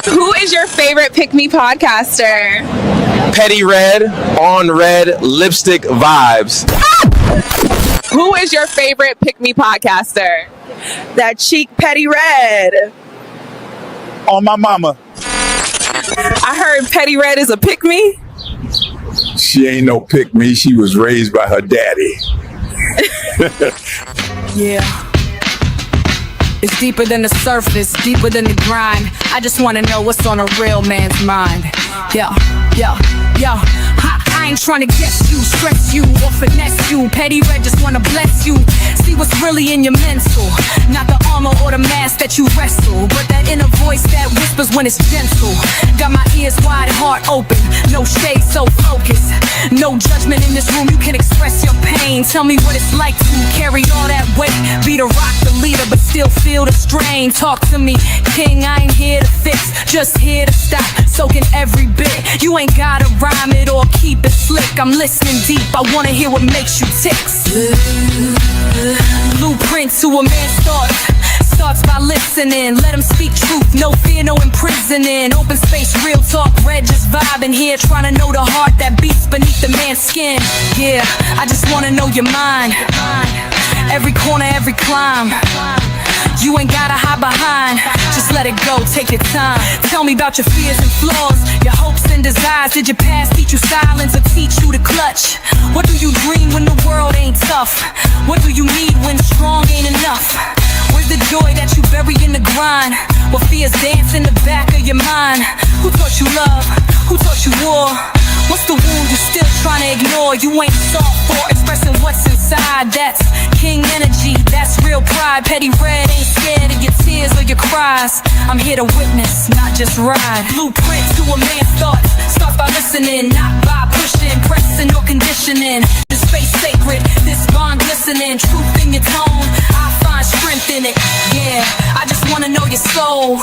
Who is your favorite pick-me podcaster? Petty Red, on red, lipstick vibes. Who is your favorite pick-me podcaster? That cheek Petty Red. On my mama. I heard Petty Red is a pick-me. She ain't no pick me. She was raised by her daddy. Yeah. It's deeper than the surface, deeper than the grind. I just wanna know what's on a real man's mind. Yo. I ain't trying to guess you, stress you, or finesse you. Petty Red just wanna bless you. See what's really in your mental. Not the armor or the mask that you wrestle, but that inner voice that whispers when it's gentle. Got my ears wide, heart open, no shade, so focused. No judgment in this room, you can express your pain. Tell me what it's like to carry all that weight. Be the rock, the leader, but still feel the strain. Talk to me, king, I ain't here to fix, just here to stop, soaking every bit. You ain't gotta rhyme it or keep it slick. I'm listening deep, I wanna hear what makes you tick. Blueprint to a man's thoughts. Starts by listening, let him speak truth. No fear, no imprisoning. Open space, real talk, red, just vibing here. Trying to know the heart that beats beneath the man's skin. Yeah, I just wanna know your mind. Every corner, every climb. You ain't gotta hide behind, just let it go, take your time. Tell me about your fears and flaws, your hopes and desires. Did your past teach you silence or teach you to clutch? What do you dream when the world ain't tough? What do you need when strong ain't enough? Where's the joy that you bury in the grind? What fears dance in the back of your mind? Who taught you love? Who taught you war? What's the wound you still trying to ignore? You ain't soft for expressing what's inside. That's king energy, that's real pride. Petty Red ain't scared of your tears or your cries. I'm here to witness, not just ride. Blueprint to a man's thoughts. Starts by listening, not by pushing, pressing or conditioning. The space sacred, this bond glistening. Truth in your tone, I find strength in it. Yeah, I just wanna know your soul,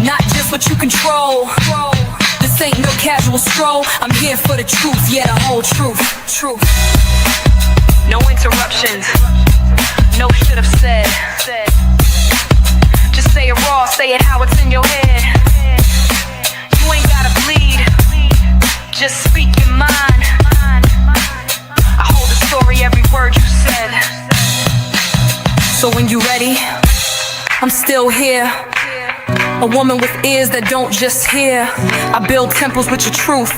not just what you control. This ain't no casual stroll. I'm here for the truth, yeah, the whole truth. No interruptions, no should have said. Just say it raw, say it how it's in your head. You ain't gotta bleed, just speak your mind. I hold the story, every word you said. So when you ready, I'm still here. A woman with ears that don't just hear. I build temples with your truth,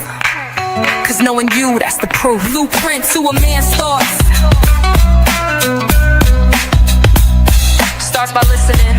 cause knowing you, that's the proof. Blueprint to a man's thoughts. Starts by listening.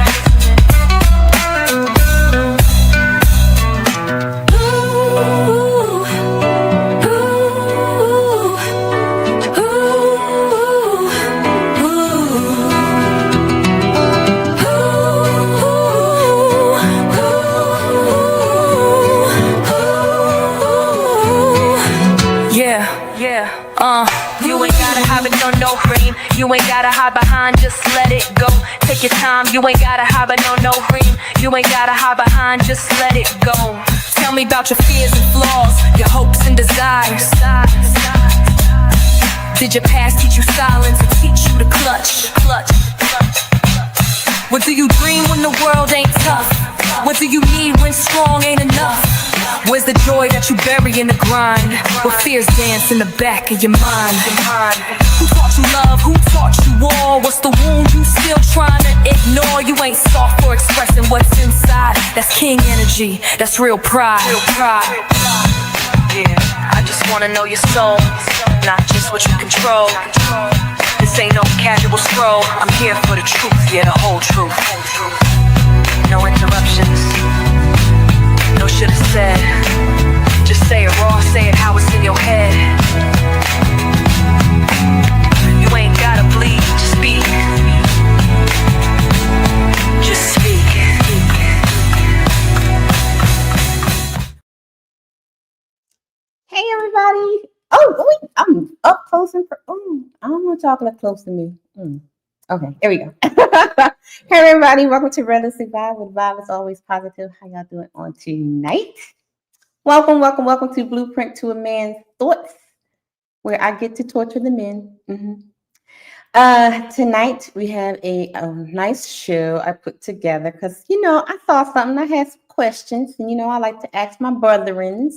You ain't gotta have it on no frame. You ain't gotta hide behind, just let it go. Take your time, you ain't gotta hide on no frame. You ain't gotta hide behind, just let it go. Tell me about your fears and flaws, your hopes and desires. Did your past teach you silence or teach you to clutch? What do you dream when the world ain't tough? What do you need when strong ain't enough? Where's the joy that you bury in the grind? What fears dance in the back of your mind? Who taught you love? Who taught you war? What's the wound you still trying to ignore? You ain't soft for expressing what's inside. That's king energy, that's real pride. Yeah, I just wanna know your soul, not just what you control. This ain't no casual stroll. I'm here for the truth, yeah, the whole truth. No interruptions, no should have said. Just say it raw, say it how it's in your head. You ain't gotta bleed, just speak. Just speak. Hey everybody! Oh, wait, I'm up close and I don't want y'all to look close to me. Okay, here we go. Hey everybody, welcome to Relentlessly Vibe, with Vibe is always positive. How y'all doing on tonight? Welcome to Blueprint to a Man's Thoughts, where I get to torture the men. Tonight we have a nice show I put together because, I saw something. I had questions. And I like to ask my brethrens.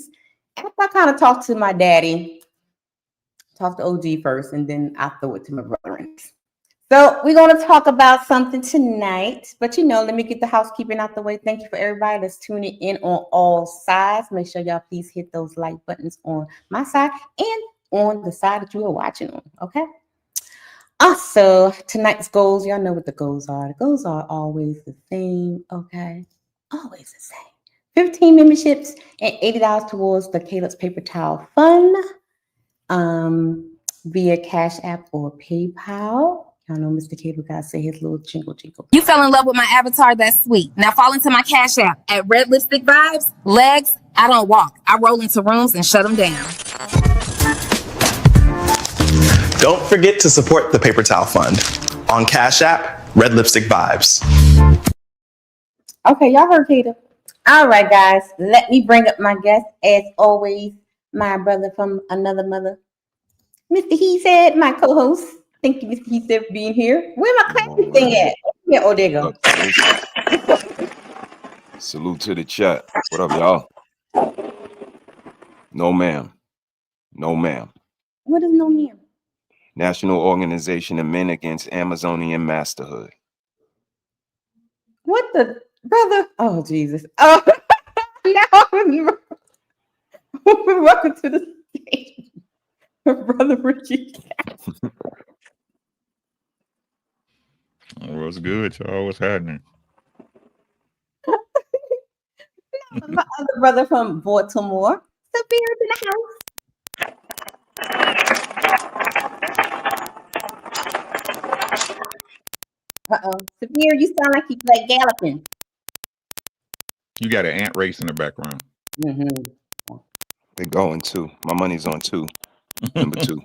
After I kind of talk to my daddy, talk to OG first, and then I throw it to my brethrens. So we're going to talk about something tonight. But let me get the housekeeping out the way. Thank you for everybody that's tuning in on all sides. Make sure y'all please hit those like buttons on my side and on the side that you are watching on. Okay. Also, tonight's goals, y'all know what the goals are. The goals are always the same, okay? Always the same. 15 memberships and $80 towards the Caleb's Paper Towel Fund via Cash App or PayPal. Y'all know Mr. Caleb got to say his little jingle. You fell in love with my avatar, that's sweet. Now fall into my Cash App at Red Lipstick Vibes. Legs, I don't walk. I roll into rooms and shut them down. Don't forget to support the Paper Towel Fund on Cash App, Red Lipstick Vibes. Okay, y'all heard Caleb. All right, guys, let me bring up my guest. As always, my brother from another mother, Mr. He Said, my co-host. Thank you, Mr. He Said, for being here. Where my classic thing at? Yeah, oh, there you go. Salute to the chat. What up, y'all? No, ma'am. No, ma'am. What is no ma'am? National Organization of Men Against Amazonian Masterhood. What the brother? Oh, Jesus. Oh, now welcome to the stage, Brother Richie. What's good, y'all? What's happening? My other brother from Baltimore, Saphira's in the house. Saphira, you sound like you like galloping. You got an ant race in the background. Mm-hmm. They're going two. My money's on two. Number two.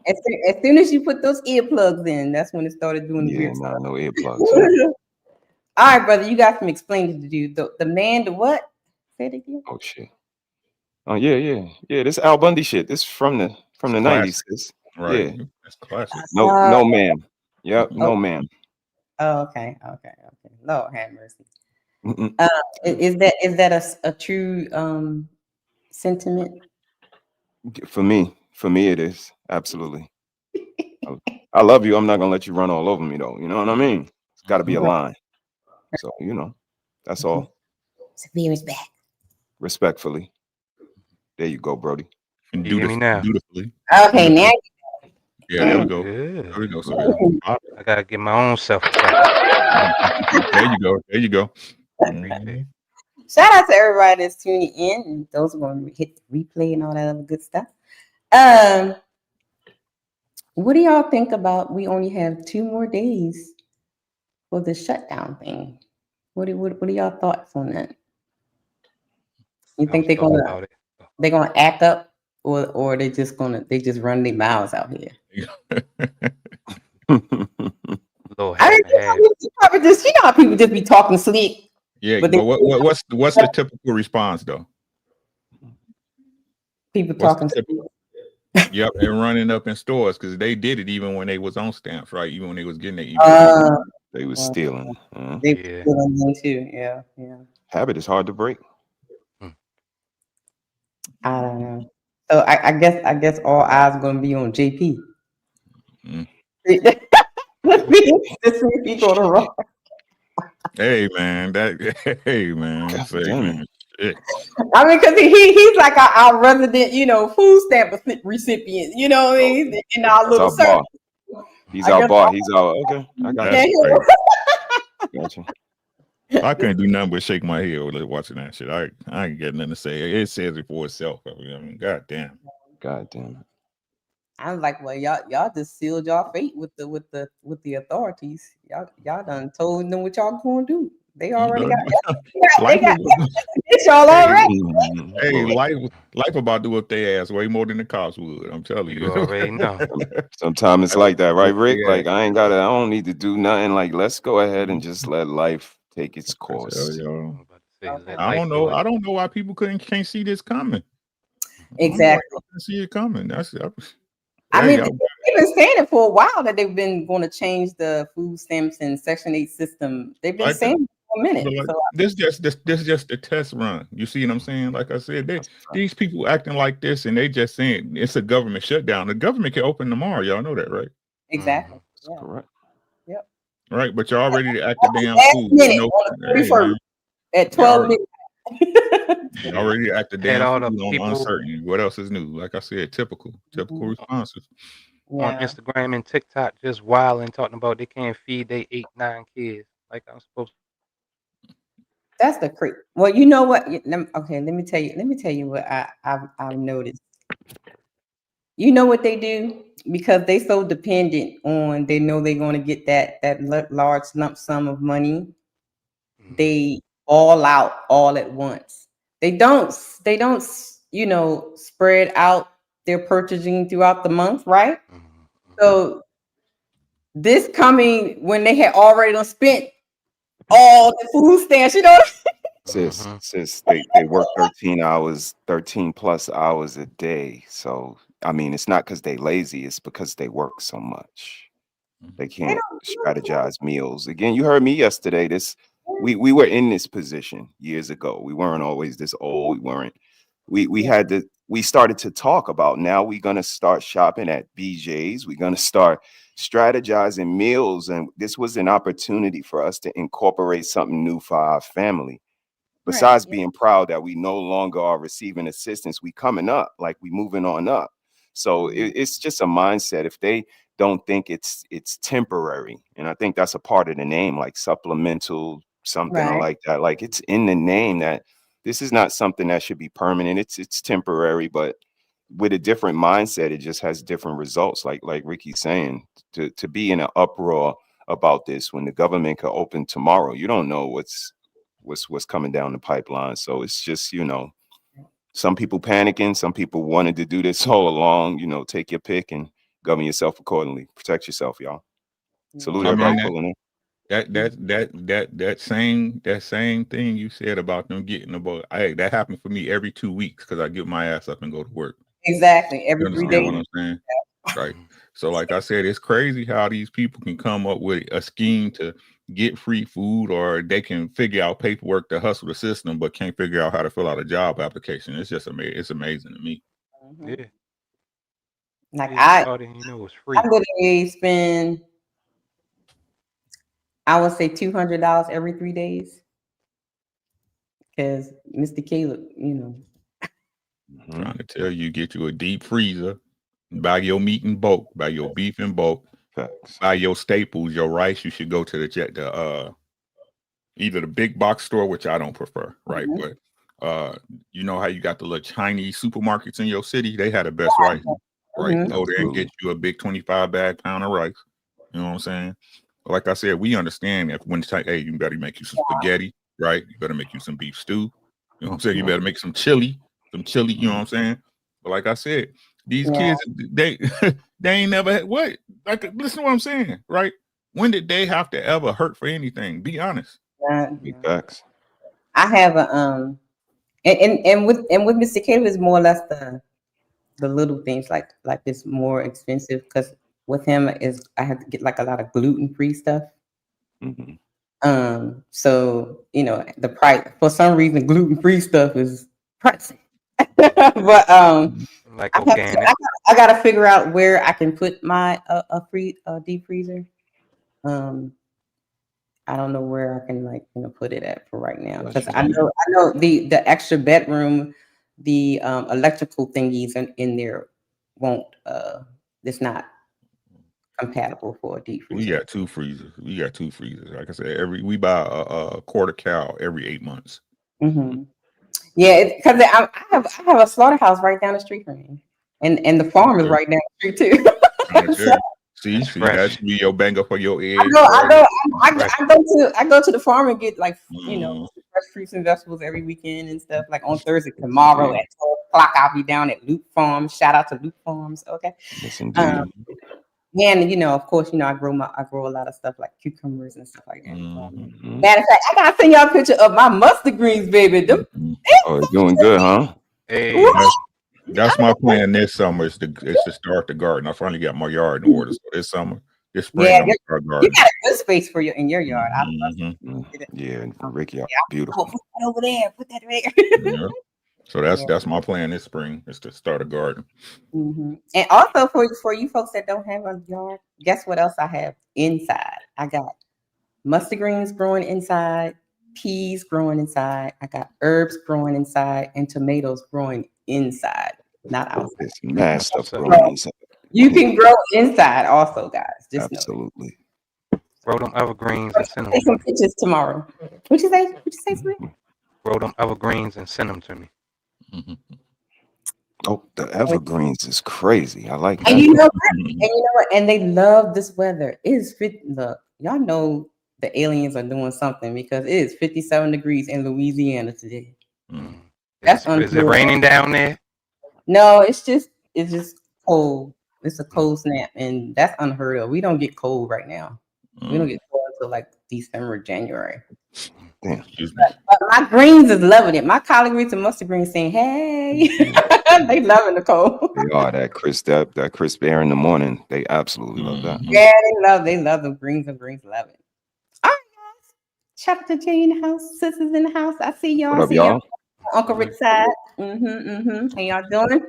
As soon as you put those earplugs in, that's when it started doing the Yeah, weird nah, stuff. no earplugs. All right, brother, you got some explaining to do. The man, the what? Say it again. Oh shit. Oh yeah. This Al Bundy shit. This from the 90s. This, Right. Yeah. That's classic. No, ma'am. Yep. No, ma'am. Oh, okay. Lord have mercy. Mm-mm. Is that a true sentiment? For me, it is absolutely. I love you. I'm not gonna let you run all over me, though. You know what I mean? It's got to be a line. So that's all. Saphira's back. Respectfully. There you go, Brody. And You hear me now? Dutifully. Okay, now. Yeah, there we go. Good. There we go. So I gotta get my own self. there you go. Appreciate. Shout out to everybody that's tuning in and those who are going to hit replay and all that other good stuff. What do y'all think about? We only have 2 more days for the shutdown thing. What are y'all thoughts on that? You think they're gonna act up, or they just run their mouths out here? Lord, I mean, just how people just be talking slick. Yeah, but what's the typical response though? People talking slick. Yep, and running up in stores because they did it even when they was on stamps, right? Even when they was getting their they was stealing. They stealing them too. Yeah. Habit is hard to break. I don't know. So I guess all eyes are gonna be on JP. Let's see if he go to wrong. Hey man, shit. I mean, because he's like our resident, food stamp recipient. You know what I mean? In our little circle. He's our boss. He's our okay. I got you. Gotcha. I couldn't do nothing but shake my head watching that shit. I ain't got nothing to say. It says it for itself. I mean, God damn. I was like, well, y'all just sealed y'all fate with the authorities. Y'all done told them what y'all gonna do. They already got y'all already. Hey, life about to do what they ask way more than the cops would. I'm telling you. You already know. Sometimes it's like that, right, Rick? Like I don't need to do nothing. Like let's go ahead and just let life take its course. I don't know. I don't know why people can't see this coming. Exactly. See it coming. I mean, they've been saying it for a while that they've been going to change the food stamps and Section 8 system. They've been saying it a minute. But like, So, this just the test run. You see what I'm saying? Like I said, these people acting like this, and they just saying it's a government shutdown. The government can open tomorrow. Y'all know that, right? exactly. That's Yeah. correct. Yep. Right, but y'all ready to act the damn Last fool. minute No, on the hey, man, 31st at y'all 12 minutes. y'all ready to act the Had damn all fool the on people uncertainty. What else is new? Like I said, typical responses. on Yeah. Instagram and TikTok just wilding, talking about they can't feed their 8, 9 kids like I'm supposed That's the creep. Well, you know what? Okay, let me tell you. Let me tell you what I've noticed. You know what they do because they so dependent on. They know they're going to get that large lump sum of money. to. They all out all at once. They don't. Spread out their purchasing throughout the month, right? So this coming when they had already done spent all the food stamps, Sis, they work 13 hours, 13 plus hours a day. So I mean, it's not because they lazy, it's because they work so much. They can't strategize meals. Again, you heard me yesterday. We were in this position years ago. We weren't always this old. We started to talk about now we're gonna start shopping at BJ's. We're gonna start strategizing meals. And this was an opportunity for us to incorporate something new for our family. Besides being proud that we no longer are receiving assistance, we coming up, like we moving on up. So it's just a mindset. If they don't think it's temporary, and I think that's a part of the name, like supplemental something or like that. Like it's in the name that this is not something that should be permanent. It's temporary, but with a different mindset, it just has different results. Like Ricky's saying, to be in an uproar about this when the government could open tomorrow, you don't know what's coming down the pipeline. So it's just, some people panicking, some people wanted to do this all along. Take your pick and govern yourself accordingly. Protect yourself, y'all. Salute everybody pulling in. That same thing you said about them getting the boat. That happened for me every 2 weeks because I get my ass up and go to work. Exactly. You Every 3 understand days. what I'm saying? Right. So like I said, it's crazy how these people can come up with a scheme to get free food, or they can figure out paperwork to hustle the system, but can't figure out how to fill out a job application. It's just amazing. It's amazing to me. Yeah. Like I it's free. I literally spend, I would say $200 every 3 days. Because Mr. Caleb, Trying to tell you, get you a deep freezer, buy your meat in bulk, buy your beef in bulk, buy your staples, your rice. You should go to the either the big box store, which I don't prefer, right? But you know how you got the little Chinese supermarkets in your city? They had the best rice, right? Go there and get you a big 25 bag pound of rice. You know what I'm saying? Like I said, we understand that when it's like, hey, you better make you some spaghetti, right? You better make you some beef stew. You know what I'm saying? You better make some chili, you know what I'm saying? But like I said, these kids, they ain't never had what? Like, listen to what I'm saying, right? When did they have to ever hurt for anything? Be honest. Big facts. I have a and with Mr. Caleb is more or less the little things like it's more expensive because with him is I have to get like a lot of gluten-free stuff. So the price for some reason gluten-free stuff is pricey. But like organic. I gotta figure out where I can put my deep freezer. I don't know where I can put it at for right now because I know the extra bedroom, the electrical thingies in there won't. It's not compatible for a deep freezer. We got two freezers. Like I said, we buy a quarter cow every 8 months. Mm-hmm. Yeah, because I have a slaughterhouse right down the street from me, and the farm is right down the street too. See, that should be your banger for your eggs. I go to the farm and get fresh fruits and vegetables every weekend and stuff. Like on Thursday tomorrow at 12 o'clock, I'll be down at Luke Farms. Shout out to Luke Farms. Okay. Yes, indeed. And of course, I grow a lot of stuff like cucumbers and stuff like that. Matter of fact, I gotta send y'all a picture of my mustard greens, baby. Oh, doing good, huh? Hey. That's my plan this summer is to start the garden. I finally got my yard in order. So this summer This spring, Yeah, I'm gonna start you gardening. got a good space for in your yard. I love it. Yeah, Ricky, Yeah, beautiful. put that over there. Put that right Yeah. So that's my plan this spring is to start a garden. And also for you folks that don't have a yard, guess what else I have inside? I got mustard greens growing inside, peas growing inside. I got herbs growing inside, and tomatoes growing inside, not outside. It's mad stuff So, growing inside. You can grow inside also, guys. Just know. Absolutely. grow them evergreens and send them Take to some me. pictures tomorrow. What you say? What you say, Smith? Grow them evergreens and send them to me. Oh, the evergreens is crazy. I like that. And you know what? And you know what? And they love this weather. It is look, y'all know the aliens are doing something because it is 57 degrees in Louisiana today. That's Is it raining down there? No, it's just cold. It's a cold snap, and that's unheard of. We don't get cold right now. We don't get cold until like December, January. Damn. But my greens is loving it. My collard greens and mustard greens saying, "Hey," they loving the cold. They are that crisp air in the morning. They absolutely love that. Yeah, they love the greens and greens love it. All right, guys. Shout out to Jay in the house, sisters in the house. I see y'all. What up, y'all? Uncle Rick's side. How y'all doing?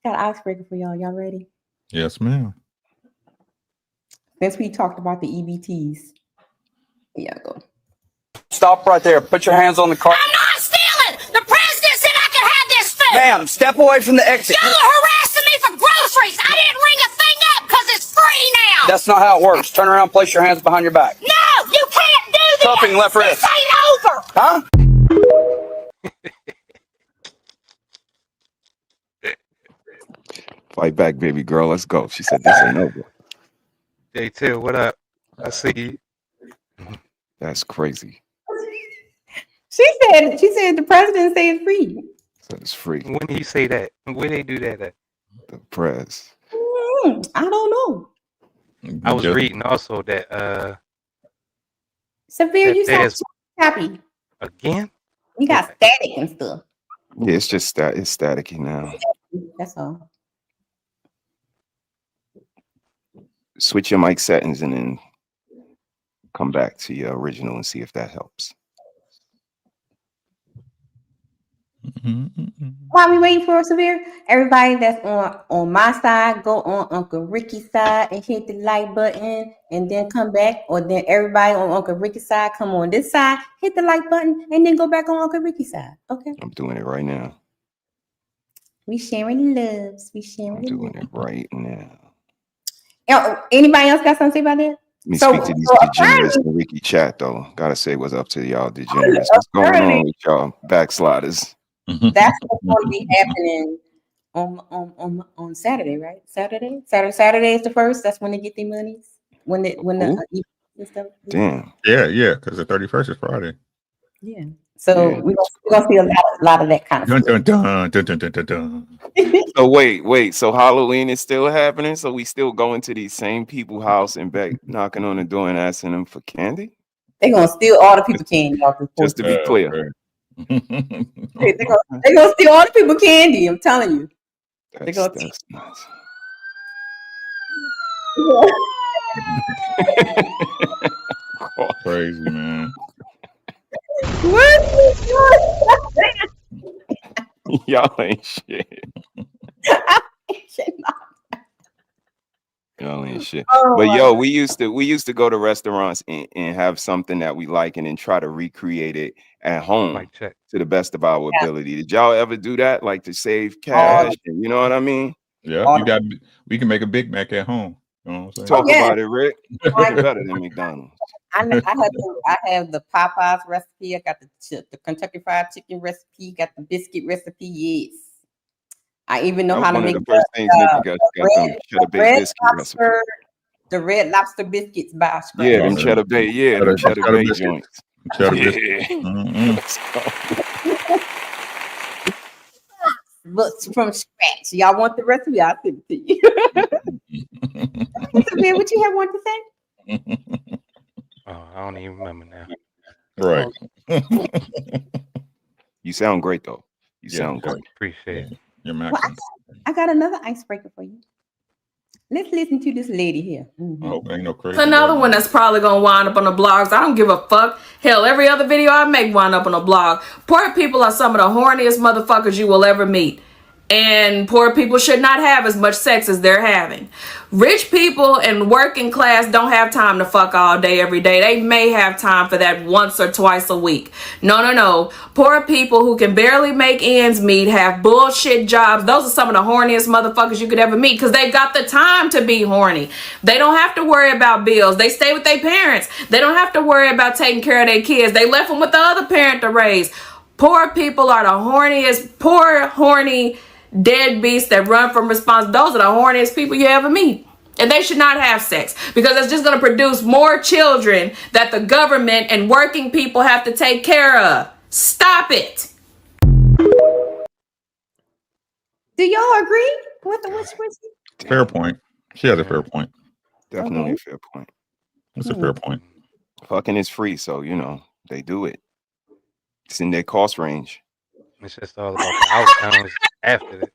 Got an icebreaker for y'all. Y'all ready? Yes, ma'am. Since we talked about the EBTs, here y'all go. Stop right there. Put your hands on the car. I'm not stealing! The president said I could have this food! Ma'am, step away from the exit. Y'all are harassing me for groceries! I didn't ring a thing up because it's free now! That's not how it works. Turn around, place your hands behind your back. No! You can't do this! Cupping left wrist. This ain't over! Huh? Fight back, baby girl. Let's go. She said this ain't over. J2, what up? I see you. That's crazy. She said the president said it's free. So it's free. When did he say that? Where they do that at? The press. I don't know. I was reading also that Severe, you sound there's- so happy. again? You got static and stuff. Yeah, it's just it's staticky now. That's all. Switch your mic settings and then come back to your original and see if that helps. While we waiting for Severe, everybody that's on my side, go on Uncle Ricky's side and hit the like button, and then come back. Or then everybody on Uncle Ricky's side, come on this side, hit the like button, and then go back on Uncle Ricky's side. Okay? I'm doing it right now. We sharing loves. We sharing. I'm doing it right now. Anybody else got something to say about that? Let me speak to these degenerates in the Wiki chat, though. Gotta say what's up to y'all degenerates. What's going on with y'all backsliders? That's what's going to be happening on Saturday, right? Saturday is the first. That's when they get their monies. When the and stuff. Damn. Yeah, because the 31st is Friday. Yeah. So we're gonna see a lot of that kind of Dun, stuff. dun, dun, dun, dun, dun, dun. So wait. So Halloween is still happening? So we still going to these same people's house and back knocking on the door and asking them for candy? They're gonna steal all the people candy off this. Just to be clear. They're gonna steal all the people candy. I'm telling you. That's nuts. Crazy, man. Y'all ain't shit. Y'all ain't shit. But yo, we used to go to restaurants and have something that we like and then try to recreate it at home to the best of our ability. Did y'all ever do that? Like to save cash? And you know what I mean? Yeah, we can make a Big Mac at home. You know what I'm saying? Talk about it, Rick. Better than McDonald's. I have the Popeyes recipe. I got the Kentucky Fried Chicken recipe. Got the biscuit recipe. Yes, I even know how to make the red lobster biscuits by scratch. Yeah, them cheddar bay. Yeah, them cheddar bay joints. But from scratch. Y'all want the recipe? I'll send it to you. Samir, what you have one to say? Oh, I don't even remember now. Right. You sound great though. You sound great. Appreciate it. Your I got another icebreaker for you. Let's listen to this lady here. I hope ain't no crazy. It's another one that's probably gonna wind up on the blogs. I don't give a fuck. Hell, every other video I make wind up on a blog. Poor people are some of the horniest motherfuckers you will ever meet. And poor people should not have as much sex as they're having. Rich people and working class don't have time to fuck all day, every day. They may have time for that once or twice a week. No. Poor people who can barely make ends meet, have bullshit jobs. Those are some of the horniest motherfuckers you could ever meet because they've got the time to be horny. They don't have to worry about bills. They stay with their parents. They don't have to worry about taking care of their kids. They left them with the other parent to raise. Poor people are the horniest, horny deadbeats that run from responsibility. Those are the horniest people you ever meet. And they should not have sex because it's just going to produce more children that the government and working people have to take care of. Stop it. Do y'all agree with the witch? Fair point. She has a fair point. Definitely a fair point. That's a fair point. Fucking is free, so they do it. It's in their cost range. It's just all about the outcomes after it,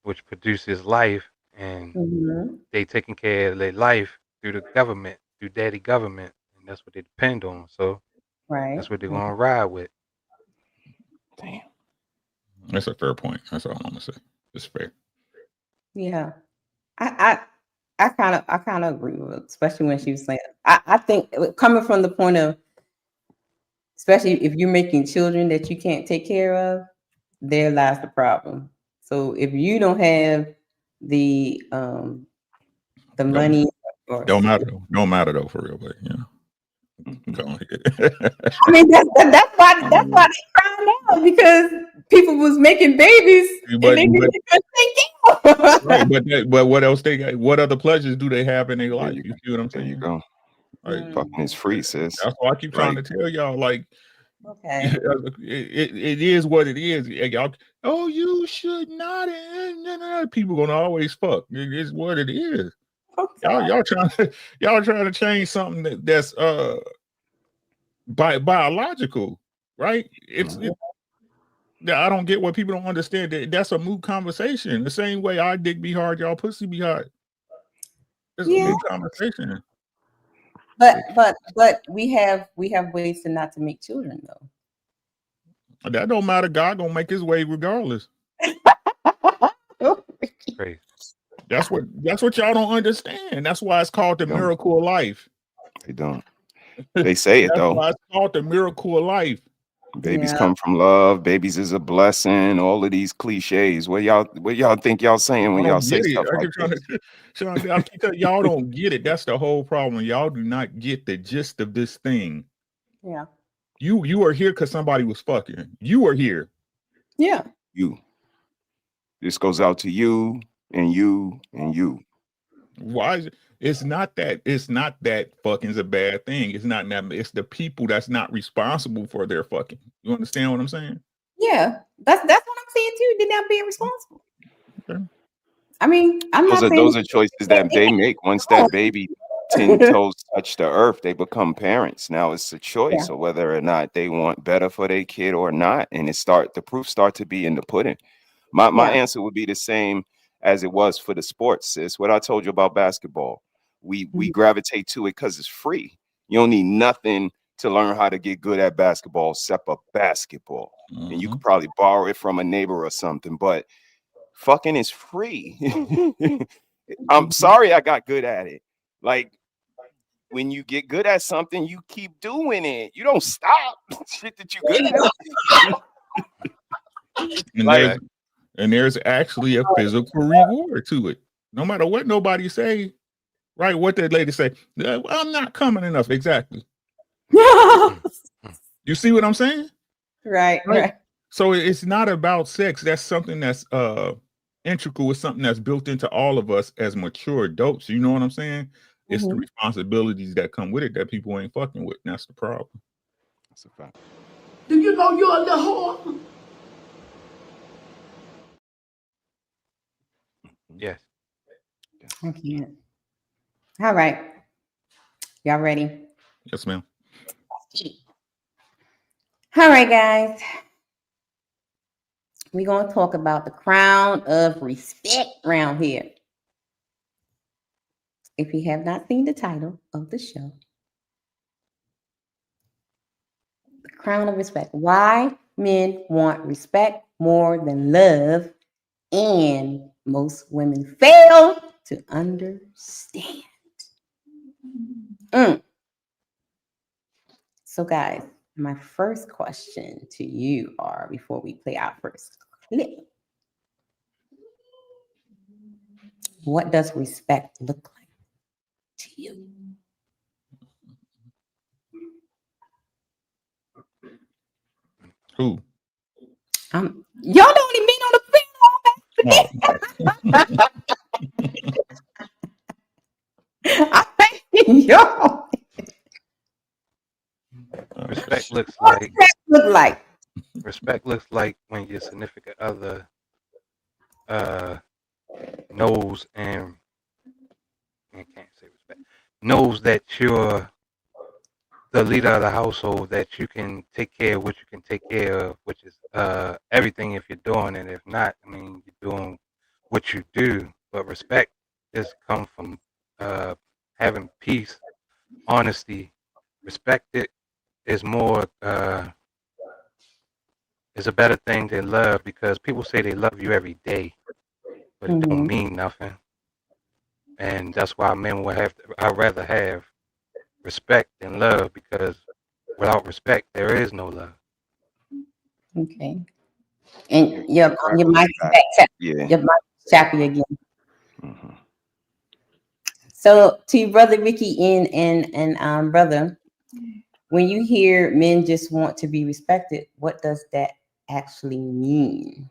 which produces life, and they taking care of their life through the government, through daddy government, and that's what they depend on. So that's what they're gonna ride with. Damn. That's a fair point. That's all I'm gonna say. It's fair. Yeah. I kind of agree with it, especially when she was saying I think coming from the point of, especially if you're making children that you can't take care of, there lies the problem. So if you don't have the money, Don't matter though, for real, but go ahead. I mean that's why they crying out, because people was making babies and they didn't take care of. Right, but what else they got? What other pleasures do they have in their life? You see what I'm saying? There you go. Like, fucking is free, sis. That's why I keep trying to tell y'all, like, okay, it is what it is. Y'all, oh, you should not. People gonna always fuck. It is what it is. Okay. Y'all trying to change something that's biological, right? I don't get what people don't understand. That's a moot conversation. The same way our dick be hard, y'all pussy be hard. It's a moot conversation. But we have ways to not to make children though. That don't matter. God gonna make his way regardless. Crazy. That's what y'all don't understand. That's why it's called the miracle of life. They don't. They say it though. That's why it's called the miracle of life. Babies come from love. Babies is a blessing. All of these cliches. What y'all think y'all saying when y'all say stuff like this? Y'all don't get it. That's the whole problem. Y'all do not get the gist of this thing. Yeah. You are here because somebody was fucking. You are here. Yeah. You. This goes out to you and you and you. Why is it? It's not that fucking's a bad thing. It's not that. It's the people that's not responsible for their fucking. You understand what I'm saying? Yeah, that's what I'm saying too. They're not being responsible. Okay. I mean, those are choices that they make. Once that baby 10 toes touch the earth, they become parents. Now it's a choice of whether or not they want better for their kid or not, and the proof start to be in the pudding. My answer would be the same as it was for the sports, sis. What I told you about basketball. We gravitate to it because it's free. You don't need nothing to learn how to get good at basketball except a basketball. And you could probably borrow it from a neighbor or something, but fucking is free. I'm sorry I got good at it. Like, when you get good at something, you keep doing it. You don't stop shit that you good at. And there's actually a physical reward to it. No matter what nobody say, right? What that lady say, I'm not coming enough. Exactly. You see what I'm saying? Right. So it's not about sex. That's something that's integral. It's something that's built into all of us as mature adults. You know what I'm saying? It's the responsibilities that come with it that people ain't fucking with. And that's the problem. That's a fact. Do you know you're a little whore? Yes. I can't. All right. Y'all ready? Yes, ma'am. All right, guys. We're going to talk about the crown of respect around here. if you have not seen the title of the show, The Crown of Respect. Why men want respect more than love, and most women fail to understand. So, guys, my first question to you are, before we play our first clip, what does respect look like to you? Who? Y'all don't even mean on the film. I'm thinking y'all. Respect looks like. Respect looks like when your significant other knows and can't say respect. Knows that you're the leader of the household, that you can take care of what you can take care of, which is everything if you're doing it. If not, I mean, you're doing what you do. But respect just comes from having peace, honesty. Respect it is more is a better thing than love, because people say they love you every day, but it don't mean nothing. And that's why men will have to, I'd rather have respect than love, because without respect there is no love. Okay. And your mic is back. Your mic is chappy again. So to Brother Ricky and brother, when you hear men just want to be respected, what does that actually mean?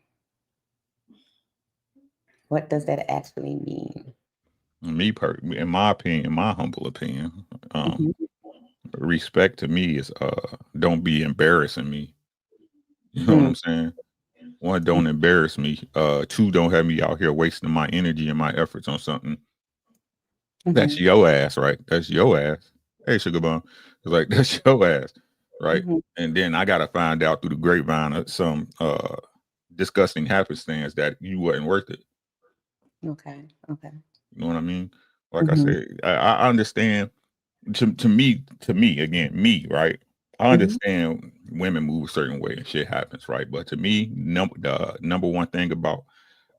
What does that actually mean? In my opinion, my humble opinion, respect to me is don't be embarrassing me. You know what I'm saying? One, don't embarrass me. Two, don't have me out here wasting my energy and my efforts on something. That's your ass, right? That's your ass. Hey, Sugar Bum. It's like, that's your ass, right? And then I gotta find out through the grapevine some disgusting happenstance that you wasn't worth it. Okay. You know what I mean? Like I said, I understand. To me, again, me, right? I understand women move a certain way and shit happens, right? But to me, the number one thing about,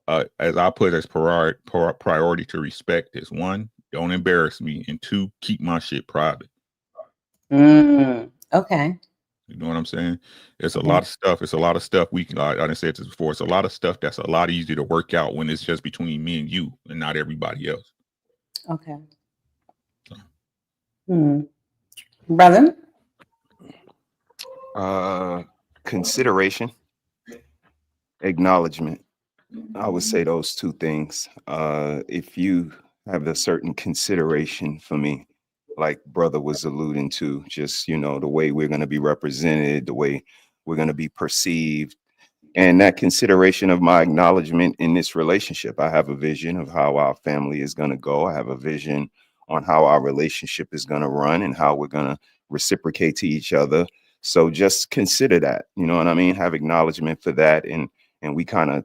as I put as priority to respect is, one, don't embarrass me, and two, keep my shit private. Okay. You know what I'm saying? It's a lot of stuff. It's a lot of stuff we can, I didn't say this before. It's a lot of stuff that's a lot easier to work out when it's just between me and you and not everybody else. Okay. Brother? Consideration, acknowledgement. I would say those two things. If you have a certain consideration for me, like brother was alluding to, just, you know, the way we're going to be represented, the way we're going to be perceived, and that consideration of my acknowledgement in this relationship. I have a vision of how our family is going to go. I have a vision on how our relationship is going to run and how we're going to reciprocate to each other. So just consider that, you know what I mean? Have acknowledgement for that. And we kind of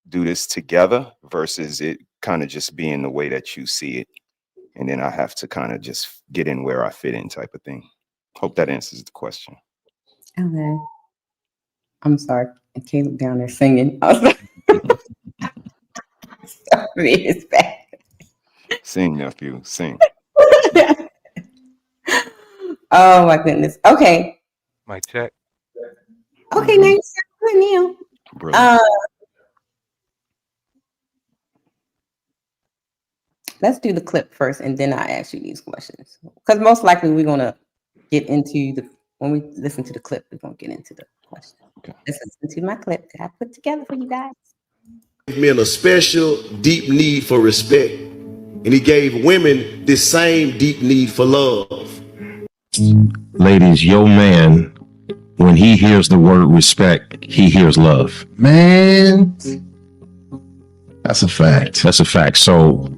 do this together versus it kind of just being the way that you see it. And then I have to kind of just get in where I fit in, type of thing. Hope that answers the question. Okay. I'm sorry. Caleb down there singing. I was like, sorry, it's bad. Sing, nephew, sing. Oh my goodness. Okay. Mic check. Okay, now you sound good, Neil. Brilliant. Let's do the clip first, and then I ask you these questions. Because most likely we're gonna get into when we listen to the clip, we're gonna get into the questions. Okay. Let's listen to my clip that I put together for you guys. Men a special deep need for respect, and he gave women this same deep need for love. Ladies, your man, when he hears the word respect, he hears love. Man, that's a fact. That's a fact. So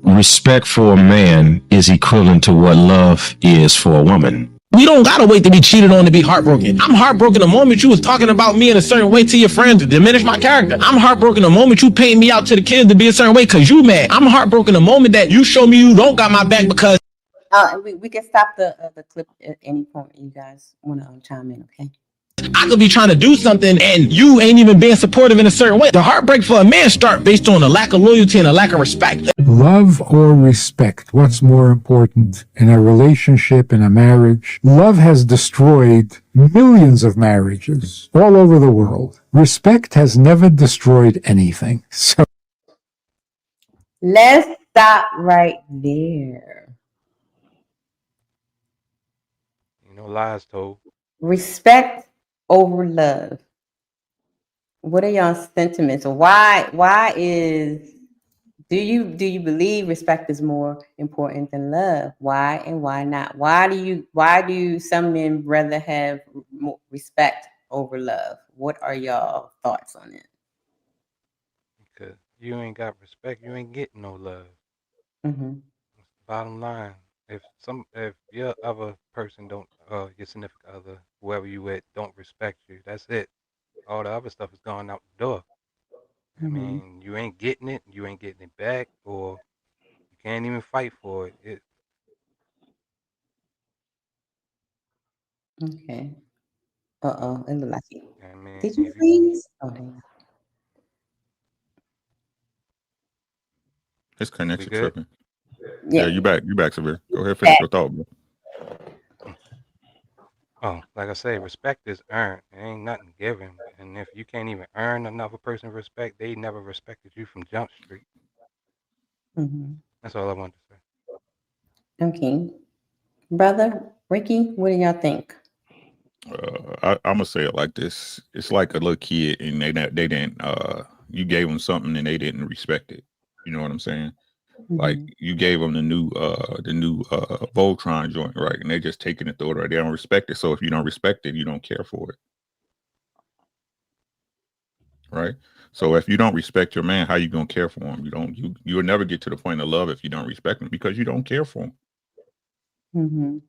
respect for a man is equivalent to what love is for a woman. We don't gotta wait to be cheated on to be heartbroken. I'm heartbroken the moment you was talking about me in a certain way to your friends to diminish my character. I'm heartbroken the moment you paint me out to the kids to be a certain way because you mad. I'm heartbroken the moment that you show me you don't got my back because we can stop the clip at any point. You guys want to chime in, okay? I could be trying to do something and you ain't even being supportive in a certain way. The heartbreak for a man start based on a lack of loyalty and a lack of respect. Love or respect? What's more important in a relationship, in a marriage? Love has destroyed millions of marriages all over the world. Respect has never destroyed anything. So let's stop right there. No lies told. Respect over love. What are y'all sentiments? Why is do you believe respect is more important than love? Why and why not? Why do some men rather have more respect over love? What are y'all thoughts on it? Because you ain't got respect, you ain't getting no love. Mm-hmm. Bottom line, if your other person don't, your significant other, whoever you with, don't respect you, that's it. All the other stuff is going out the door. I mean, you ain't getting it, you ain't getting it back, or you can't even fight for it. Okay. It looked like it. I mean, Did you freeze? Oh, damn. His connection good? tripping. Yeah, you back, Severe. Go ahead, finish your thought, bro. Oh, like I say, respect is earned. It ain't nothing given. And if you can't even earn another person's respect, they never respected you from Jump Street. That's all I wanted to say. Okay. Brother Ricky, what do y'all think? I'm gonna say it like this: it's like a little kid, and they didn't. You gave them something, and they didn't respect it. You know what I'm saying? Like you gave them the new Voltron joint, right? And they just taking it, throw it right. They don't respect it. So if you don't respect it, you don't care for it, right? So if you don't respect your man, how you gonna care for him? You'll never get to the point of love if you don't respect him because you don't care for him.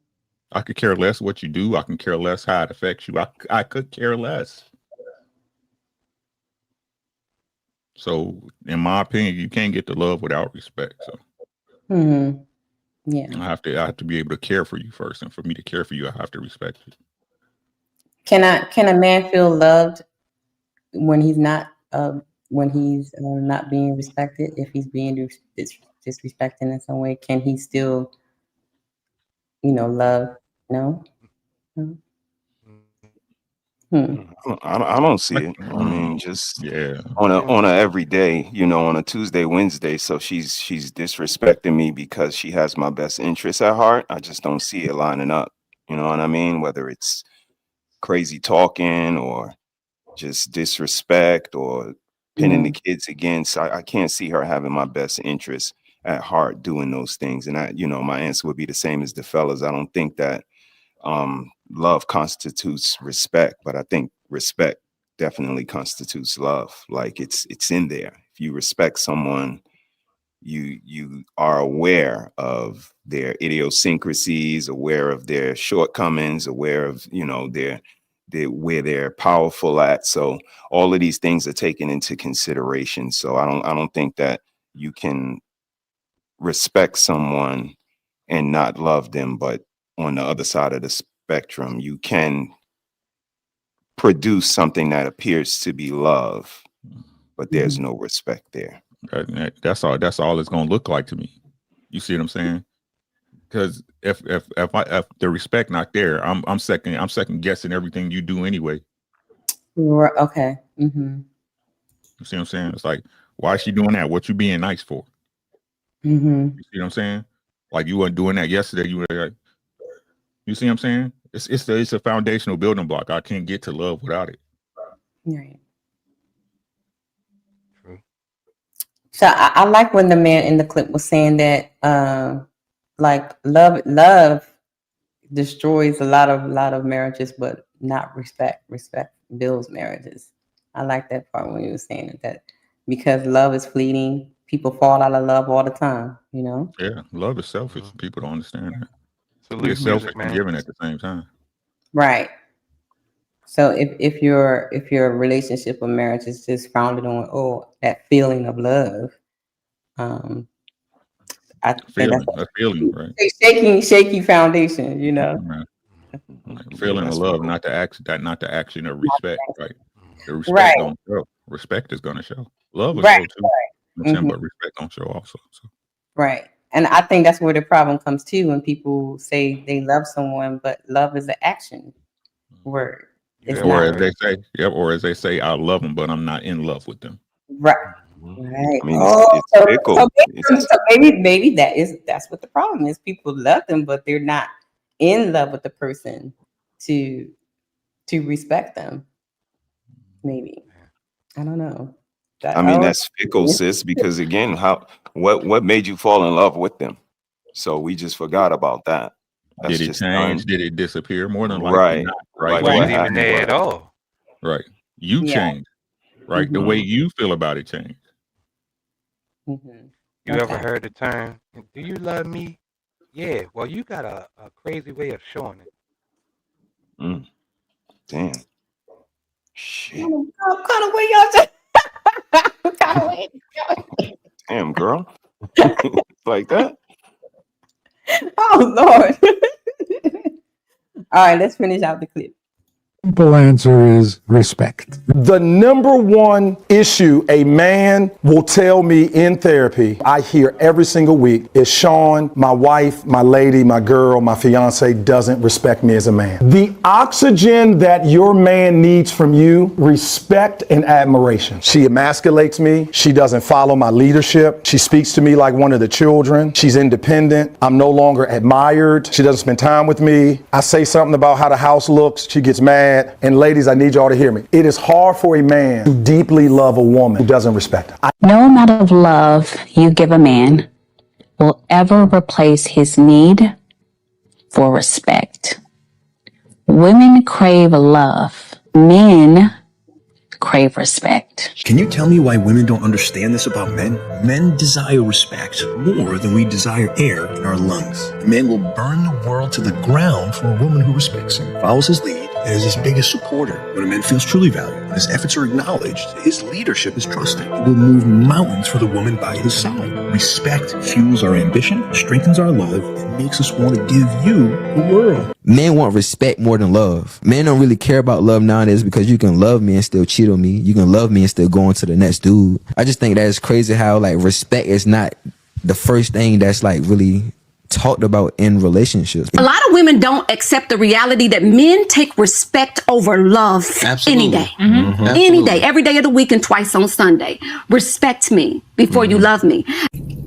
I could care less what you do. I can care less how it affects you. I could care less. So, in my opinion, you can't get the love without respect. So, yeah, I have to be able to care for you first, and for me to care for you, I have to respect you. Can a man feel loved when he's not not being respected? If he's being disrespected in some way, can he still, love? No. I don't see it. I mean, just on a everyday, on a Tuesday, Wednesday. So she's disrespecting me because she has my best interests at heart. I just don't see it lining up. You know what I mean? Whether it's crazy talking or just disrespect or pinning the kids against, I can't see her having my best interests at heart doing those things. And my answer would be the same as the fellas. I don't think that love constitutes respect, but I think respect definitely constitutes love. Like it's in there. If you respect someone, you are aware of their idiosyncrasies, aware of their shortcomings, aware of their where they're powerful at. So all of these things are taken into consideration. So I don't think that you can respect someone and not love them, but on the other side of the spectrum, you can produce something that appears to be love, but there's no respect there. That's all it's gonna look like to me. You see what I'm saying? Because if the respect not there, I'm second guessing everything you do anyway. Okay. You see what I'm saying? It's like, why is she doing that? What you being nice for? You see what I'm saying? Like you weren't doing that yesterday. You were like, you see what I'm saying? It's a foundational building block. I can't get to love without it. Right. True. So I like when the man in the clip was saying that like love destroys a lot of marriages, but not respect. Respect builds marriages. I like that part when you were saying that because love is fleeting, people fall out of love all the time, Yeah, love is selfish. People don't understand that. It's selfish and giving at the same time. Right. So if your relationship or marriage is just founded on that feeling of love, I think that's a feeling, right? Shaky foundation, you know. Right. Feeling of love, not the action of respect, right? The respect Right. don't show. Respect is gonna show. Love will Right. show too. But respect don't show also. So. Right. And I think that's where the problem comes too when people say they love someone, but love is an action word. Or as they say, I love them, but I'm not in love with them. Right. Right. I mean, it's fickle. So maybe that's what the problem is. People love them, but they're not in love with the person to respect them. Maybe. I don't know. I mean, that's fickle, sis, because again, what made you fall in love with them? So we just forgot about that. That's Did it change? Did it disappear? More than likely right. not. Right. Like wasn't even there at all. Right. You changed. Right. The way you feel about it changed. You ever heard the term, do you love me? Yeah. Well, you got a crazy way of showing it. Damn. Shit. What kind of way y'all what kind of way? Damn, girl. Like that? Oh, Lord. All right, let's finish out the clip. Simple answer is respect. The number one issue a man will tell me in therapy, I hear every single week, is Sean, my wife, my lady, my girl, my fiance doesn't respect me as a man. The oxygen that your man needs from you, respect and admiration. She emasculates me. She doesn't follow my leadership. She speaks to me like one of the children. She's independent. I'm no longer admired. She doesn't spend time with me. I say something about how the house looks. She gets mad. And ladies, I need y'all to hear me. It is hard for a man to deeply love a woman who doesn't respect her. No amount of love you give a man will ever replace his need for respect. Women crave love. Men crave respect. Can you tell me why women don't understand this about men? Men desire respect more than we desire air in our lungs. A man will burn the world to the ground for a woman who respects him, follows his lead, and is his biggest supporter. When a man feels truly valued, and his efforts are acknowledged, his leadership is trusted. He will move mountains for the woman by his side. Respect fuels our ambition, strengthens our love, and makes us want to give you the world. Men want respect more than love. Men don't really care about love nowadays because you can love me and still cheat on me. You can love me and still go on to the next dude. I just think that is crazy how like respect is not the first thing that's like really talked about in relationships. A lot of women don't accept the reality that men take respect over love. Any day. Any day, every day of the week and twice on Sunday. Respect me before you love me.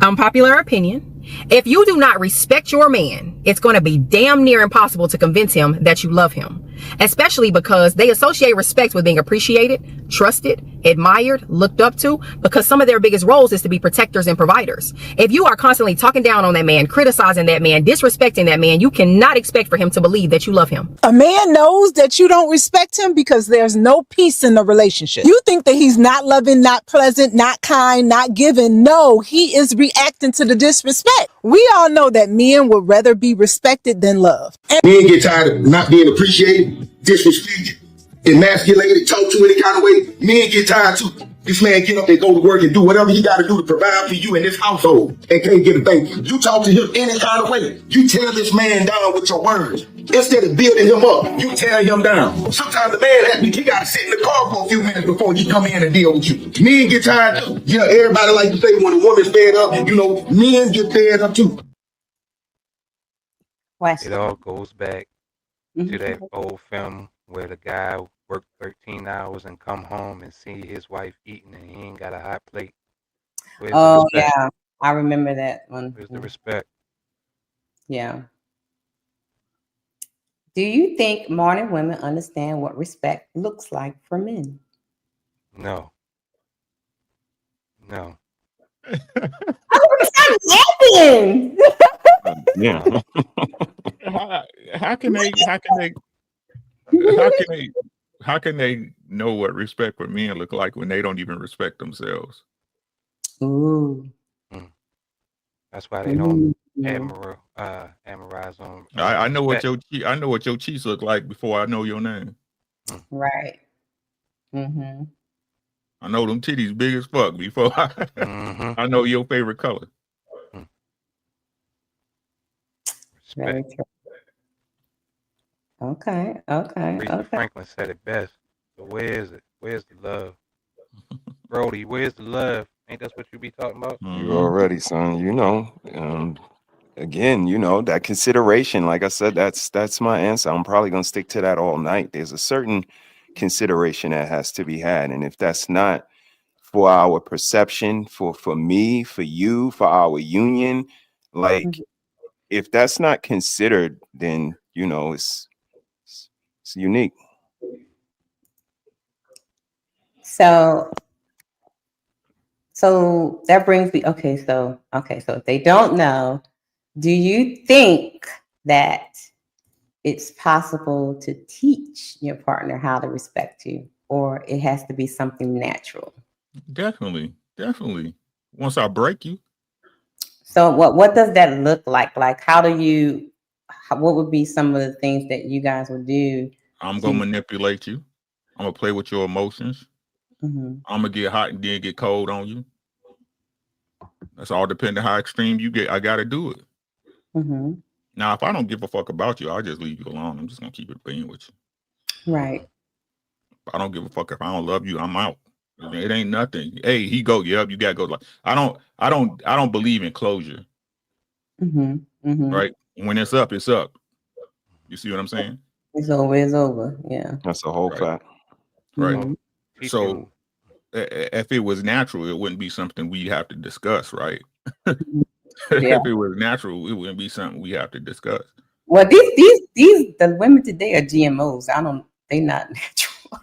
Unpopular opinion. If you do not respect your man, it's going to be damn near impossible to convince him that you love him, especially because they associate respect with being appreciated, trusted, admired, looked up to, because some of their biggest roles is to be protectors and providers. If you are constantly talking down on that man, criticizing that man, disrespecting that man, you cannot expect for him to believe that you love him. A man knows that you don't respect him because there's no peace in the relationship. You think that he's not loving, not pleasant, not kind, not giving. No, he is reacting to the disrespect. We all know that men would rather be respected than loved. Men get tired of not being appreciated, disrespected, emasculated, talked to any kind of way. Men get tired too. This man get up and go to work and do whatever he got to do to provide for you in this household and can't get a thing. You talk to him any kind of way. You tear this man down with your words. Instead of building him up, you tear him down. Sometimes the man he got to sit in the car for a few minutes before he come in and deal with you. Men get tired too. Yeah, everybody like to say when a woman's fed up, men get fed up too. It all goes back to that old film where the guy worked 13 hours and come home and see his wife eating and he ain't got a hot plate. Oh, yeah. I remember that one. Where's the respect? Yeah. Do you think modern women understand what respect looks like for men? No. No. I'm laughing. Yeah. How can they know what respect for men look like when they don't even respect themselves? Ooh. That's why they don't admirate rise on. I know what respect. I know what your cheeks look like before I know your name. Right. Mm-hmm. I know them titties big as fuck before I know your favorite color. Very true. Okay. Okay. Aretha Okay. Franklin said it best. So where is it? Where's the love? Brody, where's the love? Ain't that's what you be talking about? You already, son. You know. Again, you know, that consideration. Like I said, that's my answer. I'm probably gonna stick to that all night. There's a certain consideration that has to be had, and if that's not for our perception, for me, for you, for our union, like if that's not considered, then you know it's unique. So that brings me. Okay. So if they don't know, do you think that it's possible to teach your partner how to respect you, or it has to be something natural? Definitely. Once I break you. So what does that look like? Like, what would be some of the things that you guys would do? I'm gonna manipulate you. I'm gonna play with your emotions. Mhm. I'm gonna get hot and then get cold on you. That's all depending how extreme you get. I gotta do it. Mhm. Now, if I don't give a fuck about you, I'll just leave you alone. I'm just gonna keep it being with you. Right. If I don't give a fuck. If I don't love you, I'm out. It ain't nothing. Hey, he go. Yep, you gotta go. Like I don't believe in closure. Mhm. Mhm. Right? When it's up, it's up. You see what I'm saying? It's over. It's over. Yeah. That's a whole fact. Right. Mhm. So if it was natural, it wouldn't be something we have to discuss, right? Yeah. If it was natural, it wouldn't be something we have to discuss. Well, these the women today are GMOs. They're not natural.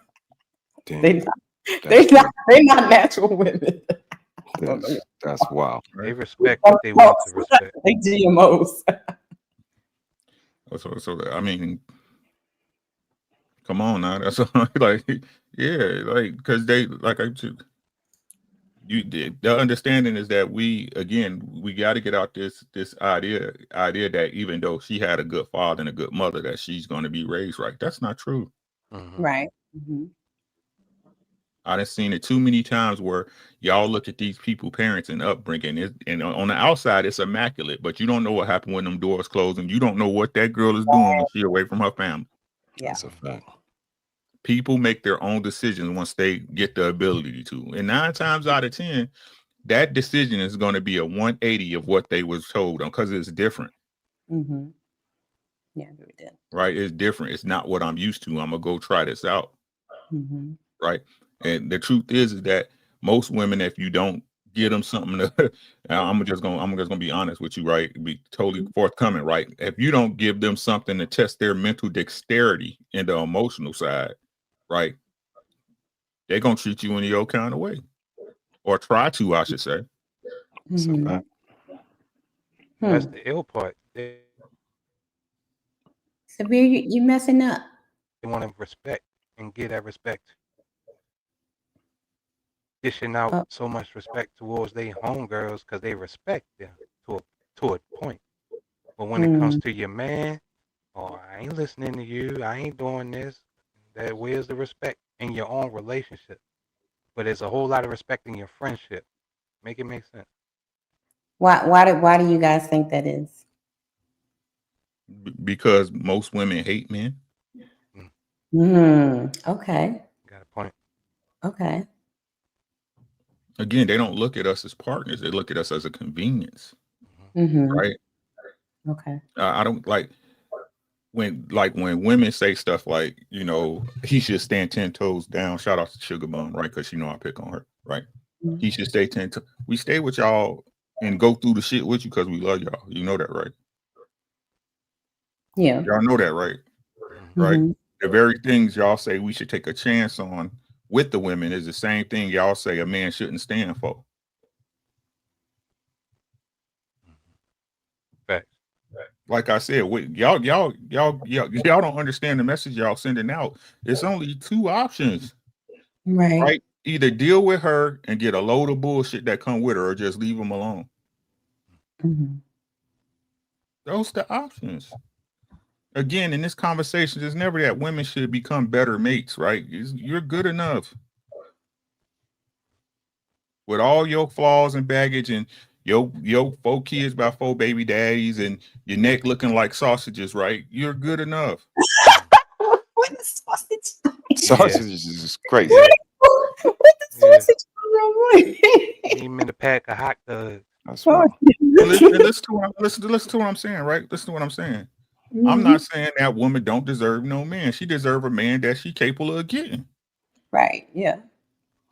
They're not natural women. That's wild. They respect what they want to respect. They GMOs. So I mean, come on now. That's like, yeah, like because they like you did. The understanding is that we got to get out this idea that even though she had a good father and a good mother, that she's going to be raised right. That's not true. Right. Mm-hmm. I done seen it too many times where y'all look at these people, parents and upbringing, and on the outside it's immaculate, but you don't know what happened when them doors close, and you don't know what that girl is doing when she's away from her family. Yeah. That's a fact. People make their own decisions once they get the ability to, and 9 times out of 10, that decision is going to be a 180 of what they was told on, because it's different. Mm-hmm. Yeah, I agree with that. Right? It's different. It's not what I'm used to. I'm gonna go try this out. Mm-hmm. Right? And the truth is that most women, if you don't get them something to, I'm just gonna be honest with you, right? Be totally forthcoming, right? If you don't give them something to test their mental dexterity and the emotional side, right? They're gonna treat you in your kind of way, or try to, I should say. Mm-hmm. That's the ill part. Sabir, you messing up. They want to respect and get that respect. Dishing out so much respect towards their homegirls because they respect them to a point. But when it comes to your man, I ain't listening to you. I ain't doing this. Where's the respect in your own relationship? But there's a whole lot of respect in your friendship. Make it make sense. Why do you guys think that is? Because most women hate men. Okay. Got a point. Okay. Again, they don't look at us as partners. They look at us as a convenience. Mm-hmm. Right? Okay. I don't like when women say stuff like, he should stand 10 toes down. Shout out to Sugar Bum, right? Because I pick on her, right? Mm-hmm. He should stay 10 toes. We stay with y'all and go through the shit with you because we love y'all. You know that, right? Yeah. Y'all know that, right? Mm-hmm. Right? The very things y'all say we should take a chance on with the women is the same thing y'all say a man shouldn't stand for. Facts. Like I said, y'all don't understand the message y'all sending out. It's only 2 options. Right? Either deal with her and get a load of bullshit that come with her, or just leave them alone. Mm-hmm. Those the options. Again, in this conversation, it's never that women should become better mates, right? You're good enough with all your flaws and baggage, and your 4 kids by 4 baby daddies, and your neck looking like sausages, right? You're good enough. What is sausage? Sausages is crazy. What the sausage? He meant a pack of hot dogs. That's right. Listen to what I'm saying, right? Listen to what I'm saying. I'm not saying that woman don't deserve no man. She deserve a man that she capable of getting. Right. Yeah.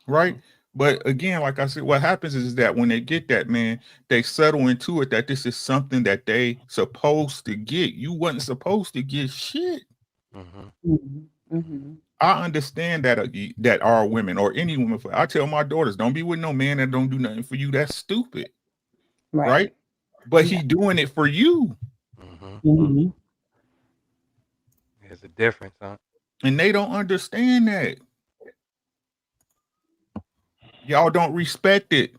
Right. But again, like I said, what happens is that when they get that man, they settle into it that this is something that they supposed to get. You wasn't supposed to get shit. I understand that that our women or any woman. I tell my daughters, don't be with no man that don't do nothing for you. That's stupid. Right. But he doing it for you. There's a difference, huh? And they don't understand that. Y'all don't respect it.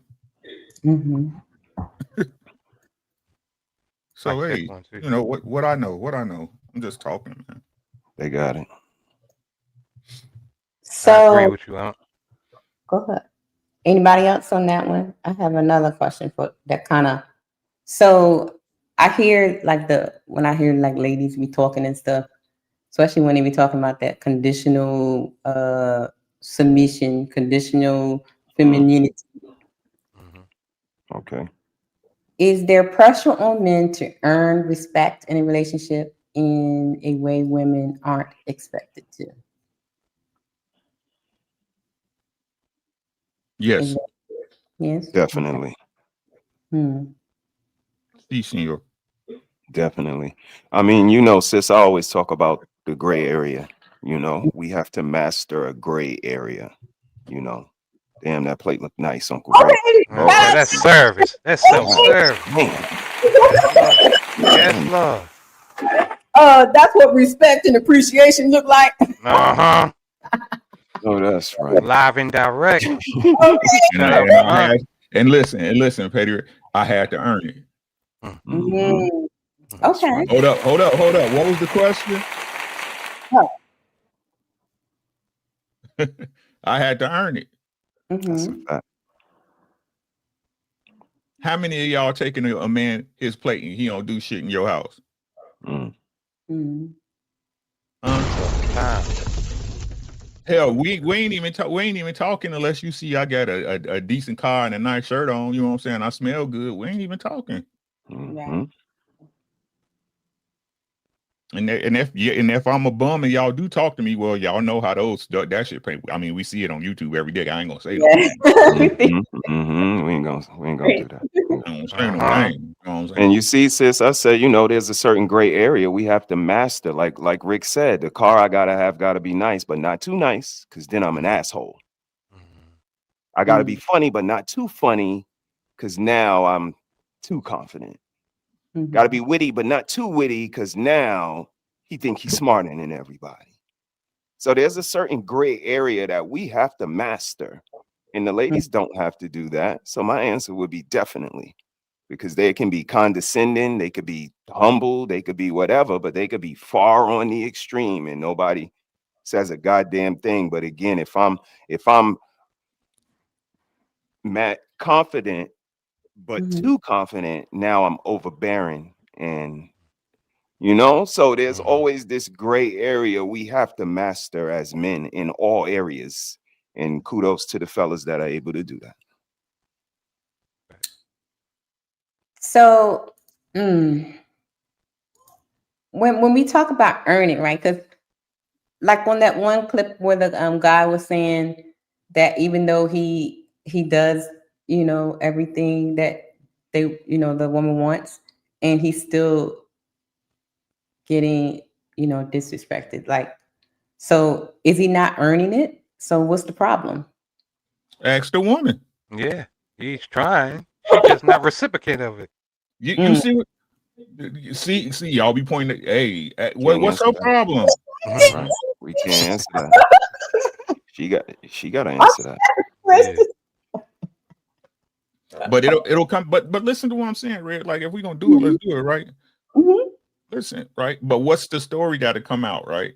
So hey, you know what I know. I'm just talking, man. They got it. So I agree with you, huh? Go ahead. Anybody else on that one? I have another question for that kind of. So I hear when I hear like ladies be talking and stuff, especially when they be talking about that conditional submission, conditional femininity. Okay. Is there pressure on men to earn respect in a relationship in a way women aren't expected to? Yes. Yes. Definitely. Sí, señor. Definitely. I mean, sis, I always talk about the gray area. We have to master a gray area. Damn, that plate looked nice, Uncle Ray. That's service. That's self-service. Yes, Lord. That's what respect and appreciation look like. Uh-huh. Oh, that's right. Live and direct. And listen, Petty, I had to earn it. Okay. Hold up. What was the question? I had to earn it. That's a fact. How many of y'all taking a man his plate and he don't do shit in your house? Hell, we ain't even talking unless you see I got a decent car and a nice shirt on. You know what I'm saying? I smell good. We ain't even talking. And if I'm a bum and y'all do talk to me, well, y'all know how that shit pay. I mean, we see it on YouTube every day. I ain't gonna say We ain't gonna do that. And you see, sis, I said, there's a certain gray area we have to master. Like Rick said, the car I gotta be nice, but not too nice, because then I'm an asshole. I gotta be funny, but not too funny, because now I'm too confident. Gotta be witty, but not too witty, because now he think he's smarter than everybody. So there's a certain gray area that we have to master. And the ladies don't have to do that. So my answer would be definitely. Because they can be condescending, they could be humble, they could be whatever, but they could be far on the extreme and nobody says a goddamn thing. But again, if I'm confident, but too confident, now I'm overbearing. And so there's always this gray area we have to master as men in all areas. And kudos to the fellas that are able to do that. So when we talk about earning, right? Because like on that one clip where the guy was saying that even though he does, everything that the woman wants, and he's still getting, disrespected. Like, so is he not earning it? So what's the problem? Ask the woman. Yeah, he's trying. She's just not reciprocate of it. You see what? See, y'all be pointing. Hey, what's her problem? Right. We can't answer that. She got to answer that. But it'll come. But listen to what I'm saying, Red. Like if we gonna do it, let's do it right. listen, right? But what's the story that'll come out, right?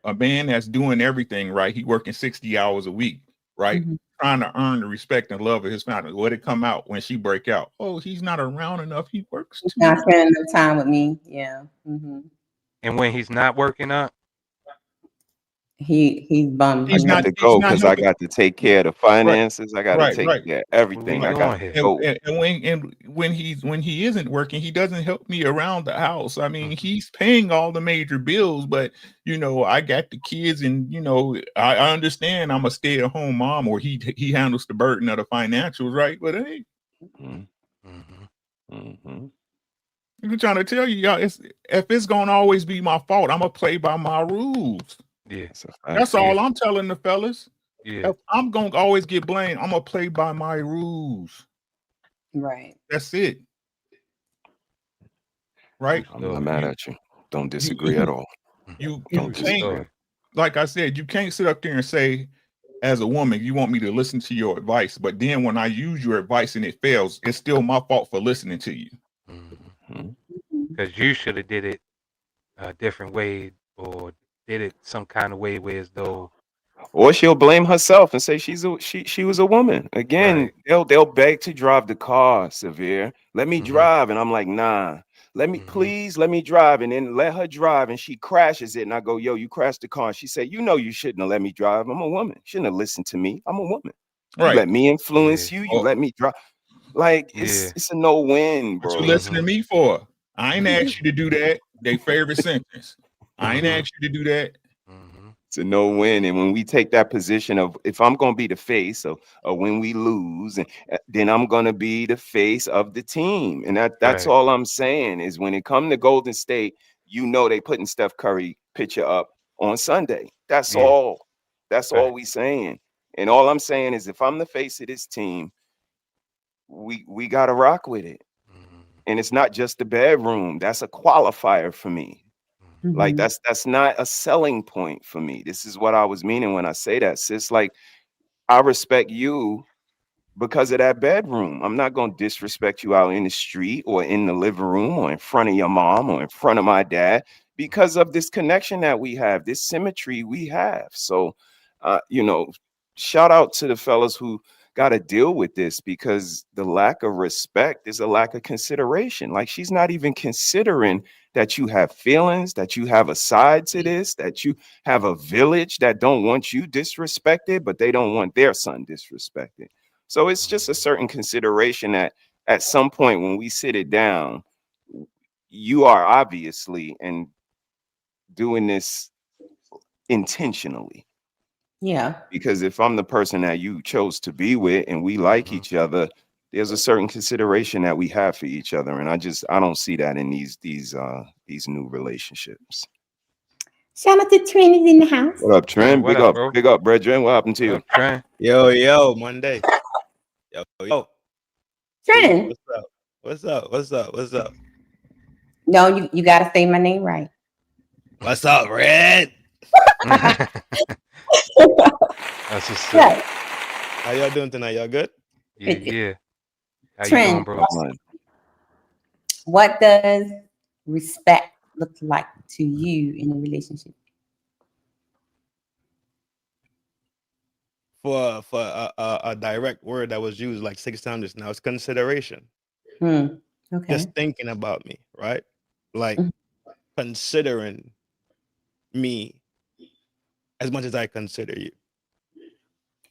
A man that's doing everything right, he working 60 hours a week, right? Trying to earn the respect and love of his family. What it come out when she break out? Oh, he's not around enough. He works too Not much. spending no time with me. Yeah. And when he's not working out, He's bummed. He's I got not. to He's go not because I helping. got to take care of the Right. finances. I got to take Right. care of what we everything. I got doing to here? go. And when he isn't working, he doesn't help me around the house. I mean, he's paying all the major bills, but I got the kids, and I understand I'm a stay-at-home mom, or he handles the burden of the financials, right? But hey, I'm trying to tell you, y'all, if it's gonna always be my fault, I'm gonna play by my rules. Yeah, That's all I'm telling the fellas. Yeah. If I'm gonna always get blamed, I'm gonna play by my rules. Right. That's it. Right? I'm not mad at you. Don't disagree at all. You Don't can't, disagree. like I said, you can't sit up there and say, as a woman, you want me to listen to your advice, but then when I use your advice and it fails, it's still my fault for listening to you. Because you should have did it a different way, or did it some kind of way where as though Or she'll blame herself and say she was a woman. Again, they'll beg to drive the car, Severe. Let me drive. And I'm like, nah. Let me drive. And then let her drive. And she crashes it. And I go, yo, you crashed the car. And she said, you shouldn't have let me drive. I'm a woman. You shouldn't have listened to me. I'm a woman. You Right. let me influence you. You let me drive. Like it's a no-win, bro. What you listen to me for? I ain't asked you to do that. They favorite sentence. I ain't asked you to do that. It's a no-win. And when we take that position of if I'm going to be the face of when we lose, and then I'm going to be the face of the team. And that's all I'm saying is when it comes to Golden State, they putting Steph Curry picture up on Sunday. That's all. That's all we saying. And all I'm saying is if I'm the face of this team, we got to rock with it. And it's not just the bedroom. That's a qualifier for me. Like that's not a selling point for me. This is what I was meaning when I say that, sis. Like I respect you because of that bedroom. I'm not going to disrespect you out in the street or in the living room or in front of your mom or in front of my dad because of this connection that we have, this symmetry we have. So, shout out to the fellas who got to deal with this because the lack of respect is a lack of consideration. Like she's not even considering that you have feelings, that you have a side to this, that you have a village that don't want you disrespected, but they don't want their son disrespected. So it's just a certain consideration that at some point when we sit it down, you are obviously and doing this intentionally. Yeah. Because if I'm the person that you chose to be with and we like each other, there's a certain consideration that we have for each other. And I don't see that in these new relationships. Shout out to Trent is in the house. What up, Trent? What Big up, up, bro? big up, brethren. What happened to you? Trent. Yo, Monday. Yo. Trent. What's up? No, you gotta say my name right. What's up, Red? That's just Right. How y'all doing tonight? Y'all good? Yeah. How Trent, you doing, bro? what does respect look like to you in a relationship? For a direct word that was used like 6 times just now, it's consideration. Okay. Just thinking about me, right? Like considering me as much as I consider you.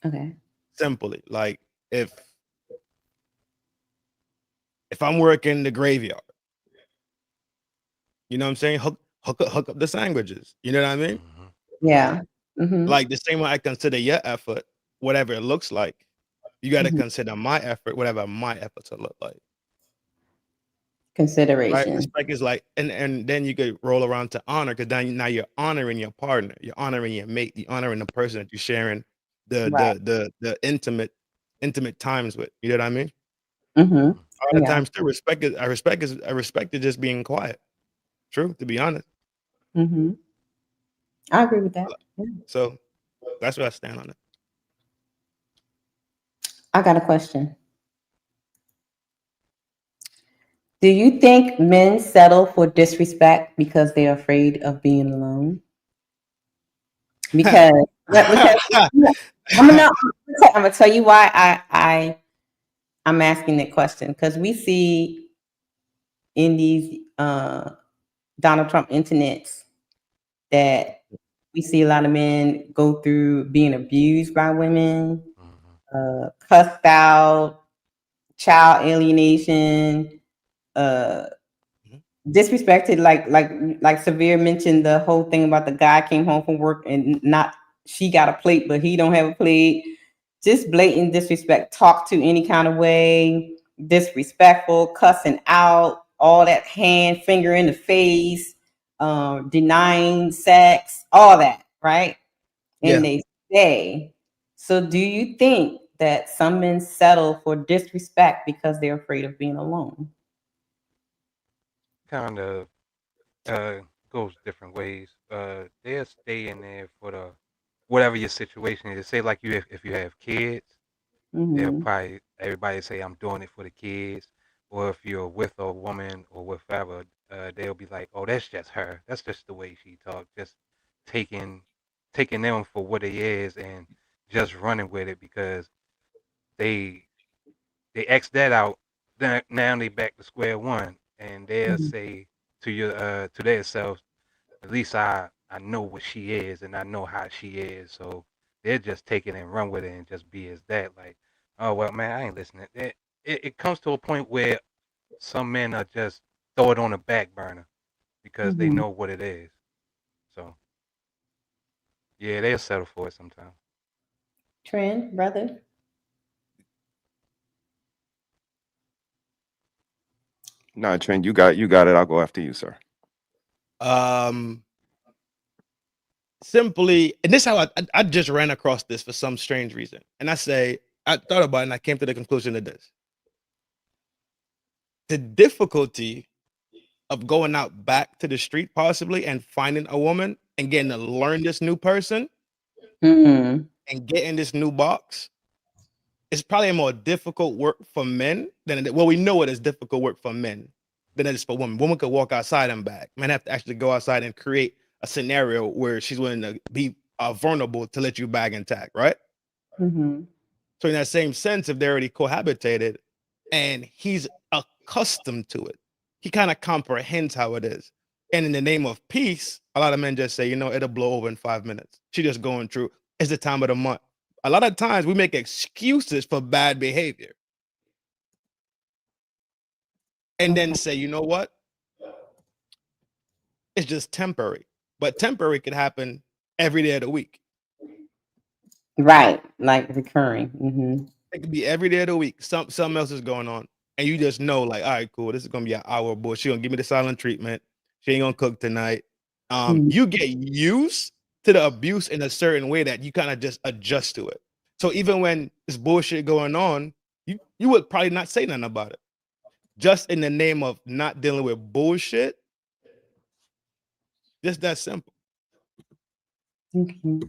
Okay. Simply, like if I'm working the graveyard, you know what I'm saying? Hook up the sandwiches. You know what I mean? Yeah. Like the same way I consider your effort, whatever it looks like, you got to consider my effort, whatever my efforts will look like. Consideration. Right? Respect is like, and then you could roll around to honor, because now you're honoring your partner, you're honoring your mate, you're honoring the person that you're sharing the intimate times with. You know what I mean? A lot of times too, respect is just being quiet. True, to be honest. I agree with that. Yeah. So that's where I stand on it. I got a question. Do you think men settle for disrespect because they're afraid of being alone? Because I'm gonna tell you why I'm asking that question, because we see in these Donald Trump internets that we see a lot of men go through being abused by women, cussed out, child alienation, disrespected. Like Severe mentioned, the whole thing about the guy came home from work and not she got a plate, but he don't have a plate. Just blatant disrespect, talk to any kind of way, disrespectful, cussing out, all that hand, finger in the face, denying sex, all that, right? Yeah. And they stay. So do you think that some men settle for disrespect because they're afraid of being alone? Kind of goes different ways. They'll stay in there for the whatever your situation is. Say like if you have kids, they'll Mhm. probably everybody say I'm doing it for the kids. Or if you're with a woman or whatever, they'll be like, oh, that's just her. That's just the way she talks. Just taking them for what it is and just running with it because they X that out. Then now they back to square one, and they'll Mhm. say to themselves, at least I know what she is and I know how she is. So they'll just take it and run with it and just be as that. Like, oh well, man, I ain't listening. It comes to a point where some men are just throw it on the back burner because they Mhm. know what it is. So yeah, they'll settle for it sometimes. Trend, brother. No, Trent, you got it. I'll go after you, sir. Simply, and this is how I just ran across this for some strange reason, and I thought about it and I came to the conclusion of this: the difficulty of going out back to the street possibly and finding a woman and getting to learn this new person Mhm. and getting this new box is probably a more difficult work for men than well, we know it is difficult work for men than it is for women. Women could walk outside and back. Men have to actually go outside and create a scenario where she's willing to be vulnerable to let you bag intact, right? Mhm. So in that same sense, if they already cohabitated and he's accustomed to it, he kind of comprehends how it is. And in the name of peace, a lot of men just say, it'll blow over in 5 minutes. She's just going through. It's the time of the month. A lot of times we make excuses for bad behavior. And then say, you know what? It's just temporary. But temporary could happen every day of the week. Right, like recurring. Mhm. It could be every day of the week. Something else is going on. And you just know, like, all right, cool. This is gonna be an hour, boy. She gonna give me the silent treatment. She ain't gonna cook tonight. You get used to the abuse in a certain way that you kind of just adjust to it. So even when this bullshit going on, you would probably not say nothing about it. Just in the name of not dealing with bullshit. Just that simple. Mhm.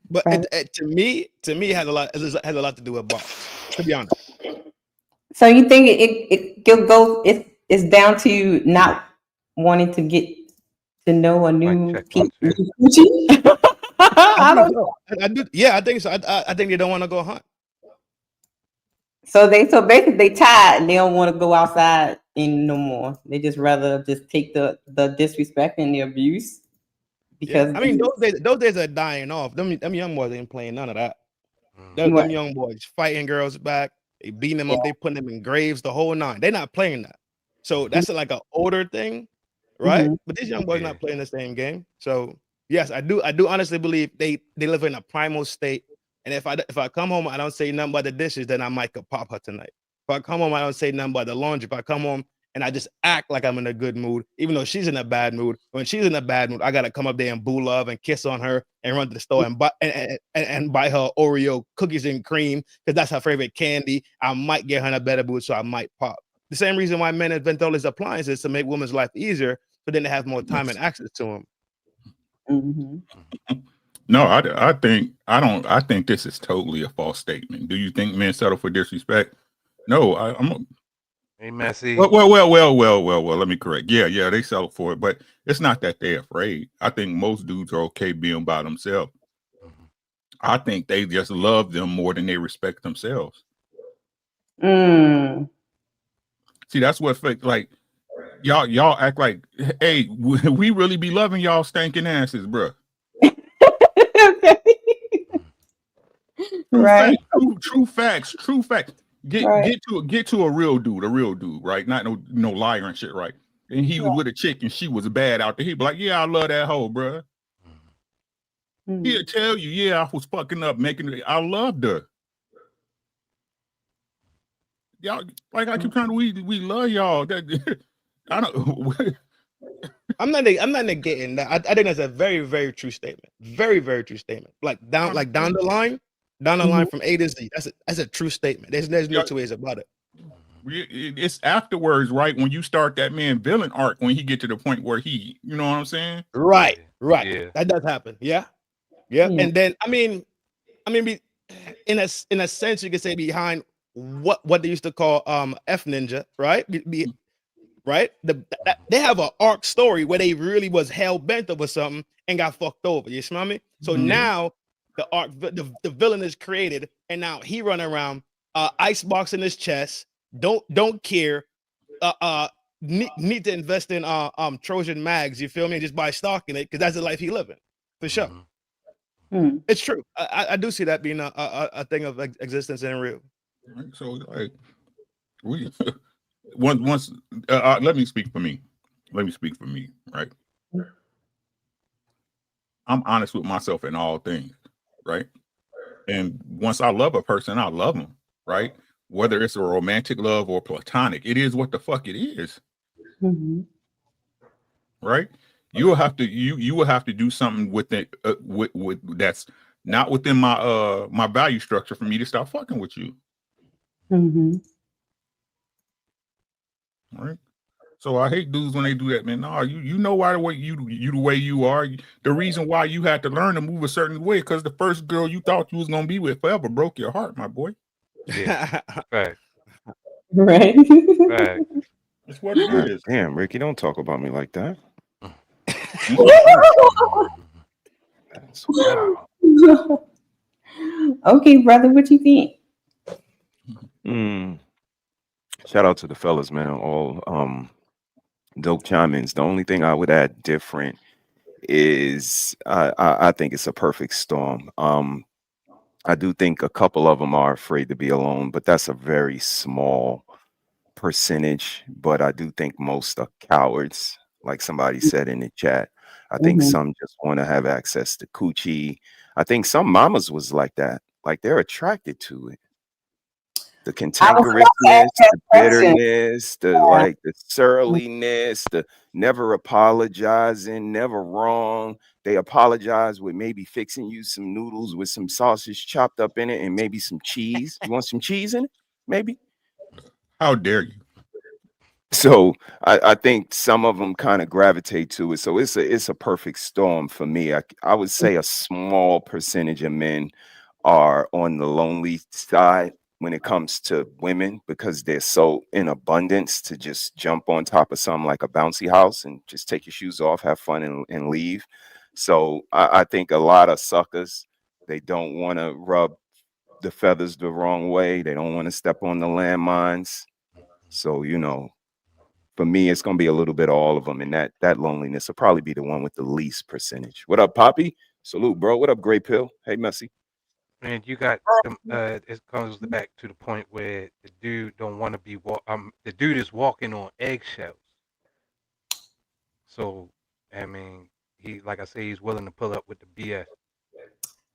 But Right. to me, it has a lot to do with box, to be honest. So you think it goes it's down to not wanting to get to know a new people? I think so. I do. Yeah, I think so. I think they don't want to go hunt. So basically they tired and they don't want to go outside no more. They just rather just take the disrespect and the abuse because I mean those days are dying off. Them young boys ain't playing none of that. Them young boys fighting girls back, they beating them up, they putting them in graves, the whole nine. They're not playing that. So that's like an older thing, right? But these young boys not playing the same game. So yes, I do honestly believe they live in a primal state. And if I come home, I don't say nothing but the dishes, then I might could pop her tonight. If I come home, I don't say nothing but the laundry. If I come home and I just act like I'm in a good mood, even though she's in a bad mood. When she's in a bad mood, I gotta come up there and boo love and kiss on her and run to the store and buy her Oreo cookies and cream because that's her favorite candy. I might get her in a better mood, so I might pop. The same reason why men invent all these appliances to make women's life easier, but then they have more time and access to them. No, I think this is totally a false statement. Do you think men settle for disrespect? No, Hey, Messy. Well. Let me correct. Yeah, they sell for it, but it's not that they're afraid. I think most dudes are okay being by themselves. I think they just love them more than they respect themselves. See, that's what like y'all act like, hey, we really be loving y'all stinking asses, bro. Right. True facts. Get to a real dude, right? Not no liar and shit, right? And he was with a chick and she was bad out there. He'd be like, yeah, I love that hoe, bro. He'll tell you, yeah, I was fucking up, I loved her. Y'all, like I keep trying to, we love y'all. I don't. I'm not negating that. I think that's a very, very true statement. Very, very true statement. Like down the line from A to Z. That's a true statement. There's no two ways about it. It's afterwards, right? When you start that man villain arc, when he get to the point where he, you know what I'm saying? Right. Yeah. That does happen. Yeah. And then I mean, in a sense, you could say behind what they used to call F Ninja, right? Right? They have an arc story where they really was hell bent over something and got fucked over. You smell me? So now the arc, the villain is created, and now he run around, icebox in his chest, don't care, need to invest in Trojan mags. You feel me? Just by stocking it because that's the life he living for sure. It's true. I do see that being a thing of existence and real. Right? So like we. Once let me speak for me. Right? I'm honest with myself in all things, right? And once I love a person, I love them, right? Whether it's a romantic love or platonic, it is what the fuck it is. Right? You will have to do something with it with that's not within my my value structure for me to stop fucking with you. Right. So I hate dudes when they do that, man. No, you know why the way you the way you are. The reason why you had to learn to move a certain way because the first girl you thought you was gonna be with forever broke your heart, my boy. Yeah. Right. Right. Right. That's what it is. Damn, Ricky, don't talk about me like that. Okay, brother, what you think? Shout out to the fellas, man. All dope chime-ins. The only thing I would add different is I think it's a perfect storm. I do think a couple of them are afraid to be alone, but that's a very small percentage. But I do think most are cowards, like somebody said in the chat. I think some just want to have access to coochie. I think some mamas was like that. Like they're attracted to it. The cantankerousness, the bitterness, the surliness, the never apologizing, never wrong. They apologize with maybe fixing you some noodles with some sausage chopped up in it and maybe some cheese. You want some cheese in it? Maybe. How dare you? So I think some of them kind of gravitate to it. So it's a perfect storm for me. I would say a small percentage of men are on the lonely side when it comes to women because they're so in abundance to just jump on top of something like a bouncy house and just take your shoes off, have fun and leave. So I think a lot of suckers, they don't want to rub the feathers the wrong way. They don't want to step on the landmines. So, you know, for me, it's going to be a little bit of all of them. And that loneliness will probably be the one with the least percentage. What up, Poppy? Salute, bro. What up, Gray Pill? Hey, Messy. And you got it comes back to the point where the dude don't want to be the dude is walking on eggshells. So I mean, he like I say, he's willing to pull up with the BS.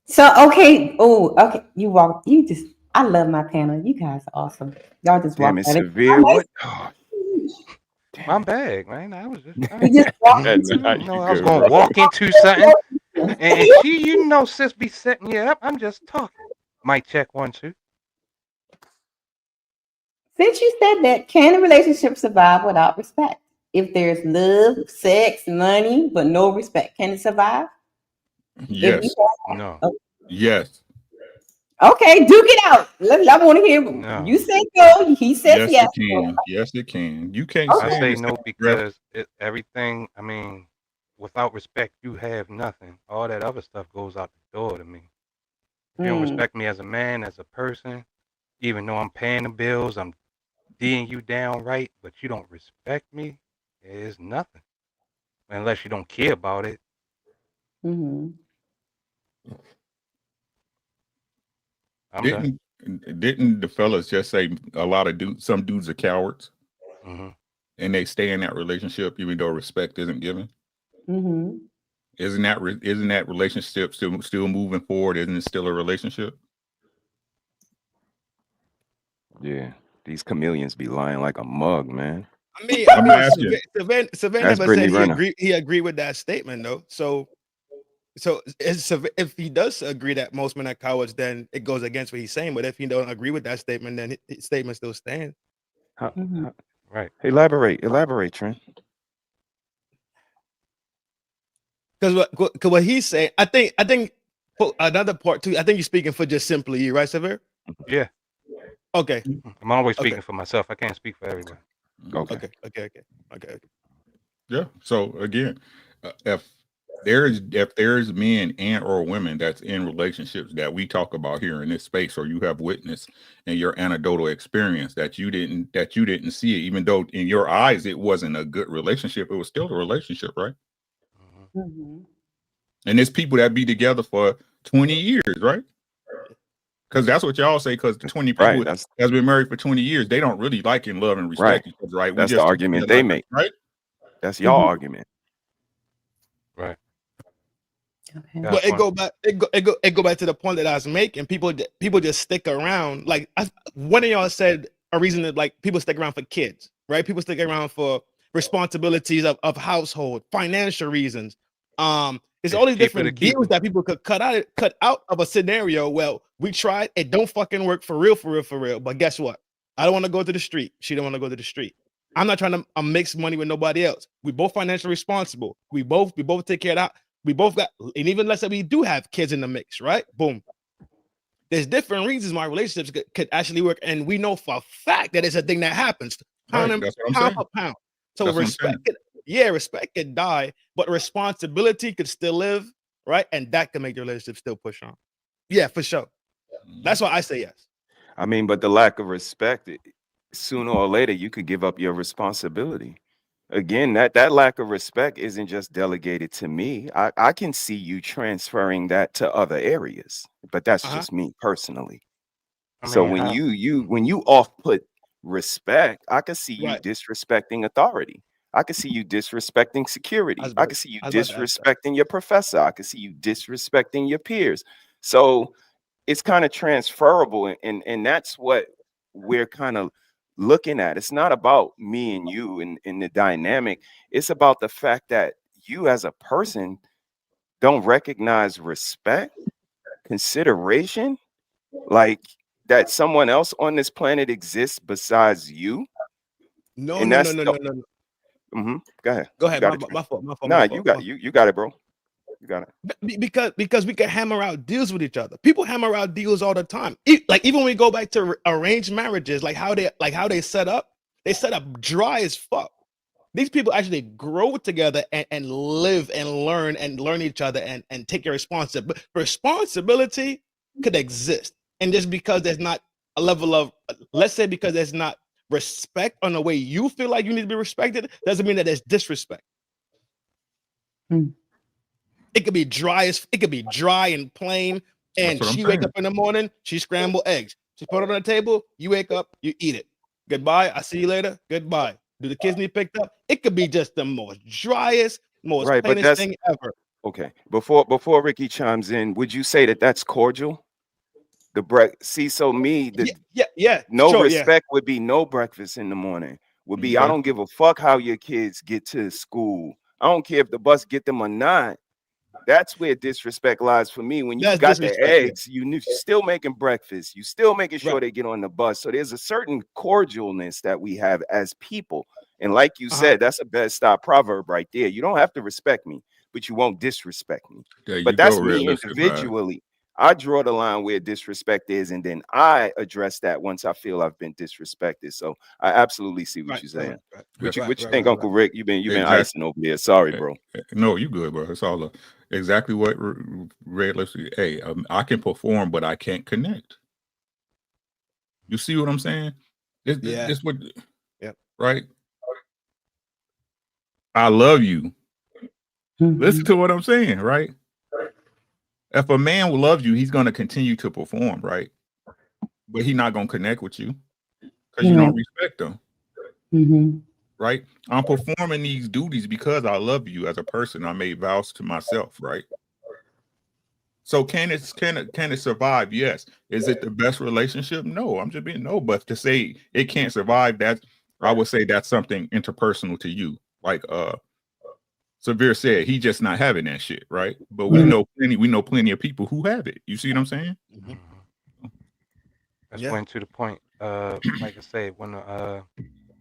So okay, I love my panel. You guys are awesome. Y'all just Damn, walk it's at it. severe. What? My bag, man. I was just You just walk I was gonna walk into something, and she, you know, sis be setting you up. I'm just talking. Mic check 1 2. Since you said that, can a relationship survive without respect? If there's love, sex, money, but no respect, can it survive? Yes. No. Yes. Okay, duke it out. I want to hear. No. You say go. He says Yes, yes. it can. Yes, it can. You can't I say say it's no not because everything, I mean, without respect, you have nothing. All that other stuff goes out the door to me. If you don't respect me as a man, as a person, even though I'm paying the bills, I'm D'ing you down right, but you don't respect me, it's nothing. Unless you don't care about it. Mm-hmm. I'm done. Didn't the fellas just say a lot of some dudes are cowards, Mm-hmm. and they stay in that relationship even though respect isn't given? Mm-hmm. Isn't that relationship still moving forward? Isn't it still a relationship? Yeah, these chameleons be lying like a mug, man. I mean, Imagine. Savannah That's never Brittany said Renner. he agreed with that statement though. So if he does agree that most men are cowards, then it goes against what he's saying. But if he don't agree with that statement, then his statement still stands. Right. Elaborate, Trent. Because what he's saying, I think for another part too. I think you're speaking for just simply you, right, Sever? Yeah. Okay. I'm always speaking for myself. I can't speak for everybody. Okay. Yeah. So again, if there's men and or women that's in relationships that we talk about here in this space, or you have witnessed in your anecdotal experience that you didn't see it, even though in your eyes it wasn't a good relationship, it was still a relationship, right? Mm-hmm. And there's people that be together for 20 years, right? Because that's what y'all say. Because the 20 people that's been married for 20 years, they don't really like and love and respect each other, right? That's the argument they make, right? That's y'all argument, right? Okay. But it go back to the point that I was making. People just stick around. Like one of y'all said a reason that like people stick around for kids, right? People stick around for responsibilities of household, financial reasons. There's all these different deals that people could cut out of a scenario. Well, we tried, it don't fucking work for real. But guess what? I don't want to go to the street. She don't want to go to the street. I'm not trying to mix money with nobody else. We both financially responsible. We both take care of that. We both got, and even let's say we do have kids in the mix, right? Boom. There's different reasons why relationships could actually work, and we know for a fact that it's a thing that happens pound for pound. So respect could die, but responsibility could still live, right? And that can make the relationship still push on. Yeah, for sure. That's why I say yes. I mean, but the lack of respect, sooner or later, you could give up your responsibility. Again, that lack of respect isn't just delegated to me. I can see you transferring that to other areas, but that's just me personally. So when you off-put respect, I can see you disrespecting authority. I can see you disrespecting security. I can see you disrespecting your professor. I can see you disrespecting your peers. So it's kind of transferable, and that's what we're kind of looking at. It's not about me and you and the dynamic. It's about the fact that you as a person don't recognize respect, consideration, like that someone else on this planet exists besides you. No. Mm-hmm. Go ahead. Go ahead. My fault. Nah, you got it, bro. You got it. Because we can hammer out deals with each other. People hammer out deals all the time. Like even when we go back to arranged marriages, like how they set up dry as fuck. These people actually grow together and live and learn each other and take your responsibility. Responsibility could exist, and just because there's not a level of, let's say, because there's not respect on the way you feel like you need to be respected, doesn't mean that there's disrespect. It could be dry and plain. And she wake up in the morning, she scramble eggs. She put it on the table, you wake up, you eat it. Goodbye, I see you later. Goodbye. Do the kids need picked up? It could be just the most driest, most plainest thing ever. Okay. Before Ricky chimes in, would you say that that's cordial? Respect would be no breakfast in the morning. Would be I don't give a fuck how your kids get to school. I don't care if the bus get them or not. That's where disrespect lies for me. When you got the eggs, you still making breakfast. You still making sure they get on the bus. So there's a certain cordialness that we have as people. And like you said, that's a best stop proverb right there. You don't have to respect me, but you won't disrespect me. But that's me individually. I draw the line where disrespect is, and then I address that once I feel I've been disrespected. So I absolutely see what you're saying. What you think, Uncle Rick? You've been icing over there. Sorry, bro. No, you good, bro. It's all exactly what Red. Let's see. Hey, I can perform, but I can't connect. You see what I'm saying? This what. Yep. Right. I love you. Listen to what I'm saying, right? If a man will love you, he's going to continue to perform, right? But he's not going to connect with you because you don't respect him. Right? I'm performing these duties because I love you as a person. I made vows to myself, right? So can it survive? Yes. Is it the best relationship? No, I'm just being no. But to say it can't survive, I would say that's something interpersonal to you. Like Severe said, he just not having that shit, right? But we know plenty of people who have it. You see what I'm saying? That's one to the point. Like I said, when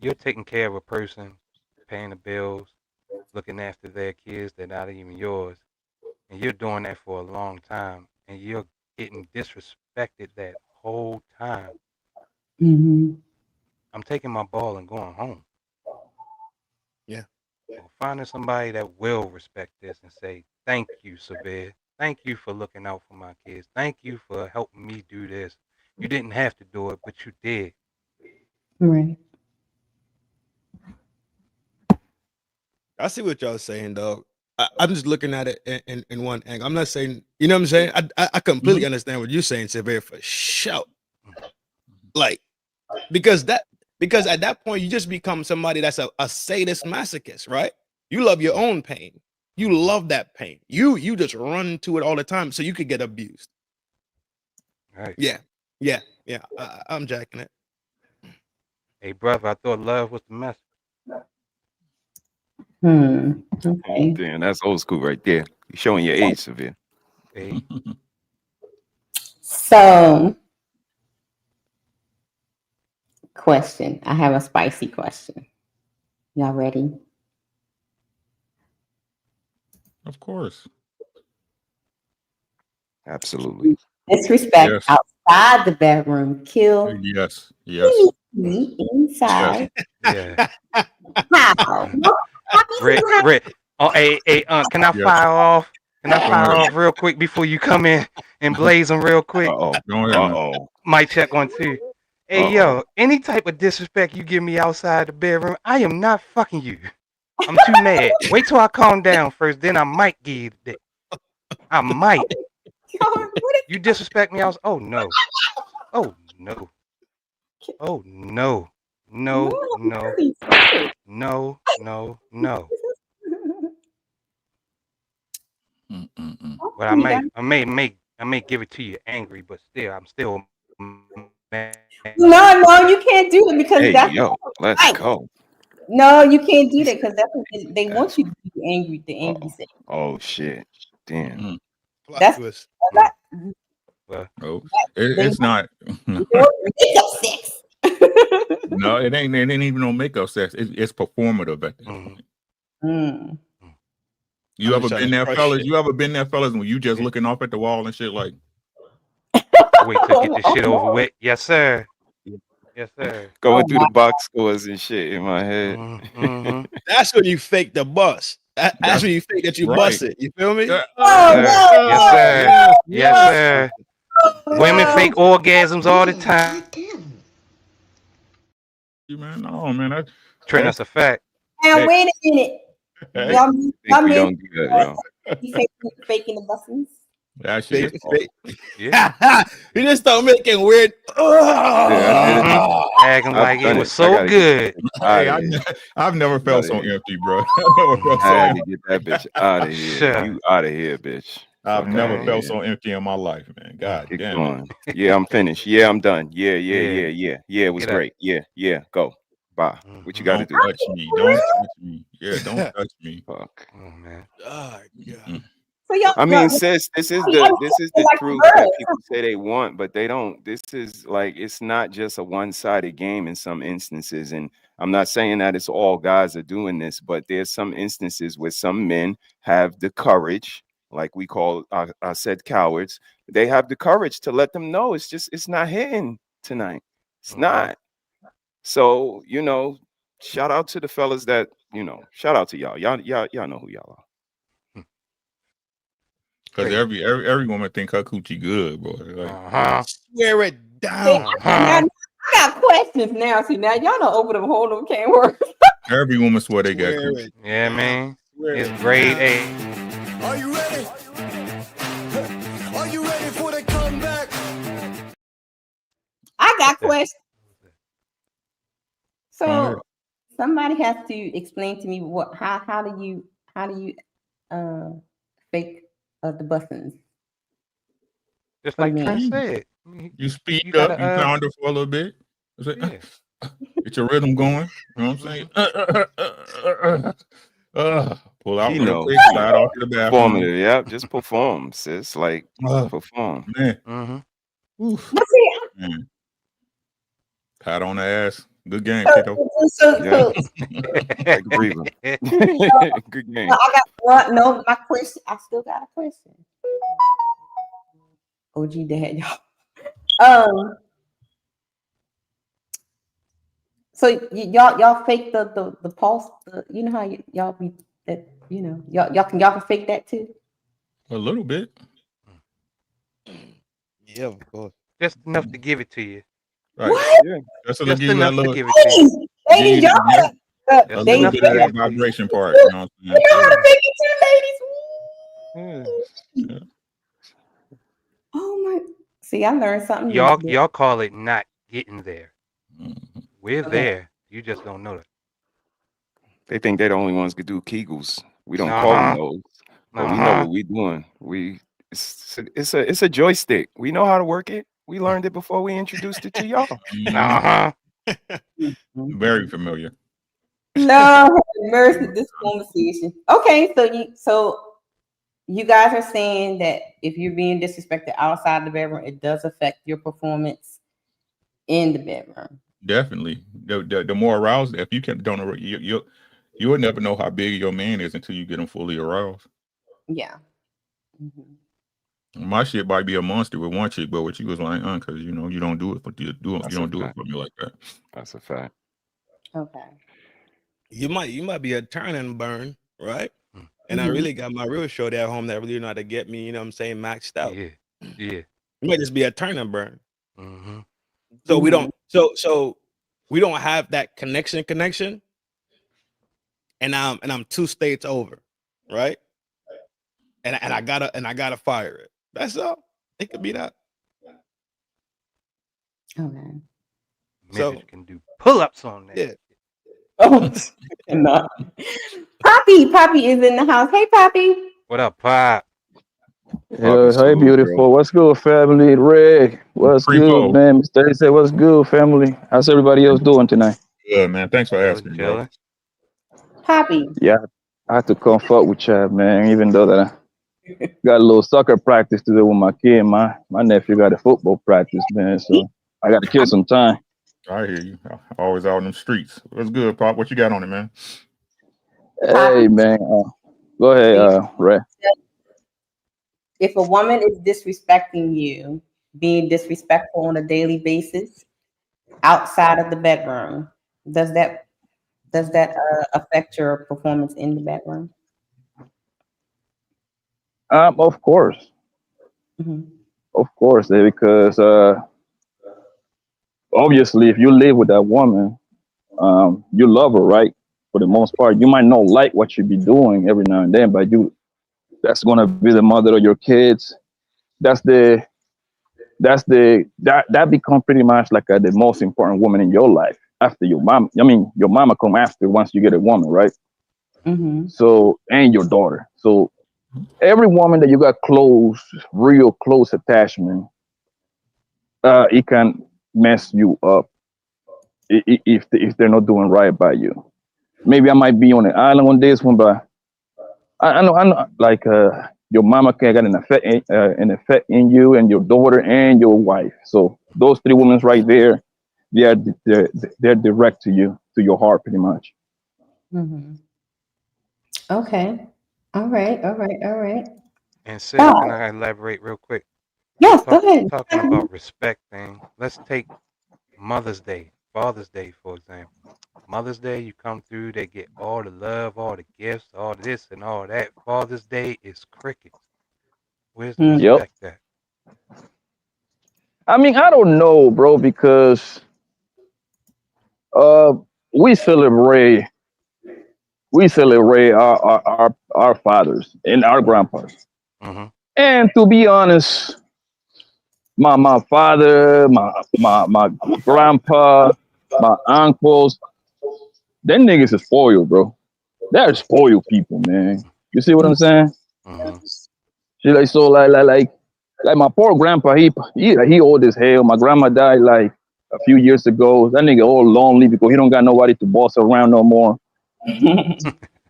you're taking care of a person, paying the bills, looking after their kids, they're not even yours, and you're doing that for a long time, and you're getting disrespected that whole time. I'm taking my ball and going home. Yeah. Or finding somebody that will respect this and say, thank you, Severe. Thank you for looking out for my kids. Thank you for helping me do this. You didn't have to do it, but you did. Right. I see what y'all saying, though. I'm just looking at it in one angle. I'm not saying, you know what I'm saying? I completely understand what you're saying, Severe, for sure. Like, because at that point, you just become somebody that's a sadist masochist, right? You love your own pain. You love that pain. You just run to it all the time so you could get abused. Right. Yeah. I'm jacking it. Hey, brother, I thought love was the message. Okay. Damn, that's old school right there. You're showing your age, Severe. Hey. So, question. I have a spicy question. Y'all ready? Of course. Absolutely. Disrespect outside the bedroom. Kill. Yes. Me inside. Yeah. How? Rick. Oh, hey, can I fire off? Can I fire off real quick before you come in and blaze them real quick? Mic check 1 2. Hey, yo, any type of disrespect you give me outside the bedroom, I am not fucking you. I'm too mad. Wait till I calm down first, then I might give you the dick. I might. You disrespect me outside? Oh, no. Oh, no. Oh, no. No. But I may give it to you angry, but I'm still mad. No, you can't do it because that's let's go. No, you can't do that because that's what they want you to be angry. The angry say. Oh shit! Damn. That's it's not. makeup sex. No, it ain't even no makeup sex. It's performative at that point. You ever been there, fellas? You ever been there, fellas, when you just looking off at the wall and shit like? Wait to get this shit over with. Yes, sir. Yes, sir. Going through the box scores and shit in my head. That's when you fake the bus. That's when you fake that you bust it. You feel me? Yes, sir. Yes, sir. Women fake orgasms all the time. Man, no, man. That's a fact. Now wait a minute. Y'all we don't do that, yo. Faking the buttons. That shit. Yeah. You just start making weird. Acting like it was so good. Hey, I've never felt so empty, bro. I've never felt so I had empty. to get that bitch out of here. You out of here, bitch. I've never felt so empty in my life, man. God Keep damn going. it. Yeah, I'm finished. Yeah, I'm done. Yeah. It was great. Yeah. Go. Bye. What you got to do? Don't touch me. Don't touch me. Yeah, don't touch me. Fuck. Oh man. Oh God. I mean, sis, this is the truth that people say they want, but they don't. This is like, it's not just a one-sided game in some instances, and I'm not saying that it's all guys are doing this, but there's some instances where some men have the courage like we call I said cowards, they have the courage to let them know it's not hitting tonight. It's not. So, shout out to the fellas that, shout out to y'all. Y'all know who y'all are. Because every woman think her coochie good, boy. Like, Swear it down. Now, I got questions now. See, now y'all don't open up a whole new can of worms. every woman swear they got Swear coochie. it. Yeah, man. Swear It's it grade down. A. Are you ready? Are you ready for the comeback? I got questions. Go ahead. So somebody has to explain to me how do you fake the buttons? Just For like men. Trent said. You speed You up, gotta, you pound it for a little bit. yeah. Get your rhythm going. You know what I'm saying? Pull out He real knows. quick, slide off to the bathroom. Performative, yeah. Just perform, sis. Like perform. Man. Mm-hmm. Oof. But see, Man. Pat on the ass. Good game, so, kiddo. Yeah. Take a breather. Good game. I got no. My question. I still got a question. OG dad, y'all. So y'all fake the pulse. You know how y'all be that. Y'all can fake that too. A little bit. Yeah, of course. Just enough to give it to you. Right. What? Yeah. Just a Just little, enough little, to give it to you. Ladies, y'all a little enough bit to of give that it to you. vibration part. You know what I'm saying? You know how to fake it too, ladies. Yeah. Oh my! See, I learned something new today. Y'all call it not getting there. Mm-hmm. We're Okay. there. You just don't know it. They think they're the only ones who do Kegels. We don't call them those, but we know what we're doing. It's a joystick. We know how to work it. We learned it before we introduced it to y'all. Very familiar. No, mercy, this conversation. Okay, so you guys are saying that if you're being disrespected outside the bedroom, it does affect your performance in the bedroom. Definitely. The more aroused, if you don't, you would never know how big your man is until you get him fully aroused. Yeah. Mm-hmm. My shit might be a monster with one chick, but with you was like, because you don't do it, but you don't do it for me like that. That's a fact. Okay. You might be a turn and burn, right? And I really got my real shorty at home that really know how to get me, you know what I'm saying, maxed out. Yeah. You might just be a turn and burn. Mm-hmm. So we don't so we don't have that connection. And I'm 2 states over, right? And I gotta fire it. That's all. It could be that. Okay. So can do pull-ups on that. Yeah. Oh, not. Poppy is in the house. Hey, Poppy. What up, Pop? Hey, beautiful. What's good, family? Ray, what's good, man? Mr. A said, what's good, family? How's everybody else doing tonight? Good, man. Thanks for asking, bro. Poppy. Yeah, I had to come fuck with Chad, man, even though that I got a little soccer practice to do with my kid. My nephew got a football practice, man, so I got to kill some time. I hear you. Always out in them streets. What's good, Pop? What you got on it, man? Hey, man. Go ahead, Ray. If a woman is disrespecting you, being disrespectful on a daily basis outside of the bedroom, does that affect your performance in the bedroom? Of course. Mm-hmm. Of course, because obviously, if you live with that woman, you love her, right? For the most part, you might not like what you be doing every now and then, but that's gonna be the mother of your kids. That become pretty much like the most important woman in your life after your mom. I mean, your mama come after once you get a woman, right? Mm-hmm. So, and your daughter. So every woman that you got real close attachment, it can mess you up if they're not doing right by you. Maybe I might be on the island on this one, but I know, like your mama can get an effect in you and your daughter and your wife. So those 3 women right there, they're direct to you, to your heart, pretty much. Mm-hmm. Okay. All right. And sis, can I elaborate real quick? Yes, go ahead. Talking about respect thing. Let's take Mother's Day, Father's Day, for example. Mother's Day, you come through, they get all the love, all the gifts, all this and all that. Father's Day is crickets. Where's the Yep. respect at? I mean, I don't know, bro, because we celebrate our fathers and our grandpas. Mm-hmm. And to be honest, my father, my grandpa, my uncles, them niggas is spoiled, bro. They're spoiled people, man. You see what I'm saying? Mm-hmm. She like so like my poor grandpa, he old as hell. My grandma died like a few years ago. That nigga all lonely because he don't got nobody to boss around no more.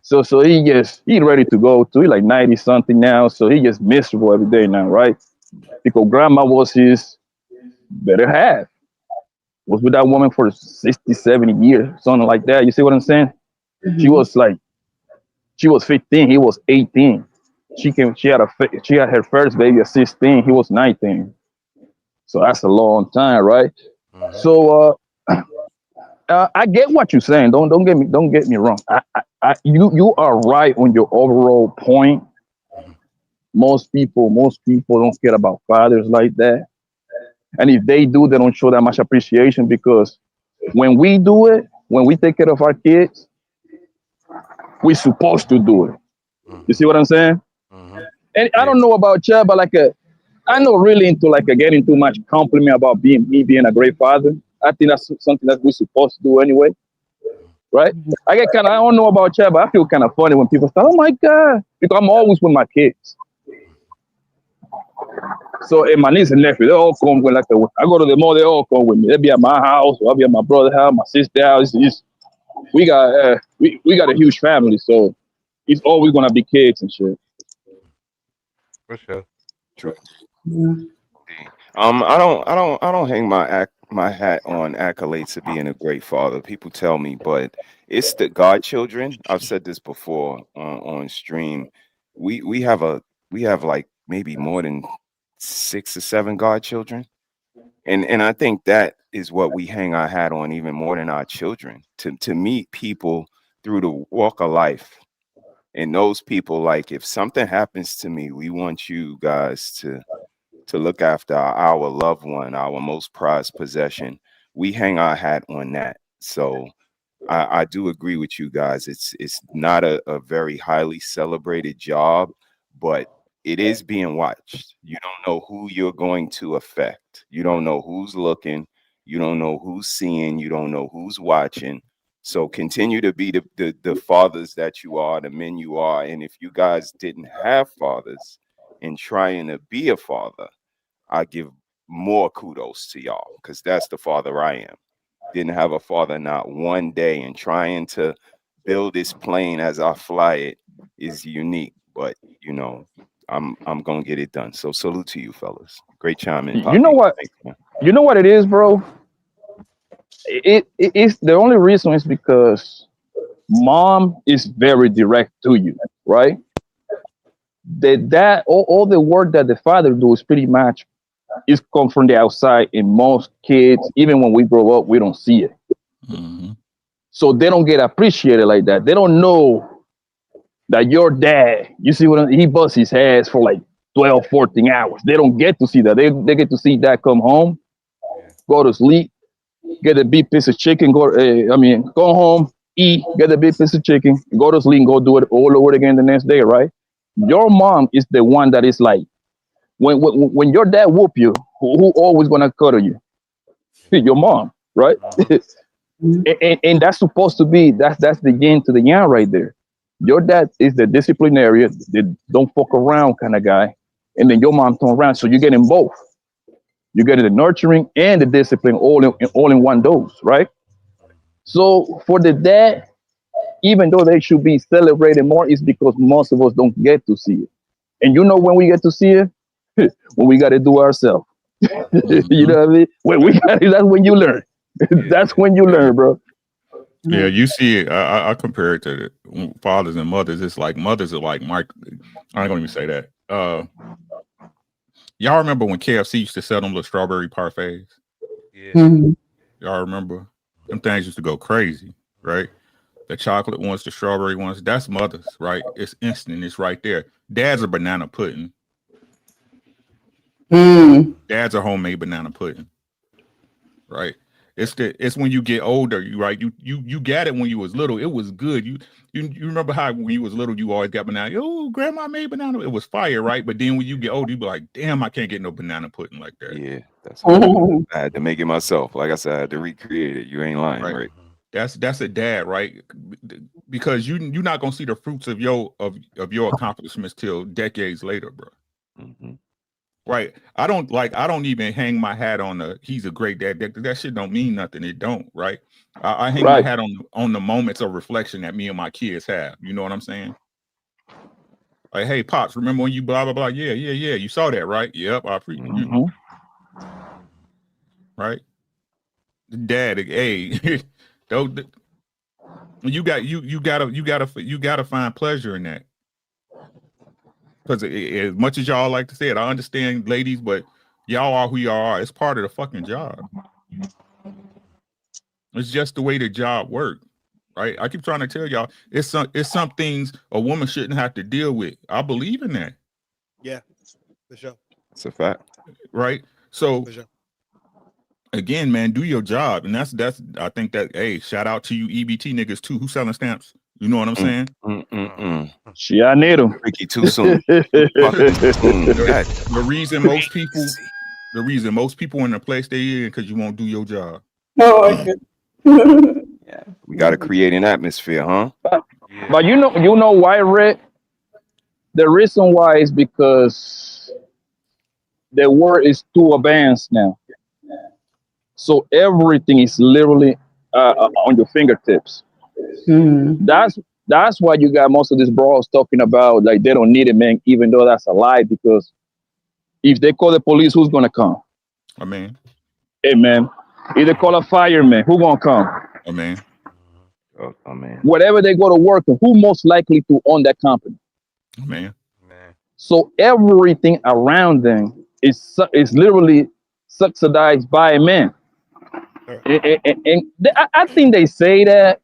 So he ready to go too. He like 90 something now. So he just miserable every day now, right? Because grandma was his better half. Was with that woman for 60, 70 years, something like that. You see what I'm saying? Mm-hmm. She was 15, he was 18. She had her first baby at 16, he was 19. So that's a long time, right? Mm-hmm. So I get what you're saying. Don't get me wrong. You are right on your overall point. Most people don't care about fathers like that. And if they do, they don't show that much appreciation, because when we do it, when we take care of our kids, we're supposed to do it. You see what I'm saying? Mm-hmm. And I don't know about you, but I'm not really into getting too much compliment about me being a great father. I think that's something that we're supposed to do anyway, right? I don't know about you, but I feel kind of funny when people say, "Oh my God," because I'm always with my kids. So, and my niece and nephew, they all come with I go to the mall, they all come with me. They be at my house, or I'll be at my brother's house, my sister's house. We got a huge family, so it's always gonna be kids and shit. For sure. True. Mm-hmm. I don't hang my hat on accolades of being a great father. People tell me, but it's the godchildren. I've said this before on stream. We have like maybe more than 6 or 7 godchildren, and I think that is what we hang our hat on even more than our children, to meet people through the walk of life. And those people, like, if something happens to me, we want you guys to look after our loved one, our most prized possession. We hang our hat on that. So I do agree with you guys. It's not a very highly celebrated job, but it is being watched. You don't know who you're going to affect. You don't know who's looking. You don't know who's seeing. You don't know who's watching. So continue to be the fathers that you are, the men you are. And if you guys didn't have fathers and trying to be a father, I give more kudos to y'all, because that's the father I am. Didn't have a father not one day, and trying to build this plane as I fly it is unique. But I'm gonna get it done. So salute to you, fellas. Great chime in, Poppy. You know what? Thanks, man. You know what it is, bro? It's the only reason is because mom is very direct to you, right? All the work that the father do is pretty much is come from the outside, and most kids, even when we grow up, we don't see it. Mm-hmm. So they don't get appreciated like that. They don't know that your dad, you see he busts his ass for like 12, 14 hours. They don't get to see that. They get to see dad come home, go to sleep, get a big piece of chicken, go home, eat, get a big piece of chicken, go to sleep, and go do it all over again the next day, right? Your mom is the one that is like, when your dad whoop you, who always gonna cuddle you? Your mom, right? and that's supposed to be that's the yin to the yang right there. Your dad is the disciplinarian, the don't fuck around kind of guy, and then your mom turn around, so you're getting both. You get the nurturing and the discipline all in one dose, right? So for the dad, even though they should be celebrated more, is because most of us don't get to see it. And you know when we get to see it? When we got to do ourselves. You know what I mean? That's when you learn. That's when you learn, bro. Yeah, you see it. I compare it to fathers and mothers. It's like mothers are like Mike. I ain't gonna even say that. Y'all remember when KFC used to sell them little strawberry parfaits? Yeah. Y'all remember? Them things used to go crazy, right? The chocolate ones, the strawberry ones, that's mothers, right? It's instant. It's right there. Dad's a banana pudding. Dad's a homemade banana pudding, right? It's when you get older, you got it when you was little. It was good. You remember how when you was little, you always got banana. Oh, grandma made banana. It was fire, right? But then when you get older, you be like, damn, I can't get no banana pudding like that. Yeah, that's what I had to make it myself. Like I said, I had to recreate it. You ain't lying, right? That's a dad, right? Because you're not gonna see the fruits of your accomplishments till decades later, bro. Right. I don't even hang my hat on he's a great dad. That shit don't mean nothing. It don't, right? I hang my hat on the moments of reflection that me and my kids have. You know what I'm saying? Like, hey, Pops, remember when you blah blah blah? Yeah. You saw that, right? Yep, I appreciate you. Right? Dad, hey, don't you gotta find pleasure in that. Because as much as y'all like to say it, I understand, ladies, but y'all are who y'all are. It's part of the fucking job. It's just the way the job works, right? I keep trying to tell y'all, it's some things a woman shouldn't have to deal with. I believe in that. Yeah, for sure. It's a fact, right? So, for sure. Again, man, do your job, and that's. I think that. Hey, shout out to you EBT niggas too, who selling stamps. You know what I'm saying? Shit, I need them. Ricky, too soon. The reason most people in the place they in because you won't do your job. We got to create an atmosphere, huh? But you know why, Red? The reason why is because the world is too advanced now. So everything is literally on your fingertips. That's why you got most of these bros talking about like they don't need it, man, even though that's a lie, because if they call the police, who's gonna come? I mean, hey man, if they call a fireman, who gonna come? I mean, whatever they go to work, who most likely to own that company? Man. So everything around them is literally subsidized by men. And I think they say that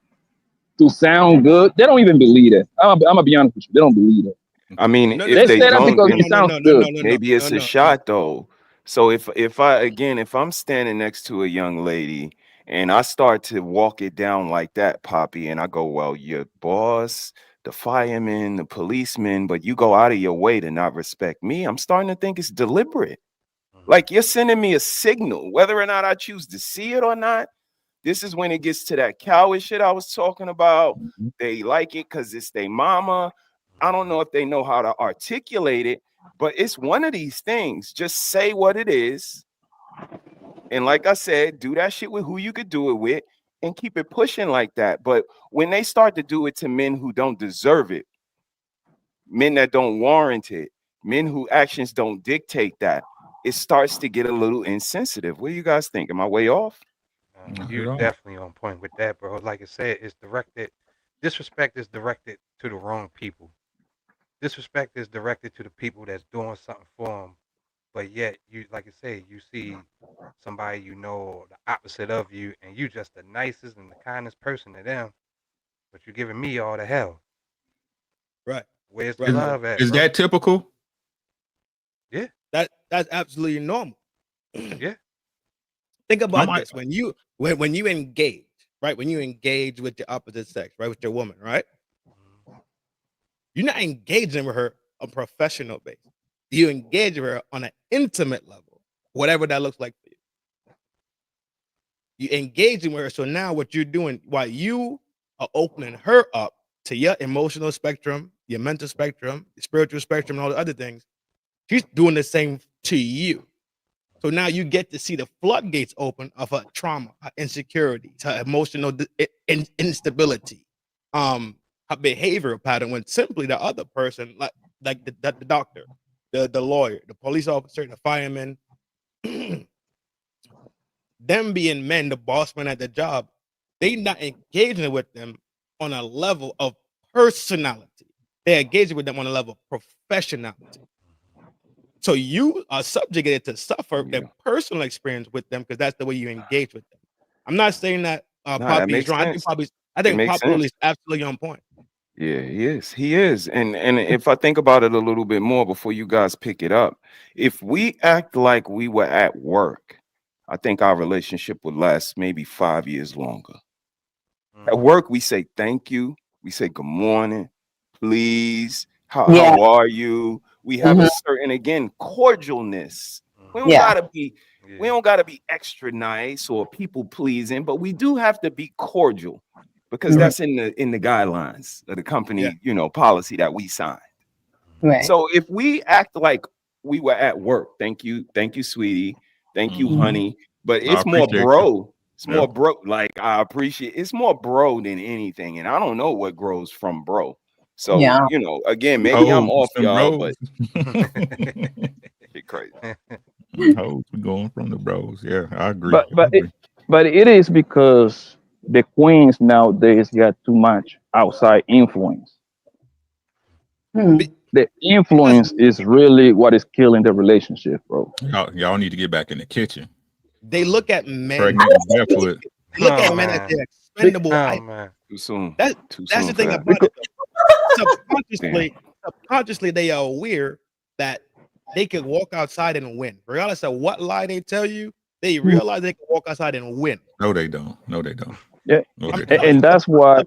to sound good. They don't even believe it. I'm gonna be honest with you. They don't believe it. I mean, they say that because it sounds good. Maybe it's a shot though. So if I'm standing next to a young lady and I start to walk it down like that, Poppy, and I go, well, your boss, the fireman, the policeman, but you go out of your way to not respect me, I'm starting to think it's deliberate. Like you're sending me a signal, whether or not I choose to see it or not. This is when it gets to that coward shit I was talking about. They like it because it's their mama. I don't know if they know how to articulate it, but it's one of these things. Just say what it is. And like I said, do that shit with who you could do it with and keep it pushing like that. But when they start to do it to men who don't deserve it, men that don't warrant it, men whose actions don't dictate that, it starts to get a little insensitive. What do you guys think? Am I way off? You're definitely on point with that, bro. Like I said, it's directed. Disrespect is directed to the wrong people. Disrespect is directed to the people that's doing something for them, but yet you, like I say, you see somebody you know the opposite of you, and you just the nicest and the kindest person to them, but you're giving me all the hell. Right. Where's the love at? Is that typical? Yeah. That's absolutely normal. Yeah. Think about this: when you engage, right? When you engage with the opposite sex, right, with your woman, right? You're not engaging with her on a professional basis. You engage with her on an intimate level, whatever that looks like for you. You're engaging with her. So now what you're doing, while you are opening her up to your emotional spectrum, your mental spectrum, your spiritual spectrum, and all the other things, she's doing the same to you. So now you get to see the floodgates open of her trauma, her insecurity, her emotional instability, her behavioral pattern, when simply the other person, like the doctor, the lawyer, the police officer, the fireman, them being men, the boss man at the job, they not engaging with them on a level of personality. They're engaging with them on a level of professionality. So you are subjugated to suffer their personal experience with them because that's the way you engage with them. I'm not saying that Nah, that Poppy is makes wrong. sense. I It think makes Poppy sense. is absolutely on point. Yeah, he is. He is. And if I think about it a little bit more before you guys pick it up, if we act like we were at work, I think our relationship would last maybe 5 years longer. At work, we say thank you. We say good morning, please. How are you? We have a certain, again, cordialness. We don't gotta be extra nice or people pleasing, but we do have to be cordial because that's in the guidelines of the company, policy that we signed. Right. So if we act like we were at work, thank you, sweetie, thank you, honey. But I it's more appreciate bro. It's Yeah. more bro. Like I appreciate. It's more bro than anything, and I don't know what grows from bro. So again, maybe I'm off, them y'all, bros. but shit crazy. Hoes, we going from the bros. Yeah, I agree. But it is because the queens nowadays got too much outside influence. The influence is really what is killing the relationship, bro. Y'all need to get back in the kitchen. They look at men. Pregnant and barefoot. They look at men as their expendable items. Too soon. That's the thing about it. Subconsciously, they are aware that they could walk outside and win. Regardless of what lie they tell you, they realize they can walk outside and win. No, they don't. No, they don't. Yeah, No, they don't. and that's why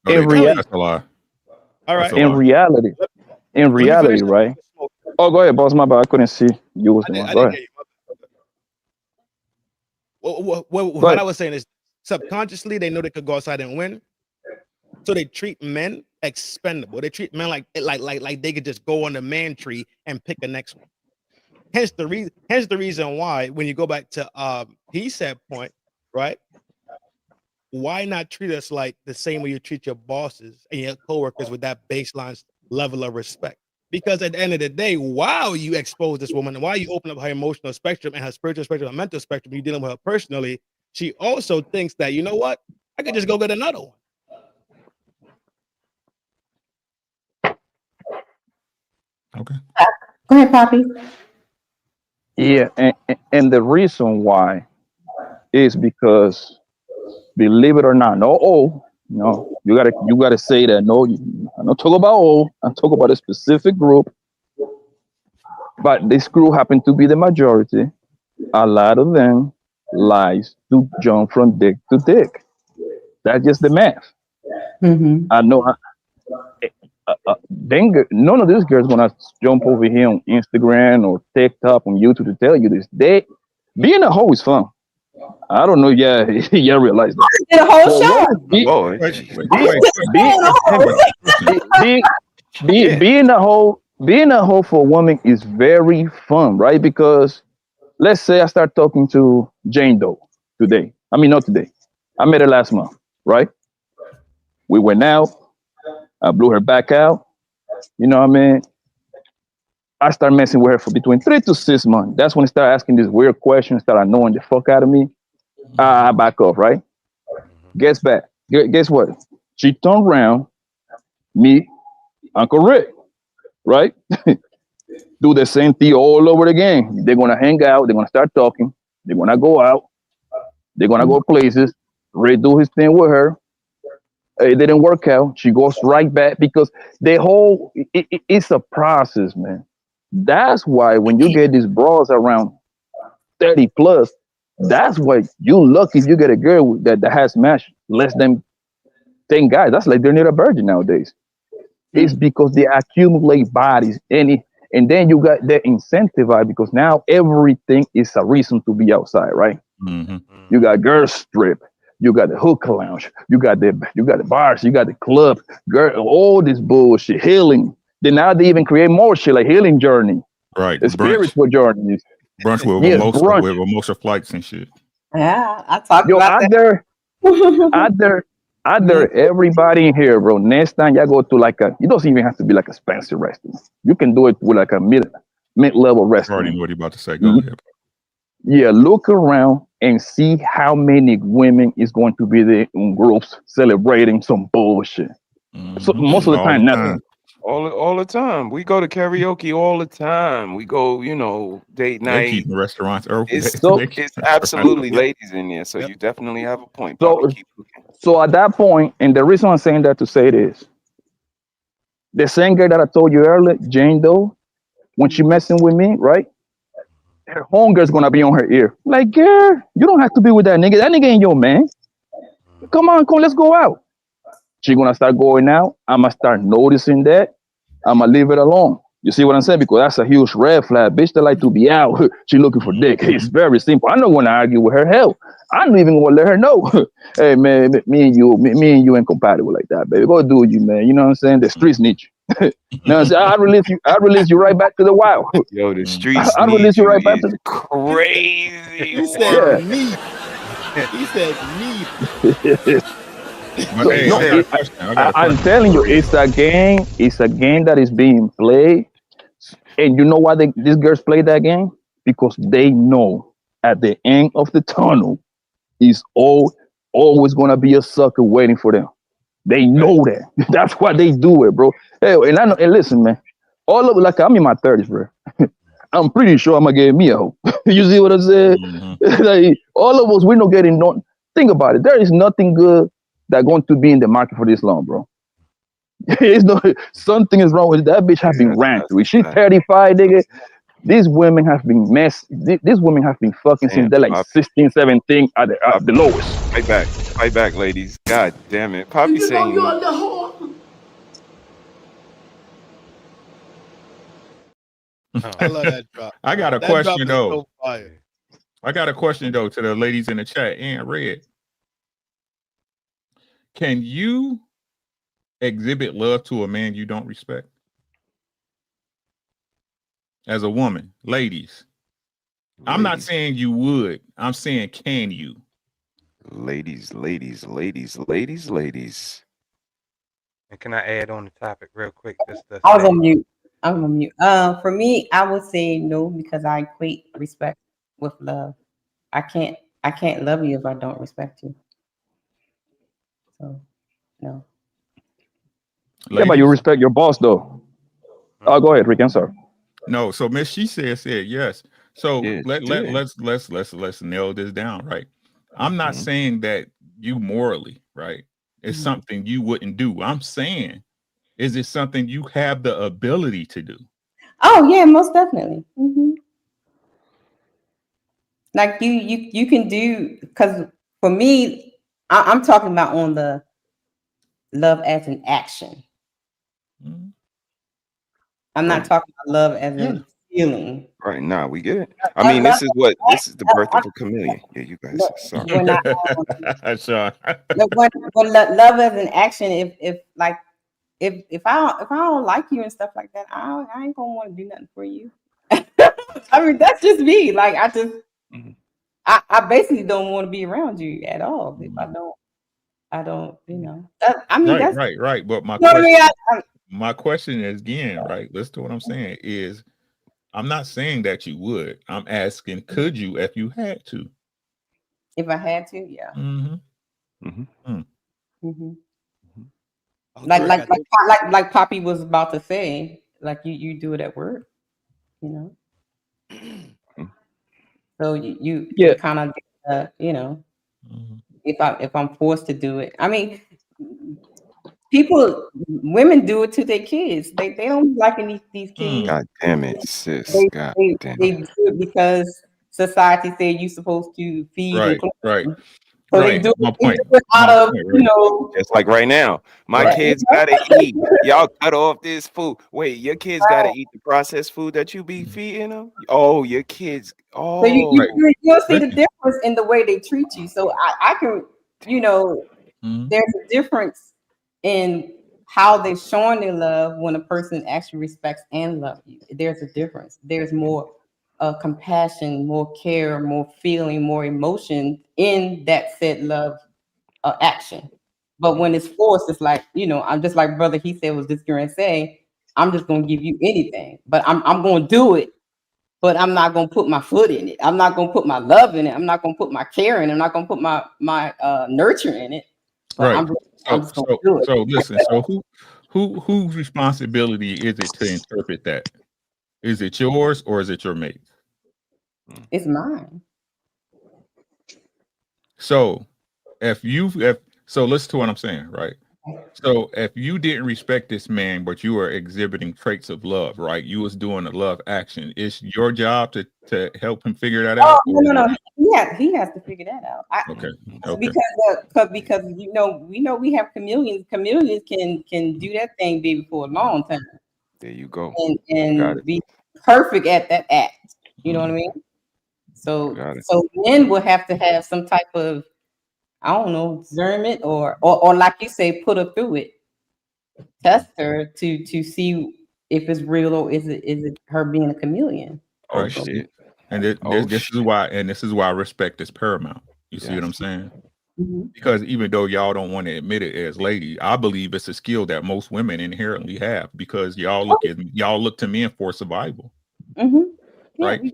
That's a lie. All right. in reality, right? Oh, go ahead, boss. My bad. I couldn't see you was the one. Go ahead. What I was saying is subconsciously they know they could go outside and win, so they treat men expendable. They treat men like they could just go on the man tree and pick the next one. Hence the reason why when you go back to he said point, right? Why not treat us like the same way you treat your bosses and your coworkers with that baseline level of respect? Because at the end of the day, while you expose this woman, while you open up her emotional spectrum and her spiritual spectrum and mental spectrum, you're dealing with her personally, she also thinks that, you know what? I could just go get another one. Okay. Go ahead, Poppy. Yeah, and the reason why is because, believe it or not, you gotta say that. No, I'm not talking about all. I'm talking about a specific group. But this group happened to be the majority. A lot of them lies to jump from dick to dick. That's just the math. I know. None of these girls gonna jump over here on Instagram or TikTok on YouTube to tell you this. Being a hoe is fun. I don't know. Yeah, you realize that. Did a whole show. Being a hoe for a woman is very fun, right? Because let's say I start talking to Jane Doe today. I mean, not today. I met her last month, right? We went out. I blew her back out. You know what I mean? I start messing with her for between 3 to 6 months. That's when I start asking these weird questions, start annoying the fuck out of me. I back off, right? Guess what? She turned around, me, Uncle Rick, right? Do the same thing all over again. They're gonna hang out, they're gonna start talking, they're gonna go out, they're gonna go places. Ray do his thing with her. It didn't work out. She goes right back because it's a process, man. That's why when you get these bras around 30 plus, that's why you lucky if you get a girl that has matched less than 10 guys. That's like they're not a virgin nowadays. It's because they accumulate bodies and then you got that incentivized because now everything is a reason to be outside, right? You got girl strip, you got the hookah lounge, you got the bars, you got the club, girl, all this bullshit, healing. Then now they even create more shit like healing journey, right? The spiritual journeys, brunch with mimosa flights and shit. Yeah, I talked about that. Out there, everybody in here, bro. Next time y'all go to it doesn't even have to be like a Spencer restaurant. You can do it with like a mid-level restaurant. I already know what you're about to say. Go ahead. Yeah, look around and see how many women is going to be there in groups celebrating some bullshit. So most of the time, nothing. All the time. We go to karaoke all the time. We go, date They night. keep the restaurants open. It's absolutely ladies in there. So you definitely have a point, Bobby. Keep looking. So at that point, and the reason I'm saying that to say this, the same girl that I told you earlier, Jane Doe, when she messing with me, right? Her homegirl's gonna be on her ear. Like, girl, you don't have to be with that nigga. That nigga ain't your man. Come on, let's go out. She gonna start going out. I'ma start noticing that. I'ma leave it alone. You see what I'm saying? Because that's a huge red flag. Bitch that like to be out. She looking for dick. It's very simple. I'm not gonna argue with her. Hell, I'm not even gonna let her know. Hey man, me and you ain't compatible like that, baby. Go do you, man. You know what I'm saying? The streets need you. You know what I'm saying? I release you right back to the wild. Yo, the streets I release you right back to the crazy. He said me. He said me. So, no, I'm telling you, it's a game. It's a game that is being played, and you know why these girls play that game? Because they know at the end of the tunnel is always gonna be a sucker waiting for them. They know that. That's why they do it, bro. Hey, and I know. And listen, man, all of like I'm in my 30s, bro. I'm pretty sure I'm gonna get me a hoe. You see what I'm saying? Like, all of us, we're not getting no. Think about it. There is nothing good that going to be in the market for this long, bro. It's no something is wrong with that bitch. Have been ran through. She's 35, nigga. These women have been these women have been fucking since they're like 16, 17 at the lowest. Fight back, ladies. God damn it. Poppy You know saying you're the whore. I love that drop. I got a That question drop is though. so fire. I got a question though to the ladies in the chat and Red. Can you exhibit love to a man you don't respect? As a woman, ladies. I'm not saying you would. I'm saying, can you? Ladies. And can I add on the topic real quick? I was on mute. I'm on mute. For me, I would say no because I equate respect with love. I can't love you if I don't respect you. So no. Yeah, but you respect your boss though. Oh, go ahead, Rick. I'm sorry. No, so Miss She said yes. So let's nail this down, right? I'm not saying that you morally, right? It's something you wouldn't do. I'm saying, is it something you have the ability to do? Oh yeah, most definitely. Like you can do, because for me, I'm talking about on the love as an action. I'm not talking about love as a feeling. Right now, we get it. I mean, this is the birth of a chameleon. Yeah, you guys. Sorry. When love as an action, if I don't like you and stuff like that, I ain't gonna want to do nothing for you. I mean, that's just me. Like I basically don't want to be around you at all. If I don't, I mean, that's right. But my question, my question is again, right? Listen to what I'm saying is, I'm not saying that you would. I'm asking, could you if you had to? If I had to, yeah. Like Poppy was about to say, like you do it at work, So you kind of if I'm forced to do it. I mean, women do it to their kids. They don't like these kids. God damn it, sis. They Damn. do it because society said you're supposed to feed and clothe them. So Right. they do My it point. out of, Just like right now, my kids gotta eat. Y'all cut off this food. Wait, your kids gotta eat the processed food that you be feeding them? Oh, your kids. So you'll see the difference in the way they treat you. So I can, there's a difference in how they're showing their love when a person actually respects and loves you. There's a difference. There's more compassion, more care, more feeling, more emotion in that said love action. But when it's forced, it's like, I'm just like brother, he said was just going to say, I'm just going to give you anything, but I'm going to do it but I'm not gonna put my foot in it. I'm not gonna put my love in it. I'm not gonna put my care in it. I'm not gonna put my nurture in it. But Right. I'm just gonna do it. So listen. So whose responsibility is it to interpret that? Is it yours or is it your mate? It's mine. So so listen to what I'm saying, right? So if you didn't respect this man, but you were exhibiting traits of love, right? You was doing a love action. It's your job to help him figure that out. No. He has to figure that out. Okay. Because we know we have chameleons. Chameleons can do that thing, baby, for a long time. There you go. And be perfect at that act. You know what I mean? So men will have to have some type of, I don't know, discernment or like you say, put her through it. Test her to see if it's real or is it her being a chameleon. Oh shit. And this is why respect is paramount. You see what I'm saying? Mm-hmm. Because even though y'all don't want to admit it as ladies, I believe it's a skill that most women inherently have because y'all look to men for survival. Mm-hmm. Yeah, right?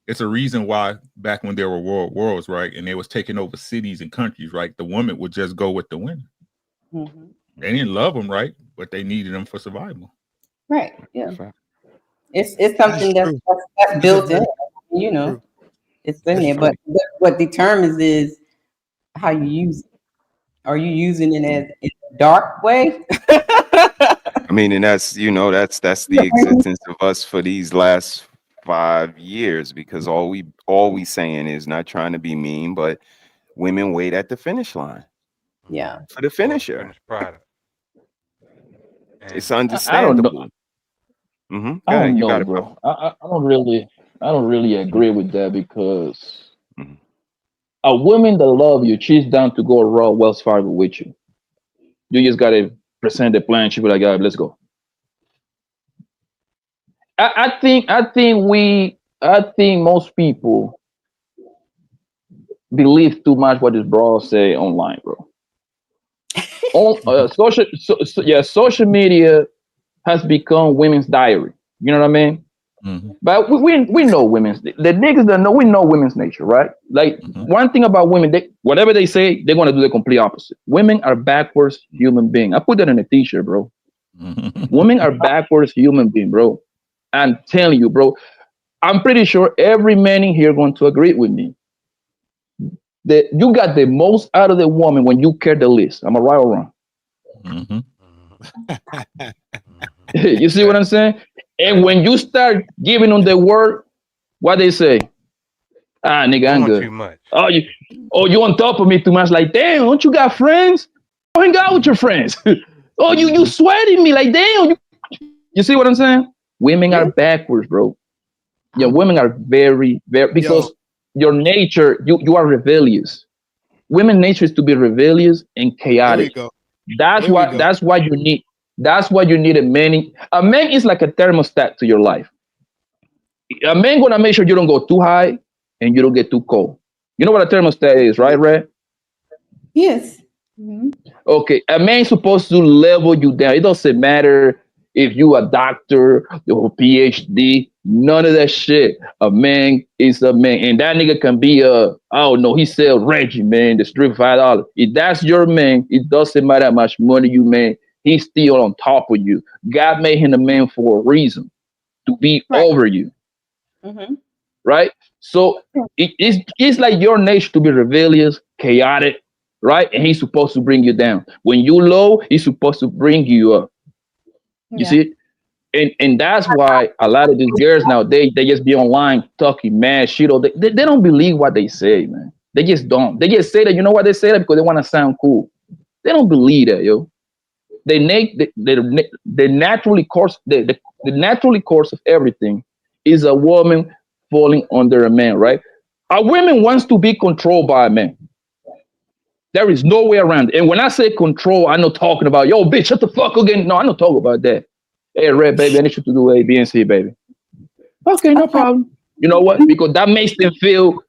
It's a reason why back when there were world wars, right, and they was taking over cities and countries, right, the women would just go with the women. Mm-hmm. They didn't love them, right, but they needed them for survival. Right. Yeah. It's something that's built in. You know, it's in there. But what determines is how you use it. Are you using it as in a dark way? I mean, and that's the existence of us for these last 5 years, because all we saying is, not trying to be mean, but women wait at the finish line. Yeah. For the finisher. It's understandable. I don't know, bro. I don't really agree with that because a woman that love you, she's down to go raw Wells Fargo with you. You just gotta present the plan. She be like, let's go. I think most people believe too much what this bro say online, bro. Social media has become women's diary. You know what I mean? Mm-hmm. But we know women's, the niggas that know, we know women's nature, right? Like one thing about women, whatever they say, they're gonna do the complete opposite. Women are backwards human beings. I put that in a t-shirt, bro. Women are backwards human beings, bro. I'm telling you, bro. I'm pretty sure every man in here going to agree with me that you got the most out of the woman when you care the least. Am I right or wrong? Mm-hmm. You see what I'm saying? And when you start giving them the word, what they say? Nigga, I'm good. Too much. You on top of me too much. Like, damn, don't you got friends? Go hang out with your friends. You sweating me. Like, damn. You see what I'm saying? Women are backwards, bro. Yeah, women are very, very, because your nature, you are rebellious. Women's nature is to be rebellious and chaotic. That's why you need a man. A man is like a thermostat to your life. A man gonna make sure you don't go too high and you don't get too cold. You know what a thermostat is, right, Red? Yes. Mm-hmm. Okay, a man is supposed to level you down. It doesn't matter if you a doctor or PhD, none of that shit. A man is a man. And that nigga can be he sell Reggie, man, the strip $5. If that's your man, it doesn't matter how much money you make. He's still on top of you. God made him a man for a reason, to be over you. Mm-hmm. Right? So it's like your nature to be rebellious, chaotic, right? And he's supposed to bring you down. When you low, he's supposed to bring you up. You see? And that's why a lot of these girls now, they just be online talking mad shit. Or they don't believe what they say, man. They just don't. They just say that, you know what, they say that because they want to sound cool. They don't believe that, yo. The naturally course of everything is a woman falling under a man, right? A woman wants to be controlled by a man. There is no way around it. And when I say control, I'm not talking about, yo, bitch, shut the fuck again. No, I'm not talking about that. Hey, Red, baby, I need you to do A, B, and C, baby. Okay, no problem. You know what? Because that makes them feel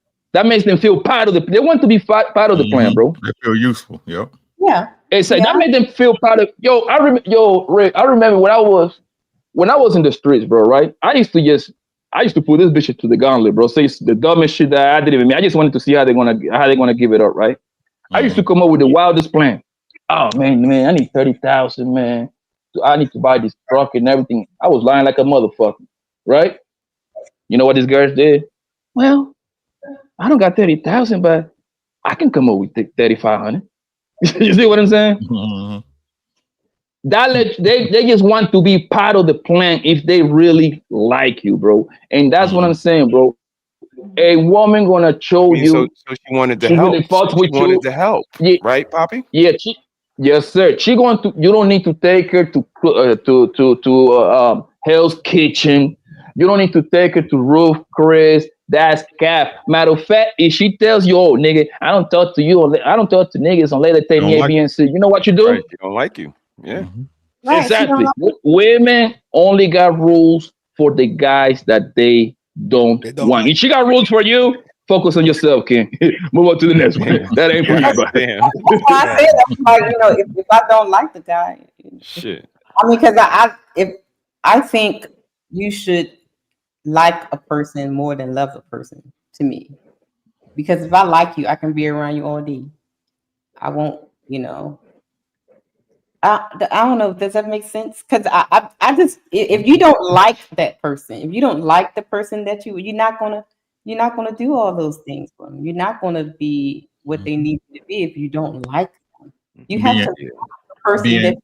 part of they want to be part of the plan, bro. They feel useful. Yep. Yeah. It's like that made them feel part of. Ray, I remember when I was in the streets, bro. Right? I used to just I used to put this bitch to the gauntlet, bro. Say the dumbest shit that I didn't even mean. I just wanted to see how they're gonna give it up, right? I used to come up with the wildest plan. Oh man, I need 30,000, man. I need to buy this truck and everything. I was lying like a motherfucker, right? You know what these girls did? Well, I don't got 30,000, but I can come up with 3,500. You see what I'm saying? They just want to be part of the plan if they really like you, bro. And that's what I'm saying, bro. A woman gonna show you. So she wanted to she help. really fought with She wanted you. to help, Yeah, right, Poppy? yeah. Yes, sir. She going to. You don't need to take her to Hell's Kitchen. You don't need to take her to Roof Chris. That's cap. Matter of fact, if she tells you, "Oh, nigga, I don't talk to you. I don't talk to niggas unless they take me A, B, and C." You know what you do? Right. She don't like you. Yeah. Right, Exactly. Women only got rules for the guys that they don't want. If she got rules for you, focus on yourself, King. Move on to the next one. That ain't for you, bro. Damn. That's why I said that's like, you know, if I don't like the guy, Shit. I mean, because I think you should like a person more than love a person, to me. Because if I like you, I can be around you all day. I won't, you know. I don't know. Does that make sense? Because I just, if you don't like that person, if you don't like the person that you're not gonna do all those things for them. You're not gonna be what they need to be if you don't like them. You have to like the person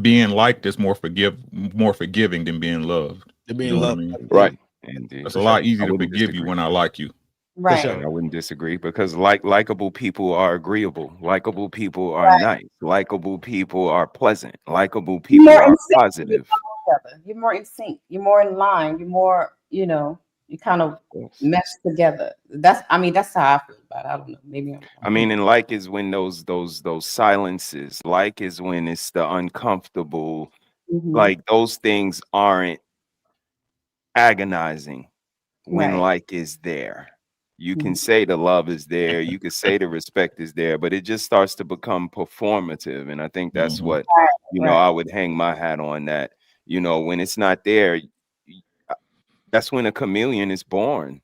being liked is more forgiving than being loved. Than being You know what I loved. mean? Right. Indeed. It's a lot easier to forgive you when I like you. Right. I wouldn't disagree because likable people are agreeable. Likable people are nice. Likable people are pleasant. Likable people are positive. You're more in sync. You're more in line. You're more, you know, you kind of mesh together. That's how I feel about it. I don't know. Maybe I mean, and like is when those silences. Like is when it's the uncomfortable. Like those things aren't agonizing when like is there. You can say the love is there, you can say the respect is there, but it just starts to become performative. And I think that's what, you know, I would hang my hat on that. You know, when it's not there, that's when a chameleon is born.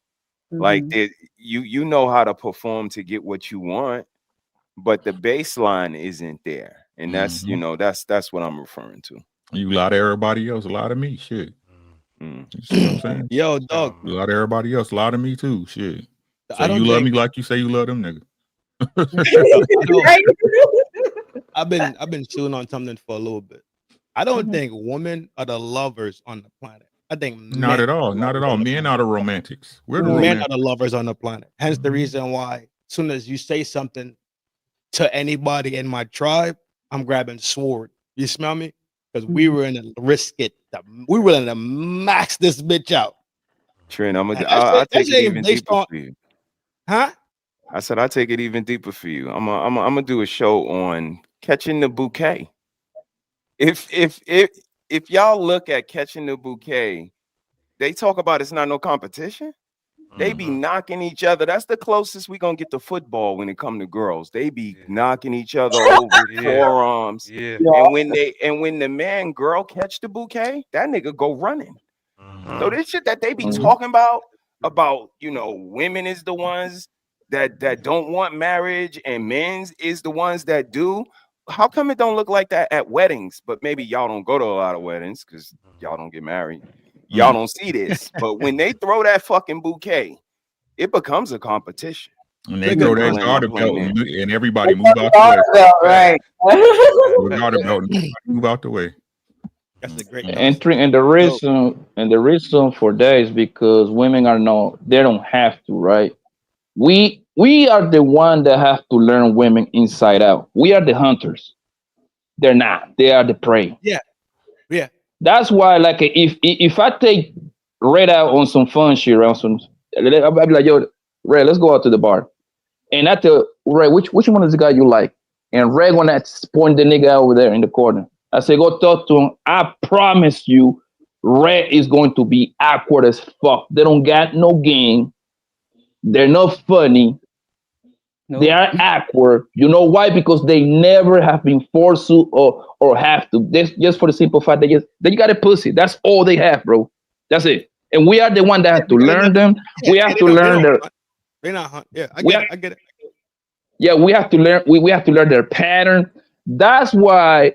Like you know how to perform to get what you want, but the baseline isn't there. And that's, you know, that's what I'm referring to. You lie to everybody else, lie to me. Shit. You see what I'm saying? Yo, dog. You lie to everybody else, lie to me too. Shit. I So don't you love me think- like you say you love them, nigga. I've been chewing on something for a little bit. I don't think women are the lovers on the planet. I think Not at all. Not at all. Men are the romantics. We're the men romantics. are the lovers on the planet. Hence the reason why, as soon as you say something to anybody in my tribe, I'm grabbing sword. You smell me? Because we were in to risk it. We were willing to max this bitch out. Trent, And I'll that take shit it ain't even based deeper on- for you. Huh? I said I'll take it even deeper for you. I'm gonna do a show on catching the bouquet. If y'all look at catching the bouquet, they talk about it's not no competition. They be knocking each other. That's the closest we gonna get to football when it come to girls. They be knocking each other over forearms. And when the man girl catch the bouquet, that nigga go running. So this shit that they be talking about, you know, women is the ones that don't want marriage and men's is the ones that do. How come it don't look like that at weddings? But maybe y'all don't go to a lot of weddings because y'all don't get married. Y'all don't see this. But when they throw that fucking bouquet, it becomes a competition. And they throw that garter belt and everybody move out Garter the way. belt, right. The garter belt and everybody move out the way. That's a great And the reason for that is because women they don't have to, right? We are the one that have to learn women inside out. We are the hunters. They're not. They are the prey. Yeah. That's why, like, if I take Red out on some fun shit around some, I'll be like, yo, Red, let's go out to the bar. And I tell Red, which one is the guy you like? And Red gonna point the nigga over there in the corner. I say, go talk to him. I promise you, Red is going to be awkward as fuck. They don't got no game. They're not funny. Nope. They are awkward. You know why? Because they never have been forced to or have to. Just for the simple fact that you got a pussy. That's all they have, bro. That's it. and we are the one that have to learn them. We have to learn their. They're not hunt. Yeah, I get it. Yeah, we have to learn. We have to learn their pattern. That's why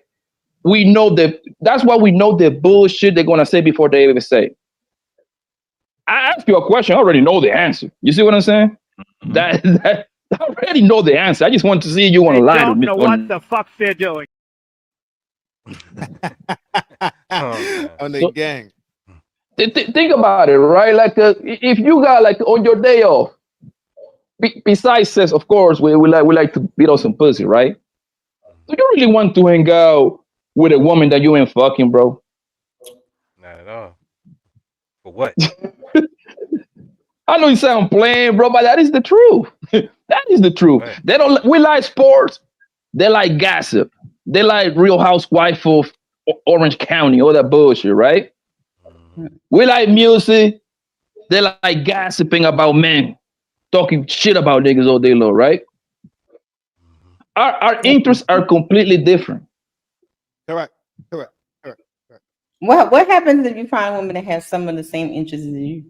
we know that. That's why we know the bullshit they're gonna say before they even say. I ask you a question. I already know the answer. You see what I'm saying? That I already know the answer. I just want to see you on the line. Don't know what the fuck they're doing. On the gang. Think about it, right? Like, if you got like on your day off, besides sex, of course, we like to beat on some pussy, right? Do you really want to hang out with a woman that you ain't fucking, bro? Not at all. For what? I know you sound plain, bro, but that is the truth. That is the truth. Right. They don't. We like sports. They like gossip. They like Real Housewife of Orange County, all that bullshit, right? We like music. They like gossiping about men, talking shit about niggas all day long, right? Our interests are completely different. Correct. What happens if you find women that have some of the same interests as you?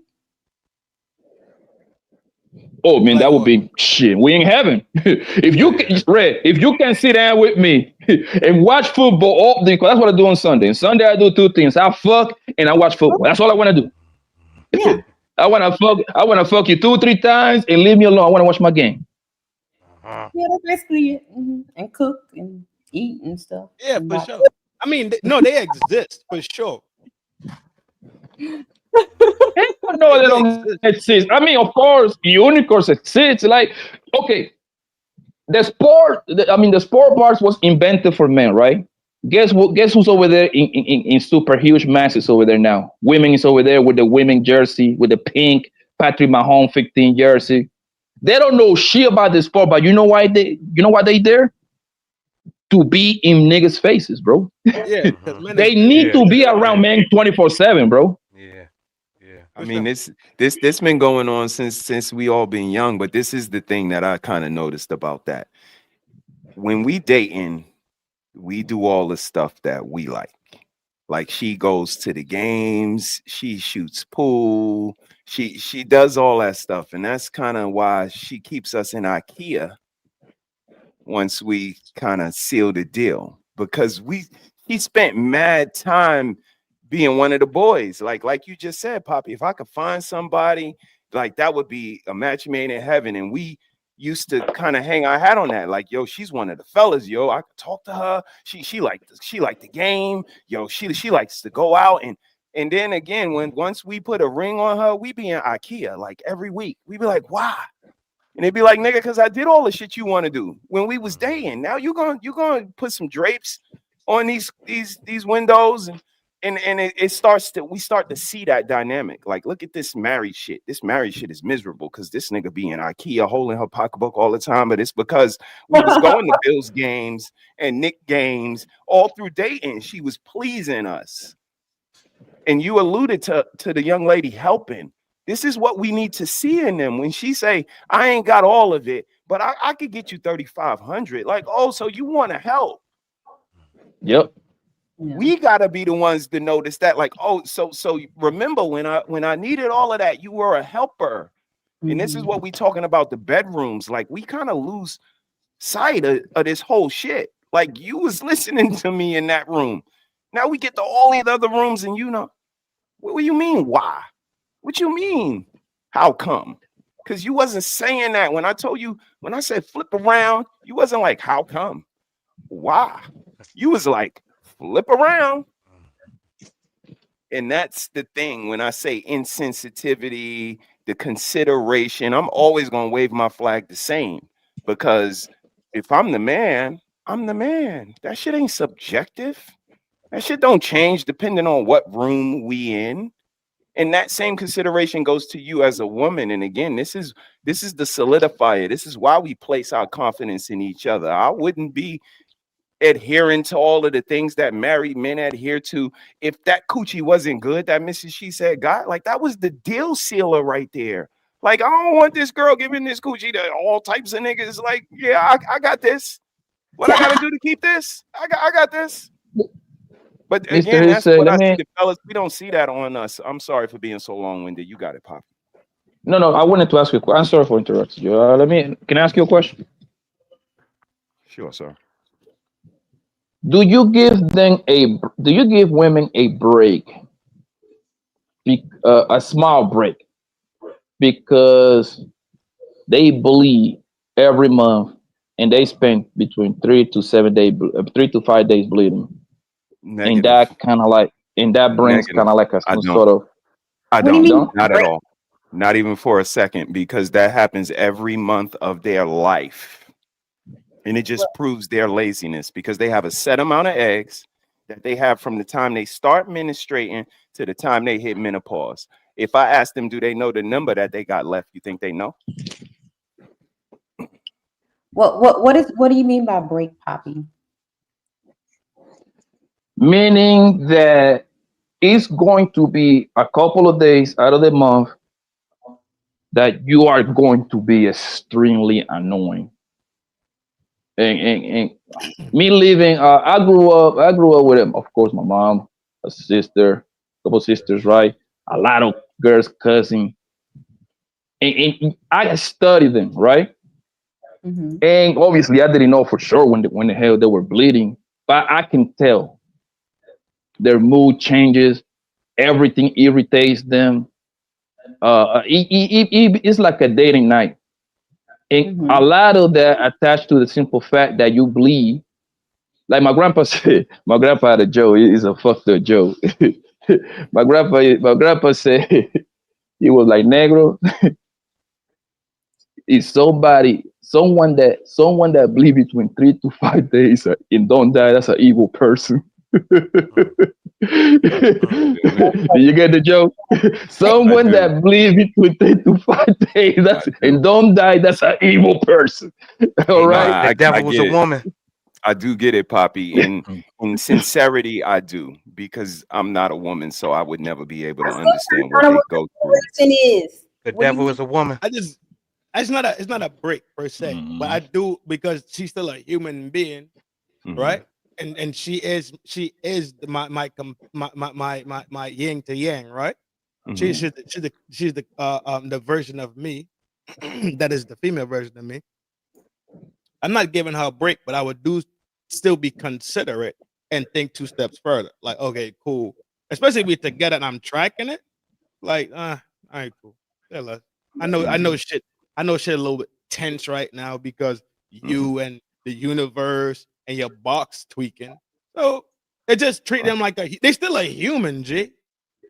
Oh man, that would be shit. We in heaven. If you can sit down with me and watch football all day, because that's what I do on Sunday. On Sunday I do two things: I fuck and I watch football. That's all I want to do. Yeah. I want to fuck you 2 or 3 times and leave me alone. I want to watch my game. Yeah, that's basically it. Mm-hmm. And cook and eat and stuff. Yeah, for sure. I mean, they exist for sure. No, they don't exist. I mean, of course, unicorns exist. Like, okay, the sport bars was invented for men, right? Guess who's over there in super huge masses over there now? Women is over there with the women jersey, with the pink Patrick Mahomes 15 jersey. They don't know shit about the sport, but you know why they there? To be in niggas' faces, bro. Yeah, they need to be around men 24/7, bro. I mean, this been going on since we all been young, but this is the thing that I kind of noticed about that. When we dating, we do all the stuff that we like. Like, she goes to the games, she shoots pool, she does all that stuff, and that's kind of why she keeps us in IKEA once we kind of seal the deal, because he spent mad time being one of the boys, like you just said, Poppy. If I could find somebody, like, that would be a match made in heaven. And we used to kind of hang our hat on that, like, yo, she's one of the fellas, yo. I could talk to her. She liked the game, yo. She likes to go out, and then again, once we put a ring on her, we be in IKEA like every week. We be like, why? And they'd be like, nigga, because I did all the shit you want to do when we was dating. Now you're gonna put some drapes on these windows, and we start to see that dynamic. Like, look at this married shit. This married shit is miserable because this nigga be in IKEA holding her pocketbook all the time. But it's because we was going to Bills games and Nick games all through dating. She was pleasing us. And you alluded to the young lady helping. This is what we need to see in them. When she say, I ain't got all of it, but I could get you 3,500. Like, oh, so you want to help. Yep. We gotta be the ones to notice that, like, oh, so remember when I needed all of that, you were a helper. And this is what we talking about, the bedrooms. Like, we kind of lose sight of this whole shit. Like, you was listening to me in that room. Now we get to all these other rooms, and what do you mean? Why? What you mean? How come? Because you wasn't saying that when I said flip around, you wasn't like, how come? Why? You was like, flip around. And that's the thing. When I say insensitivity, the consideration, I'm always going to wave my flag the same, because if I'm the man, I'm the man. That shit ain't subjective. That shit don't change depending on what room we in. And that same consideration goes to you as a woman. And again, this is the solidifier. This is why we place our confidence in each other. I wouldn't be adhering to all of the things that married men adhere to if that coochie wasn't good, that Mrs. She Said God, like, that was the deal sealer right there. Like, I don't want this girl giving this coochie to all types of niggas. Like, yeah, I got this. What I gotta do to keep this? I got this. But Mr. again, that's Hussein, what let I see me. the fellas. We don't see that on us. I'm sorry for being so long-winded. You got it, Pop. No, no. I wanted to ask you. I'm sorry for interrupting you. Let me. Can I ask you a question? Sure, sir. Do you give them a? Do you give women a break? A small break because they bleed every month and they spend between 3 to 5 days bleeding, and Negative. that kind of like, and that brings Negative. kind of like a I some don't. sort of. I What do you don't. mean? Not at all. Not even for a second, because that happens every month of their life. And it just proves their laziness because they have a set amount of eggs that they have from the time they start menstruating to the time they hit menopause. If I ask them, do they know the number that they got left? You think they know? What do you mean by break, Poppy? Meaning that it's going to be a couple of days out of the month that you are going to be extremely annoying. And me living, I grew up with him. Of course, my mom, a sister, a couple sisters, right? A lot of girls, cousin, and I studied them, right? Mm-hmm. And obviously, I didn't know for sure when the hell they were bleeding, but I can tell their mood changes, everything irritates them. It's like a dating night. And a lot of that attached to the simple fact that you bleed. Like my grandpa said, my grandpa had a joke. It's a fucked up joke. my grandpa said he was like, Negro is someone that bleed between 3 to 5 days and don't die. That's an evil person. Do you get the joke? Someone that bleed between 3 to 5 days and don't die, that's an evil person. All right. The devil was a woman. I do get it, Poppy. In sincerity, I do, because I'm not a woman, so I would never be able to understand what they go through. Is the devil is a woman. It's not a break per se, but I do, because she's still a human being, right? And she is my yin to yang, right? She's the version of me that is the female version of me. I'm not giving her a break, but I would still be considerate and think 2 steps further. Like, okay, cool. Especially if we're together and I'm tracking it. Like, all right, cool. Yeah, I know shit a little bit tense right now because you and the universe and your box tweaking. So it just treat them like they still a human, G.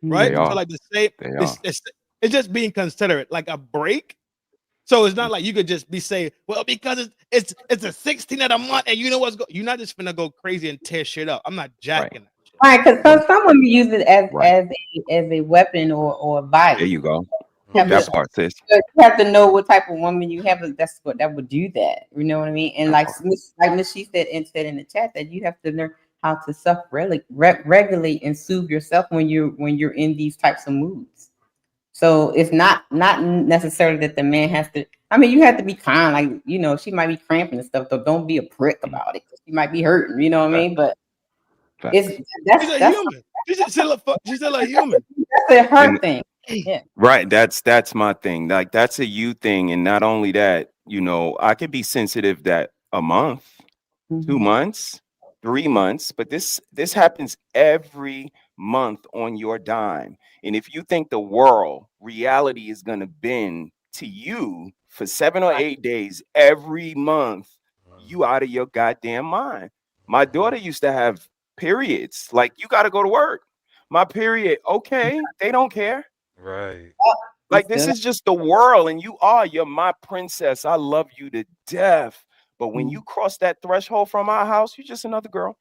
Right? They So are. like the same. They are. It's just being considerate, like a break. So it's not like you could just be saying, well, because it's a 16 of the month, and you know what's you're not just gonna go crazy and tear shit up. I'm not jacking. Right, because some women use it as a weapon or vice. There you go. Have That to- part, sis. You have to know what type of woman you have. That's what that would do that. You know what I mean? And like Miss She said in the chat, that you have to learn how to regulate and soothe yourself when you're in these types of moods. So it's not necessarily that the man has to. I mean, you have to be kind. Like, you know, she might be cramping and stuff, so don't be a prick about it. She might be hurting. You know what I mean? But that's human. She's still a human. That's a her thing. Yeah. Right. That's my thing. Like, that's a you thing. And not only that, you know, I could be sensitive that a month, 2 months, 3 months, but this happens every month on your dime. And if you think the reality is gonna bend to you for 7 or 8 days every month, you out of your goddamn mind. My daughter used to have periods. Like, you got to go to work. My period, okay, they don't care. Right. Like, this is just the world, and you're my princess. I love you to death. But when you cross that threshold from our house, you're just another girl.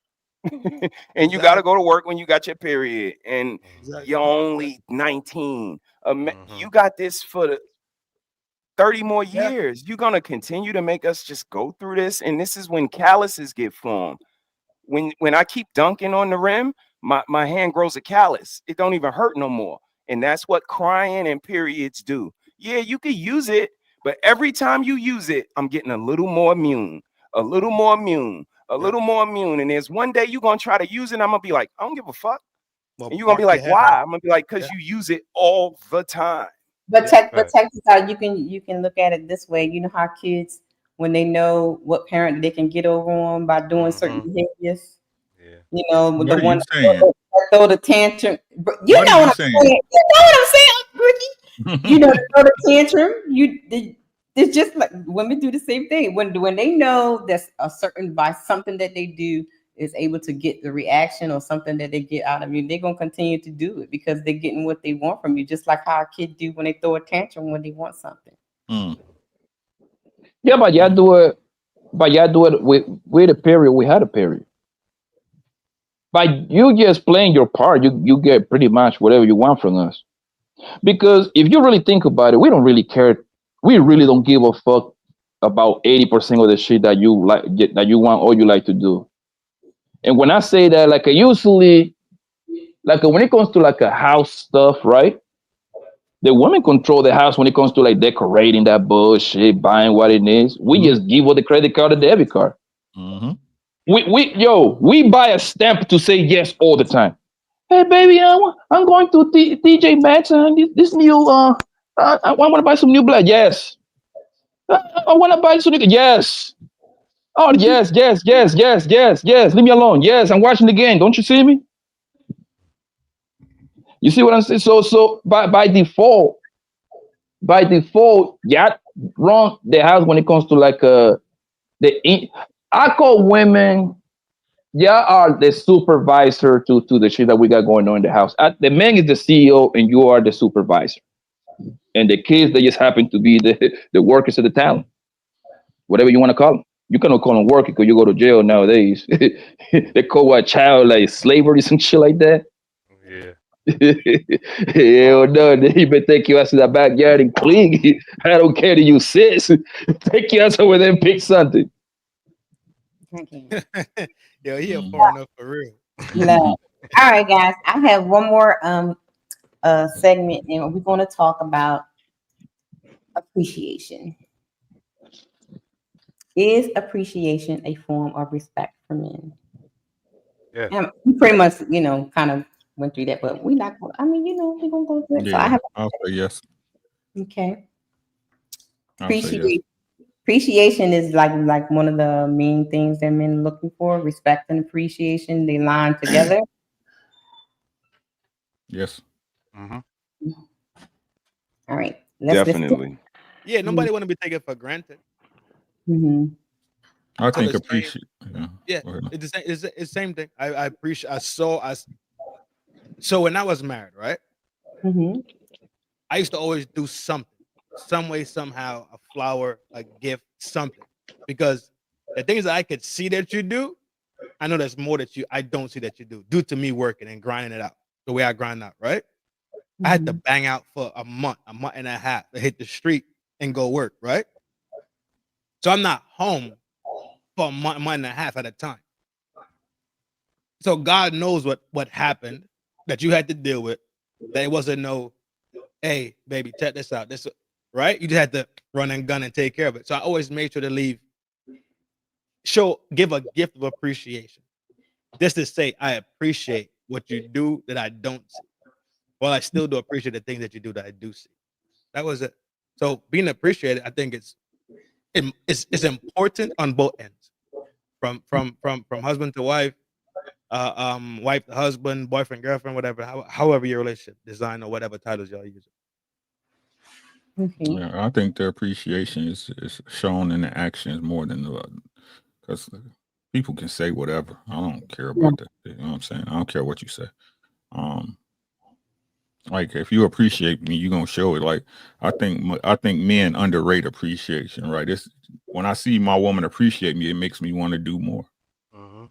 And you got to go to work when you got your period, and you're only 19. You got this for the 30 more years. You're going to continue to make us just go through this, and this is when calluses get formed. When I keep dunking on the rim, my hand grows a callus. It don't even hurt no more. And that's what crying and periods do. Yeah, you can use it, but every time you use it, I'm getting a little more immune, a little more immune, a little more immune. And there's one day you're gonna try to use it, and I'm gonna be like, I don't give a fuck. Well, and you're gonna be like, why? I'm gonna be like, because you use it all the time. But check this out. You can look at it this way. You know how kids, when they know what parent they can get over on by doing certain behaviors. You know, What the are one you saying? that throw the tantrum. You What know are what I'm you saying. You know what I'm saying, Ricky. You know, to throw the tantrum. It's just like women do the same thing. When they know that's a certain by something that they do is able to get the reaction or something that they get out of you, they're gonna continue to do it because they're getting what they want from you. Just like how a kid do when they throw a tantrum when they want something. Yeah, but y'all do it. But y'all do it with a period. We had a period. By you just playing your part, you get pretty much whatever you want from us. Because if you really think about it, we don't really care. We really don't give a fuck about 80% of the shit that you like, that you want or you like to do. And when I say that, like usually, like when it comes to like a house stuff, right? The women control the house when it comes to like decorating that bullshit, buying what it is. We just give her the credit card or debit card. We buy a stamp to say yes all the time. Hey baby, I'm going to TJ Maxx and this new I want to buy some new blood. Yes. I want to buy some new. Yes. Oh yes. Leave me alone. Yes, I'm watching the game. Don't you see me? You see what I'm saying? So by default, yeah, run the house when it comes to like I call women. Yeah, are the supervisor to the shit that we got going on in the house. The man is the CEO, and you are the supervisor. And the kids, they just happen to be the workers of the town, whatever you want to call them. You cannot call them working because you go to jail nowadays. They call a child like slavery, some shit like that. Hell no, they even take you out to the backyard and clean. I don't care to you, sis. Take you out over there and pick something. Yo, he a foreigner for real. No. All right, guys. I have one more segment, and we're going to talk about appreciation. Is appreciation a form of respect for men? Yeah. And we pretty much, kind of went through that, but we're not going. I mean, we're gonna go through it. So I'll say yes. Okay. I'll say yes. Appreciation is like one of the main things that men are looking for. Respect and appreciation, they line together. Yes. All right. Definitely. Yeah, nobody want to be taken for granted. I think appreciate. Yeah, it's the same thing. I appreciate. So when I was married, right? I used to always do something, some way, somehow, a flower, a gift, something, because the things that I could see that you do, I know there's more that I don't see that you do, due to me working and grinding it out the way I grind out, right? I had to bang out for a month and a half to hit the street and go work, right? So I'm not home for a month and a half at a time. So God knows what happened that you had to deal with. That it wasn't no, hey, baby, check this out. This, right? You just had to run and gun and take care of it. So I always made sure to give a gift of appreciation. Just to say, I appreciate what you do that I don't see. Well, I still do appreciate the things that you do that I do see. That was it. So being appreciated, I think it's important on both ends, from husband to wife, wife to husband, boyfriend, girlfriend, whatever, however your relationship design or whatever titles y'all use. Yeah, I think the appreciation is shown in the actions more than because people can say whatever. I don't care about that. You know what I'm saying? I don't care what you say. Like if you appreciate me, you're gonna show it. Like I think men underrate appreciation, right? It's when I see my woman appreciate me, it makes me want to do more. I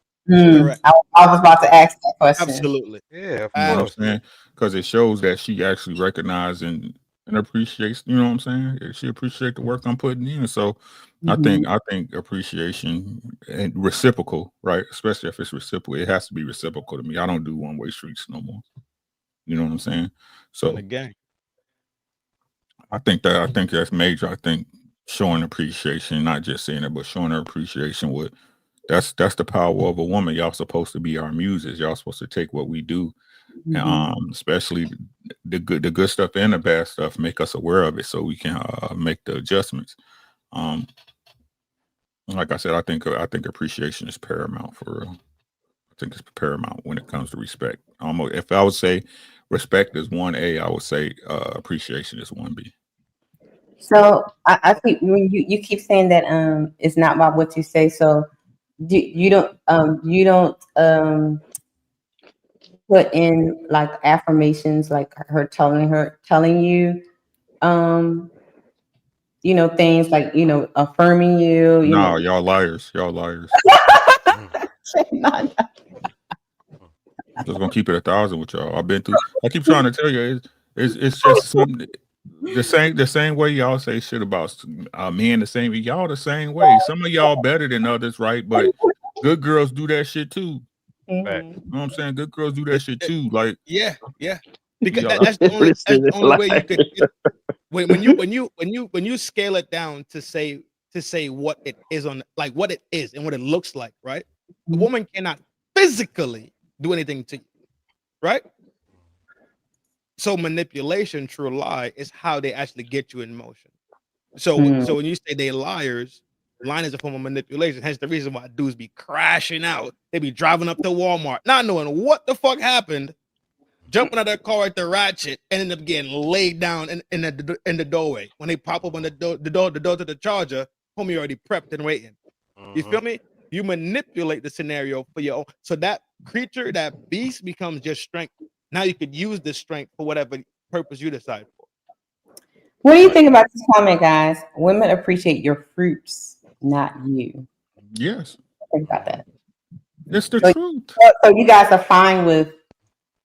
was about to ask that question. Absolutely. Yeah, you know what I'm saying? Because it shows that she actually recognizes and appreciates. You know what I'm saying? She appreciates the work I'm putting in. So I think appreciation and reciprocal, right? Especially if it's reciprocal, it has to be reciprocal to me. I don't do one-way streets no more. You know what I'm saying? So again, I think that's major. I think showing appreciation, not just saying it, but showing her appreciation with That's the power of a woman. Y'all supposed to be our muses. Y'all supposed to take what we do, especially the good stuff and the bad stuff, make us aware of it so we can make the adjustments. Like I said, I think appreciation is paramount for real. I think it's paramount when it comes to respect. Almost, if I would say respect is 1A, I would say appreciation is 1B. So I think when you keep saying that it's not about what you say. So you don't put in like affirmations, like her telling you things like affirming you. No, y'all liars. Y'all liars. I'm just gonna keep it 1,000 with y'all. I keep trying to tell you, it's just something. The same way y'all say shit about men the same way. Y'all the same way. Some of y'all better than others, right? But good girls do that shit too. You know what I'm saying? Good girls do that shit too. Like yeah. Because that's the only way you could when you scale it down to say what it is like what it is and what it looks like, right? A woman cannot physically do anything to you, right? So manipulation, true lie, is how they actually get you in motion. So when you say they liars, lying is a form of manipulation. Hence the reason why dudes be crashing out. They be driving up to Walmart, not knowing what the fuck happened, jumping out of their car at the ratchet, and end up getting laid down in the doorway. When they pop up on the door to the charger, homie already prepped and waiting. You feel me? You manipulate the scenario for your own. So that creature, that beast becomes your strength. Now you could use this strength for whatever purpose you decide for. What do you think about this comment, guys? Women appreciate your fruits, not you. Yes. Think about that. It's the truth. So you guys are fine with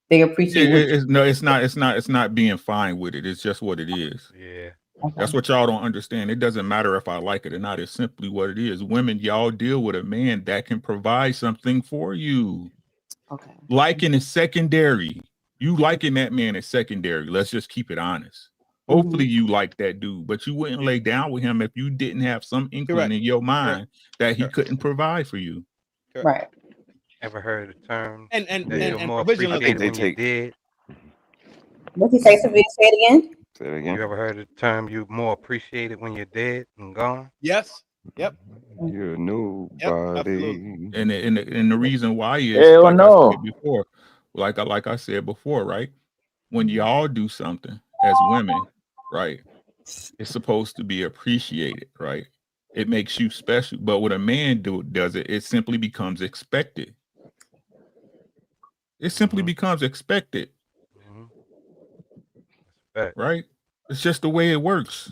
they appreciate it's not being fine with it. It's just what it is. Yeah. Okay. That's what y'all don't understand. It doesn't matter if I like it or not. It's simply what it is. Women, y'all deal with a man that can provide something for you. Okay. Liking is secondary. You liking that man is secondary. Let's just keep it honest. Hopefully you like that dude, but you wouldn't lay down with him if you didn't have some inkling in your mind that he couldn't provide for you. Right. Ever heard the term? And you're more appreciated when you're dead. What you say, Savannah? Say it again. Say it again. You ever heard the term "you more appreciated when you're dead and gone"? Yes. Yep. You're nobody. And the reason why is I said before, like I said before, right? When y'all do something as women, right, it's supposed to be appreciated, right? It makes you special. But when a man does it, it simply becomes expected. It simply becomes expected. Right? It's just the way it works.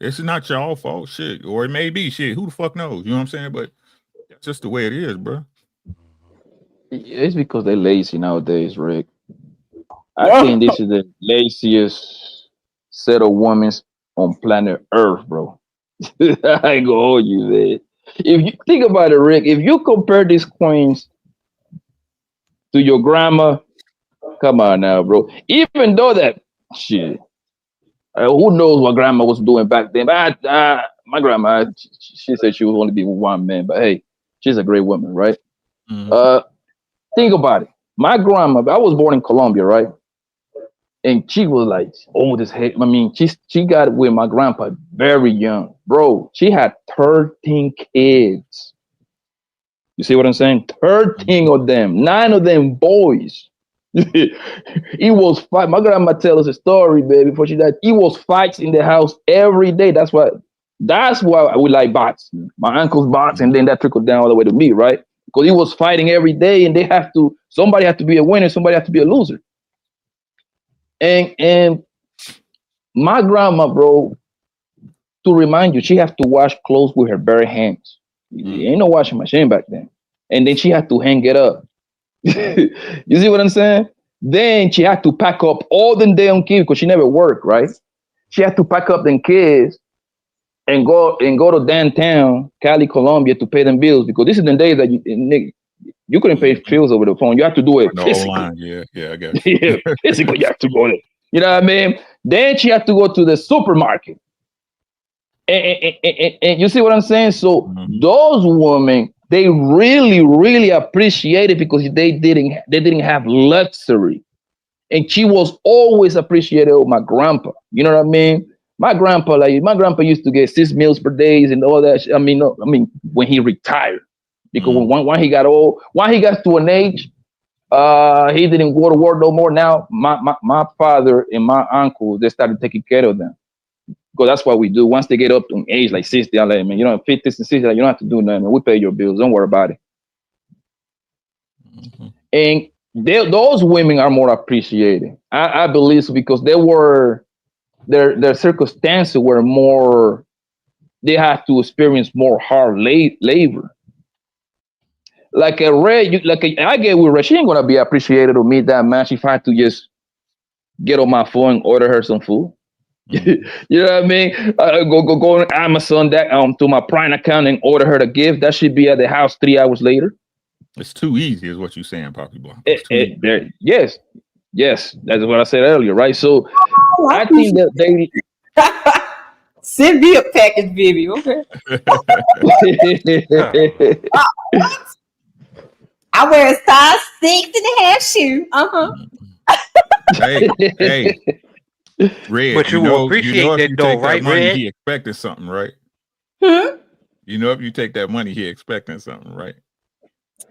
It's not y'all fault, shit. Or it may be shit. Who the fuck knows? You know what I'm saying? But it's just the way it is, bro. It's because they're lazy nowadays, Rick. I think this is the laziest set of women on planet Earth, bro. I ain't gonna hold you there. If you think about it, Rick, if you compare these queens to your grandma, come on now, bro. Even though that shit, who knows what grandma was doing back then? But my grandma, she said she would only be with one man, but hey, she's a great woman, right? Think about it. My grandma, I was born in Colombia, right? And she was like old as heck. I mean, she got with my grandpa very young, bro. She had 13 kids. You see what I'm saying? 13 of them, 9 of them boys. It was fight. My grandma tell us a story, baby, before she died. It was fights in the house every day. That's why we like box. My uncle's box, and then that trickled down all the way to me, right? Because he was fighting every day, and somebody had to be a winner, somebody had to be a loser. And my grandma, bro, to remind you, she has to wash clothes with her bare hands. Ain't no washing machine back then. And then she had to hang it up. You see what I'm saying? Then she had to pack up all them damn kids because she never worked, right? She had to pack up them kids and go to downtown Cali, Colombia to pay them bills, because this is the days that you couldn't pay bills over the phone. You have to do it physically. Online. Yeah, I guess. Yeah, physically, you have to go there. You know what I mean? Then she had to go to the supermarket And you see what I'm saying? So those women, they really, really appreciate it because they didn't have luxury. And she was always appreciated with my grandpa. You know what I mean? My grandpa used to get 6 meals per day and all that. I mean, when he retired, because when he got old, when he got to an age, he didn't go to work no more. Now my father and my uncle, they started taking care of them. Because that's what we do. Once they get up to age like 60, I'm like, man, you know, 50s and 60s, like, you don't have to do nothing. Man. We pay your bills. Don't worry about it. And those women are more appreciated. I believe so because they were their circumstances were more. They have to experience more hard labor. Like a Red, I get with Red. She ain't gonna be appreciated or meet that much if I had to just get on my phone and order her some food. You know what I mean? Go on Amazon that to my Prime account and order her the gift. That should be at the house 3 hours later. It's too easy, is what you're saying, Poppy Boy. Yes, that's what I said earlier, right? So I think that they send me a package, baby. Okay. I wear a size 6.5 shoe. Hey. Red, but you will appreciate that though, right, money, Red? he expecting something, right? You know, if you take that money, he expecting something, right?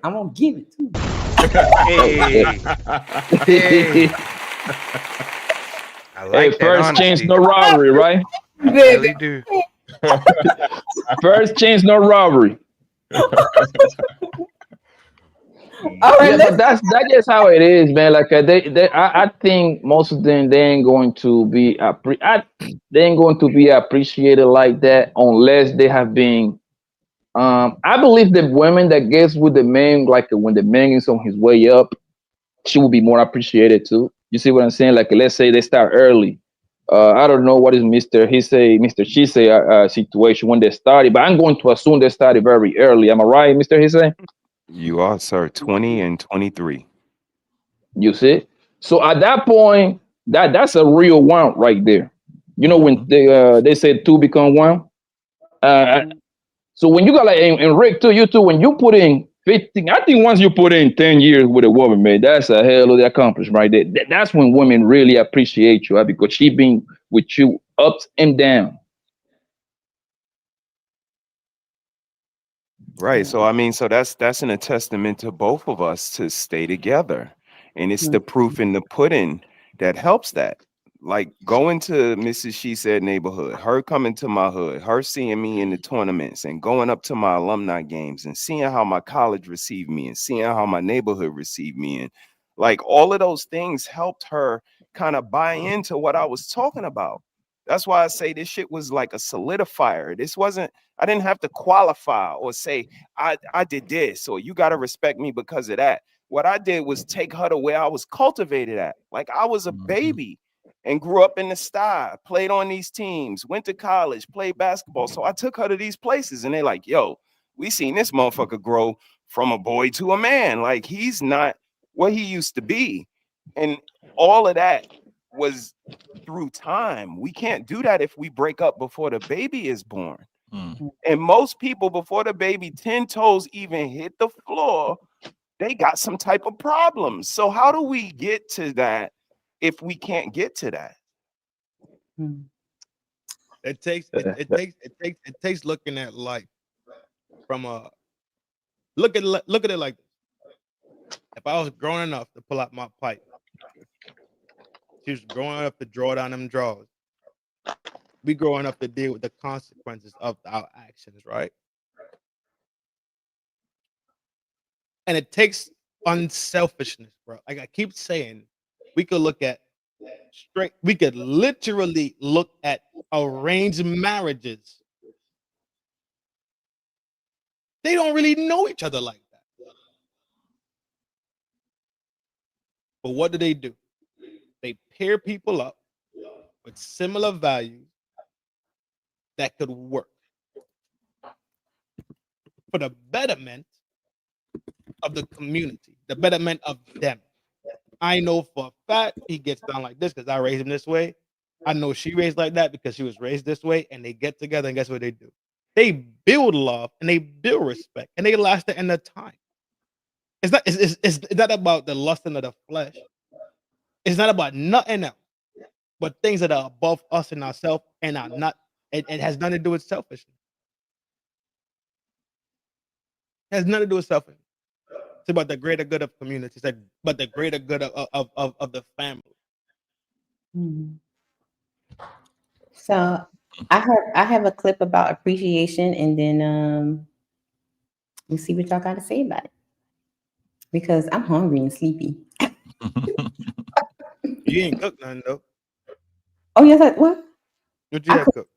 I'm gonna give it to him. Hey. I like that first honesty. chance, no robbery, right? Really do. First chance, no robbery. But that's just how it is, man. Like I think most of them they ain't going to be appreciated like that unless they have been. I believe the women that gets with the man, like when the man is on his way up, she will be more appreciated too. You see what I'm saying? Like let's say they start early. I don't know what is Mr. She say situation when they started, but I'm going to assume they started very early. Am I right, Mr. He You are, sir. 20 and 23. You see? So at that point, that's a real one right there. You know, when they said 2 become 1. So when you got like and Rick too, you too, when you put in 15, I think once you put in 10 years with a woman, man, that's a hell of the accomplishment right there. That's when women really appreciate you, because she been with you ups and down. Right. So I mean, so that's a testament to both of us to stay together. And it's the proof in the pudding that helps that. Like going to Mrs. She Said neighborhood, her coming to my hood, her seeing me in the tournaments and going up to my alumni games and seeing how my college received me and seeing how my neighborhood received me. And like all of those things helped her kind of buy into what I was talking about. That's why I say this shit was like a solidifier. I didn't have to qualify or say I did this or you got to respect me because of that. What I did was take her to where I was cultivated at. Like I was a baby and grew up in the sty, played on these teams, went to college, played basketball. So I took her to these places and they're like, yo, we seen this motherfucker grow from a boy to a man. Like he's not what he used to be. And all of that was through time. We can't do that if we break up before the baby is born. And most people before the baby 10 toes even hit the floor, they got some type of problems. So how do we get to that if we can't get to that? It takes looking at life from a look at it like this. If I was grown enough to pull out my pipe, she was growing up to draw down them drawers. We growing up to deal with the consequences of our actions, right? And it takes unselfishness, bro. Like I keep saying, we could literally look at arranged marriages. They don't really know each other like that. But what do? They pair people up with similar values that could work for the betterment of the community, the betterment of them. I know for a fact he gets down like this because I raised him this way. I know she raised like that because she was raised this way, and they get together and guess what they do? They build love and they build respect and they last the end of time. It's not about the lusting of the flesh. It's not about nothing else, but things that are above us and ourselves and are not. It has nothing to do with selfishness. It has nothing to do with selfishness. It's about the greater good of community. It's like, but the greater good of the family. Mhm. So I have a clip about appreciation, and then we'll see what y'all got to say about it. Because I'm hungry and sleepy. You ain't cooked nothing though. Oh yes, what? What you have cooked?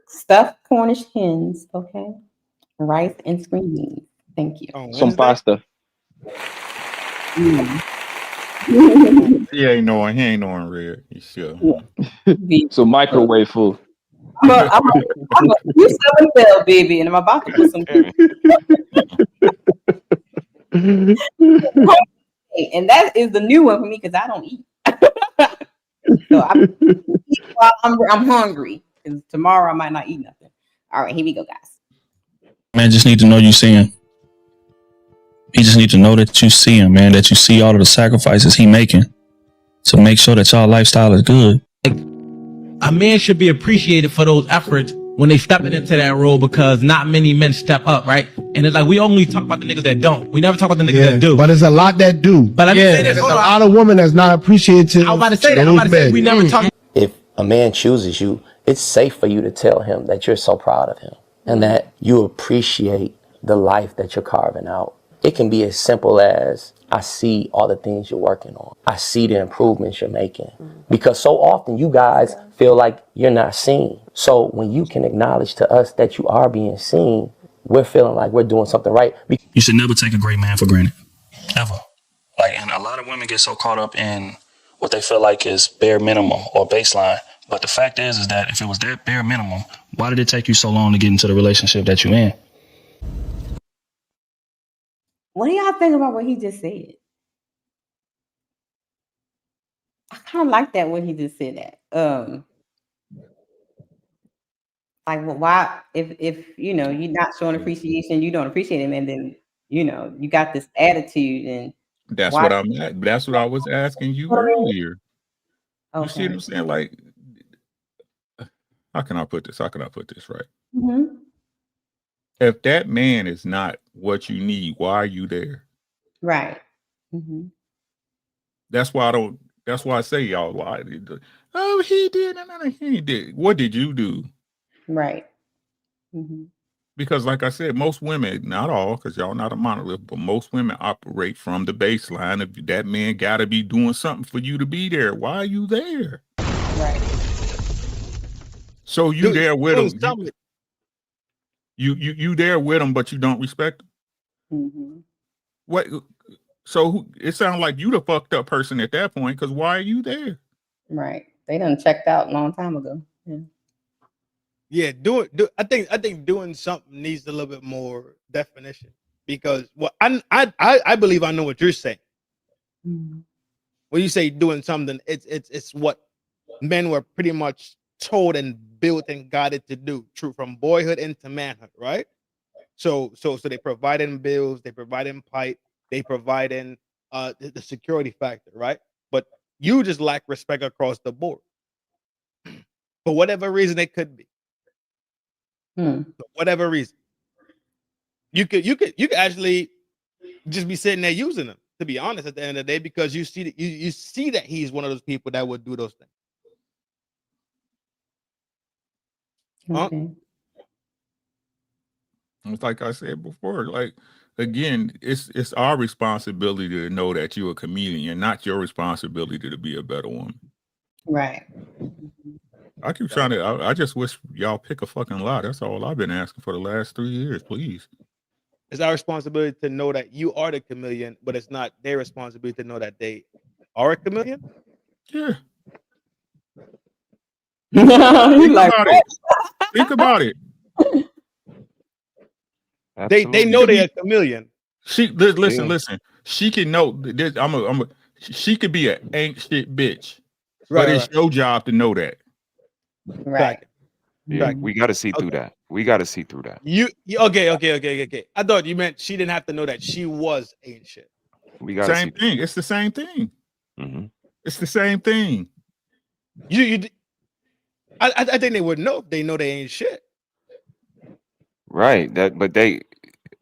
Stuffed Cornish hens, okay, rice and screen beans. Thank you. Some pasta. He ain't knowing red. He sure. So microwave food. I'm a few 7 bell baby, and I'm about to put some. And that is the new one for me because I don't eat. So I eat while I'm hungry. Because tomorrow I might not eat nothing. All right, here we go, guys. Man, just need to know you see him. He just need to know that you see him, man. That you see all of the sacrifices he making to make sure that y'all lifestyle is good. A man should be appreciated for those efforts when they stepping into that role, because not many men step up, right? And it's like we only talk about the niggas that don't. We never talk about the niggas that do. But there's a lot that do. But let me say this. There's a lot of women that's not appreciated. I was about to say that. I'm about to say we never talk. If a man chooses you, it's safe for you to tell him that you're so proud of him and that you appreciate the life that you're carving out. It can be as simple as, I see all the things you're working on. I see the improvements you're making. Because so often you guys feel like you're not seen. So when you can acknowledge to us that you are being seen, we're feeling like we're doing something right. You should never take a great man for granted. Ever. Like, and a lot of women get so caught up in what they feel like is bare minimum or baseline. But the fact is that if it was that bare minimum, why did it take you so long to get into the relationship that you're in? What do y'all think about what he just said? I kind of like that when he just said that. Like, well, why? If you know you're not showing appreciation, you don't appreciate him, and then you know you got this attitude, and That's why? what I'm at. That's what I was asking you earlier. You see what I'm saying? Like, how can I put this? How can I put this right? Mm-hmm. If that man is not what you need, why are you there? Right. Mm-hmm. That's why I don't. That's why I say y'all. Why? Oh, he did. No, he did. What did you do? Right. Mm-hmm. Because, like I said, most women, not all, because y'all not a monolith, but most women operate from the baseline of that man got to be doing something for you to be there. Why are you there? Right. So you there with him. You there with him, but you don't respect him. Mm-hmm. What? So it sounds like you the fucked up person at that point. Because why are you there? Right. They done checked out a long time ago. Yeah. Yeah, I think doing something needs a little bit more definition, because I believe I know what you're saying. Mm-hmm. When you say doing something, it's what men were pretty much told and built and guided to do, true, from boyhood into manhood, right? So they provide in bills, they provide in pipe, they provide in the security factor, right? But you just lack respect across the board for whatever reason it could be. For whatever reason, you could actually just be sitting there using them, to be honest, at the end of the day, because you see that you see that he's one of those people that would do those things. Okay. It's like I said before, like, again, it's our responsibility to know that you're a chameleon, not your responsibility to be a better woman. Right. I keep trying to. I just wish y'all pick a fucking lie. That's all I've been asking for the last 3 years. Please. It's our responsibility to know that you are the chameleon, but it's not their responsibility to know that they are a chameleon. Yeah. Think about it. Think about it. They know they're a chameleon. Listen. She can know this. She could be an ain't shit bitch, but it's your job to know that. Right. Yeah, we got to see through that. We got to see through that. Okay. I thought you meant she didn't have to know that she was ain't shit. We got to see. Same thing. It's the same thing. Mm-hmm. It's the same thing. I think they would know if they know they ain't shit. Right. But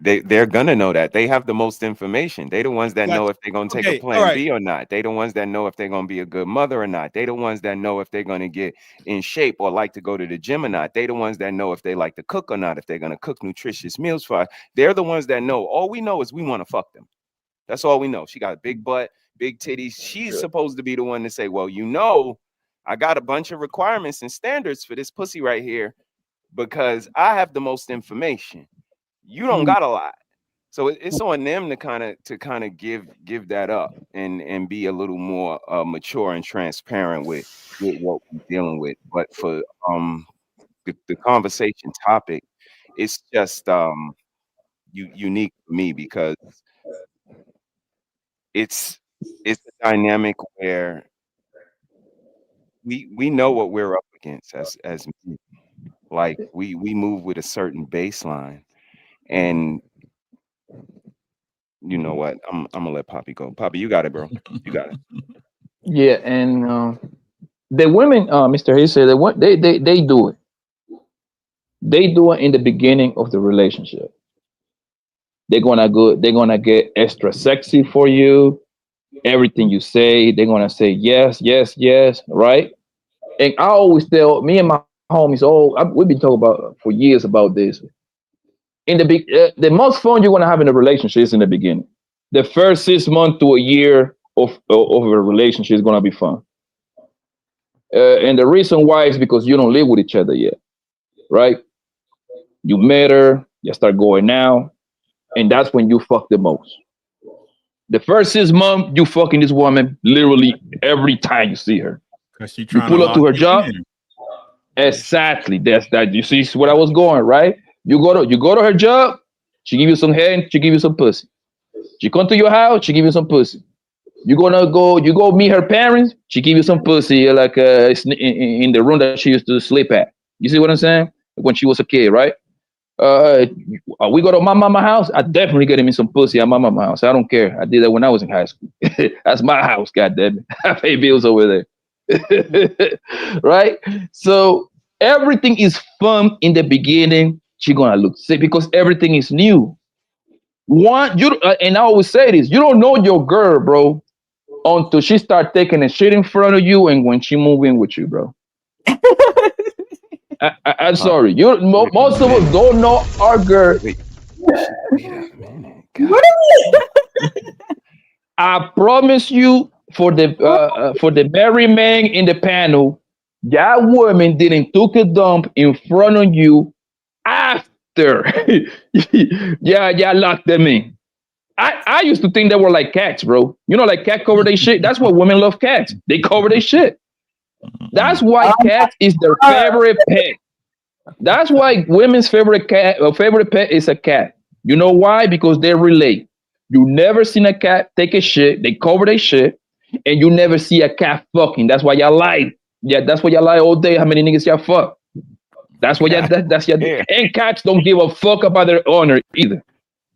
they're gonna know that. They have the most information. They the ones that know if they're gonna take a plan B or not. They the ones that know if they're gonna be a good mother or not. They the ones that know if they're gonna get in shape or like to go to the gym or not. They the ones that know if they like to cook or not, if they're gonna cook nutritious meals for us. They're the ones that know. All we know is we want to fuck them. That's all we know. She got a big butt, big titties. She's supposed to be the one to say, well, I got a bunch of requirements and standards for this pussy right here because I have the most information. You don't got a lot. So it's on them to kind of give that up and be a little more mature and transparent with what we're dealing with. But for the conversation topic, it's just unique for me because it's a dynamic where we know what we're up against as men. Like we move with a certain baseline, and you know what? I'm gonna let Poppy go. Poppy, you got it, bro. You got it. Yeah, and the women, Mr. Hayes said that they do it. They do it in the beginning of the relationship. They're gonna get extra sexy for you. Everything you say, they're gonna say yes, right? And I always tell me and my homies, we've been talking about for years about this. In the most fun you're gonna have in a relationship is in the beginning. The first 6 months to a year of a relationship is gonna be fun. And the reason why is because you don't live with each other yet, right? You met her, you start going out, and that's when you fuck the most. The first 6 months, you fucking this woman literally every time you see her. Because you pull up to her job. Exactly. That's that. You see where I was going, right? You go to her job, she give you some head, and she give you some pussy. She come to your house, she give you some pussy. You go meet her parents, she give you some pussy like in the room that she used to sleep at. You see what I'm saying? When she was a kid, right? We go to my mama house. I definitely get me some pussy at my mama house. I don't care. I did that when I was in high school. That's my house, goddamn it. I pay bills over there. Right? So everything is fun in the beginning. She's gonna look sick because everything is new. And I always say this: you don't know your girl, bro, until she start taking a shit in front of you and when she move in with you, bro. I'm sorry. Most of us don't know our girl. Wait a minute. What are we? I promise you, for the married man in the panel, that woman didn't took a dump in front of you after. yeah, locked them in. I used to think they were like cats, bro. You know, like cat cover their shit. That's why women love cats. They cover their shit. That's why cat is their favorite pet. That's why women's favorite pet is a cat. You know why? Because they relate. You never seen a cat take a shit. They cover their shit, and you never see a cat fucking. That's why y'all lie. Yeah, that's why y'all lie all day. How many niggas y'all fuck? That's why that's y'all. And cats don't give a fuck about their owner either.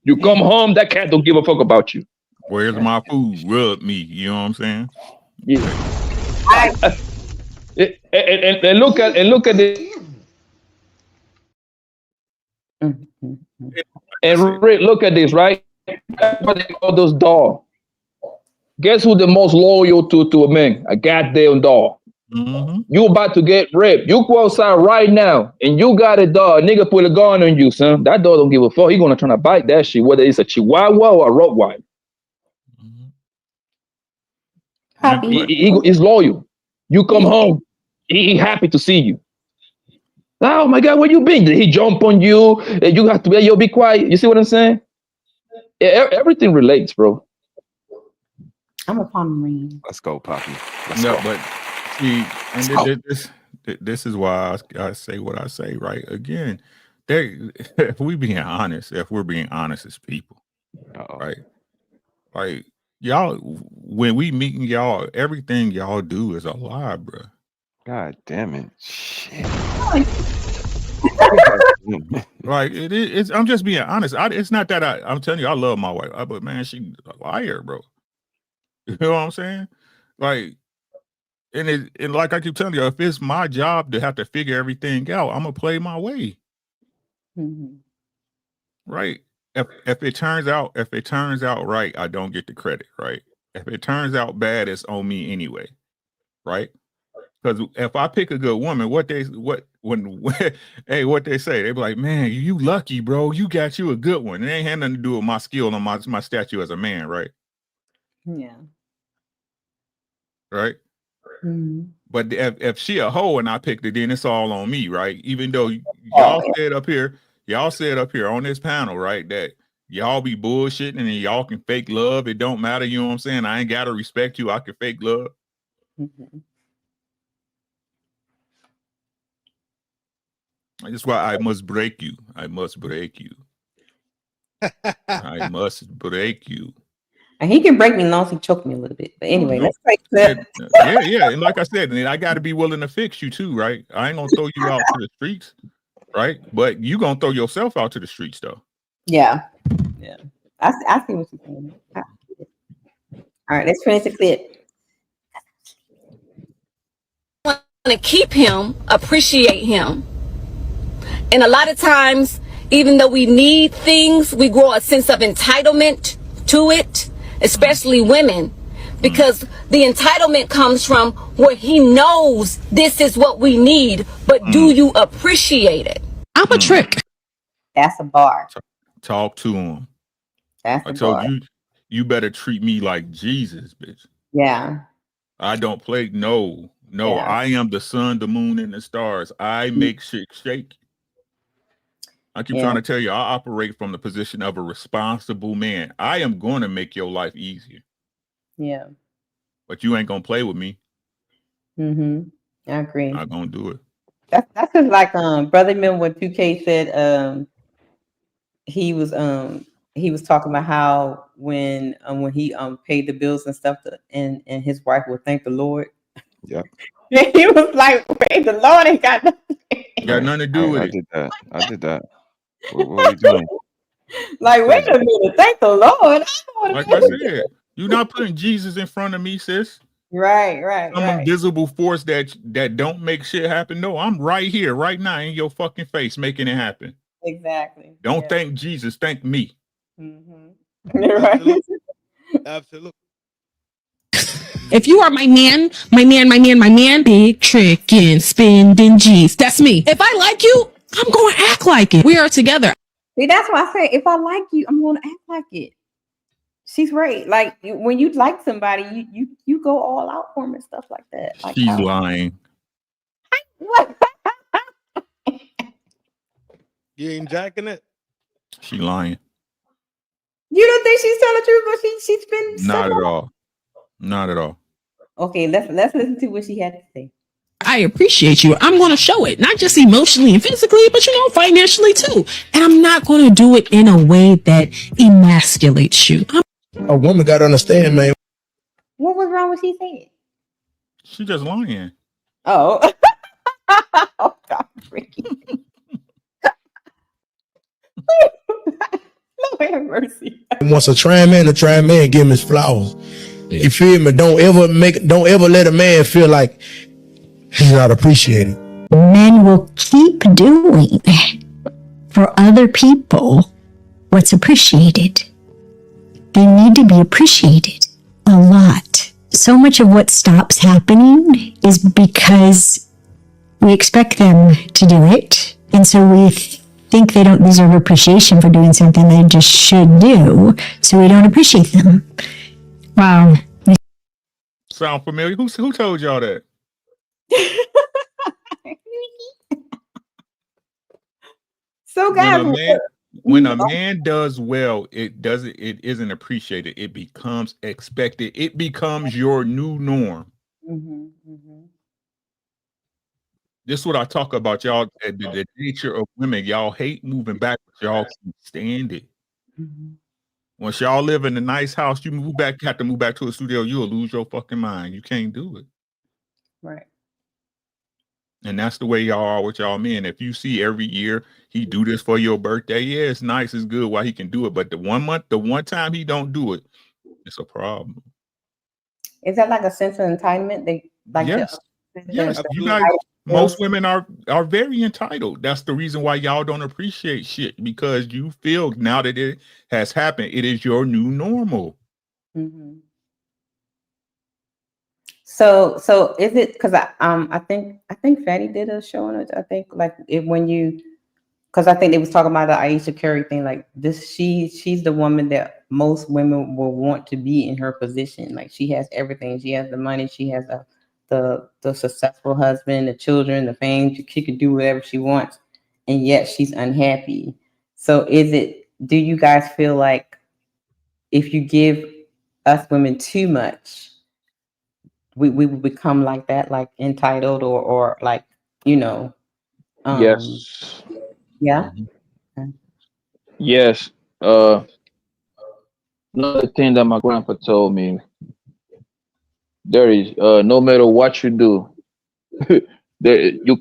You come home, that cat don't give a fuck about you. Where's my food? Rub me. You know what I'm saying? Yeah. And look at this. And look at this, right? That's what they call those dogs. Guess who the most loyal to a man? A goddamn dog. Mm-hmm. You about to get raped. You go outside right now and you got a dog. Nigga put a gun on you, son. That dog don't give a fuck. He gonna try to bite that shit, whether it's a Chihuahua or a Rottweiler. He's loyal. You come home, he happy to see you. Oh my God, where you been? Did he jump on you? And you have to be quiet. You see what I'm saying? Everything relates, bro. I'm a Pomeranian. Let's go, Poppy. But see, and this is why I say what I say, right? Again, if we're being honest as people, right? Like y'all, when we meeting y'all, everything y'all do is a lie, bro. God damn it. Shit. Like it's I'm just being honest. It's not that I'm telling you I love my wife, but man, she's a liar, bro. You know what I'm saying? Like, and like I keep telling you, if it's my job to have to figure everything out, I'm gonna play my way. Mm-hmm. Right. If it turns out right, I don't get the credit, right? If it turns out bad, it's on me anyway, right? Because if I pick a good woman, what they say, they be like, man, you lucky, bro. You got you a good one. It ain't had nothing to do with my skill and my stature as a man, right? Yeah. Right. Mm-hmm. But if she a hoe and I picked it, then it's all on me, right? Even though y'all said up here on this panel, right, that y'all be bullshitting and y'all can fake love. It don't matter, you know what I'm saying? I ain't gotta respect you. I can fake love. Mm-hmm. That's why I must break you. I must break you. I must break you. And he can break me long as he choke me a little bit. But anyway, let's take that. Yeah. And like I said, and I got to be willing to fix you too, right? I ain't gonna throw you out to the streets, right? But you gonna throw yourself out to the streets, though. Yeah. I see what you're saying. All right, let's finish the clip. Want to keep him, appreciate him. And a lot of times, even though we need things, we grow a sense of entitlement to it, especially women, because the entitlement comes from where he knows this is what we need, but do you appreciate it? I'm a trick. That's a bar. Talk to him. That's I told you, you better treat me like Jesus, bitch. Yeah. I don't play. No. Yeah. I am the sun, the moon, and the stars. I make shit shake. I keep trying to tell you, I operate from the position of a responsible man. I am going to make your life easier. Yeah. But you ain't going to play with me. Mm-hmm. I agree. Not going to do it. That's just like brother. Remember when 2K said he was talking about how when he paid the bills and stuff and his wife would thank the Lord. Yeah. He was like, "Praise the Lord, ain't got nothing." Got nothing to do with it. I did that. What are we doing? Like, wait a minute, thank the Lord. Like I said, you're not putting Jesus in front of me, sis. Right. Some invisible force that don't make shit happen. No, I'm right here, right now, in your fucking face, making it happen. Exactly. Don't thank Jesus, thank me. Mm-hmm. Right. Absolutely. If you are my man, big trick and spending G's. That's me. If I like you, I'm going to act like it. We are together. See, that's why I say, if I like you, I'm going to act like it. She's right. Like when you like somebody, you go all out for them and stuff like that. Like, she's lying. What? You ain't jacking it? She lying. You don't think she's telling the truth, but she's been not at all. Not at all. Okay, let's listen to what she had to say. I appreciate you. I'm going to show it, not just emotionally and physically, but financially too. And I'm not going to do it in a way that emasculates you. A woman got to understand, man. What was wrong with she said? She just lying. Oh. Oh God, Ricky. Lord have mercy. Once a trying man give him his flowers. You feel me? Don't ever let a man feel like he's not appreciated. Men will keep doing for other people what's appreciated. They need to be appreciated a lot. So much of what stops happening is because we expect them to do it. And so we think they don't deserve appreciation for doing something they just should do. So we don't appreciate them. Wow. Sound familiar? Who told y'all that? So guys, when a man does well, it isn't appreciated. It becomes expected. It becomes your new norm. Mm-hmm. This is what I talk about, y'all. The nature of women, y'all hate moving back, but y'all can stand it. Mm-hmm. Once y'all live in a nice house, you have to move back to a studio, you'll lose your fucking mind. You can't do it. Right. And that's the way y'all are with y'all men. If you see every year he do this for your birthday, yeah, it's nice, it's good while he can do it. But the one time he don't do it, it's a problem. Is that like a sense of entitlement? They like Yes. to Yes. You guys, most women are very entitled. That's the reason why y'all don't appreciate shit, because you feel now that it has happened, it is your new normal. Mm-hmm. So is it because I think Fatty did a show on it. I think like it when you, because I think they was talking about the Aisha Curry thing. Like this, she's the woman that most women will want to be in her position. Like she has everything. She has the money. She has the successful husband, the children, the fame. She can do whatever she wants, and yet she's unhappy. So do you guys feel like if you give us women too much, we will become like that, like entitled or like, Yes. yeah. Yes. Another thing that my grandpa told me, there is no matter what you do,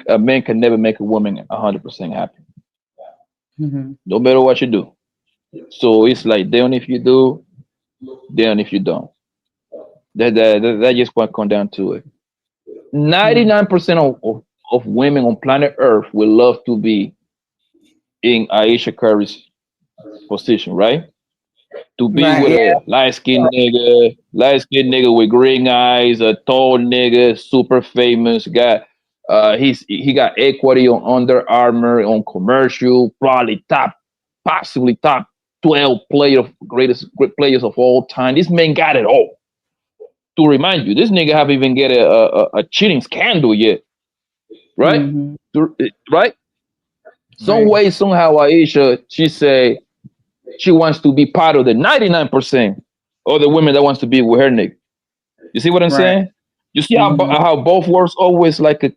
a man can never make a woman 100% happy. Mm-hmm. No matter what you do. So it's like down if you do, down if you don't. That just what come down to it. 99% of women on planet Earth would love to be in Aisha Curry's position, right? To be Right, with yeah. a light skinned nigga with green eyes, a tall nigga, super famous guy. He got equity on Under Armour, on commercial, probably possibly top 12 great players of all time. This man got it all. To remind you, this nigga haven't even get a cheating scandal yet, right? Mm-hmm. Right? Some Right. way, somehow, Aisha, she say she wants to be part of the 99% of the women that wants to be with her nigga. You see what I'm Right. saying? You see how both works always like if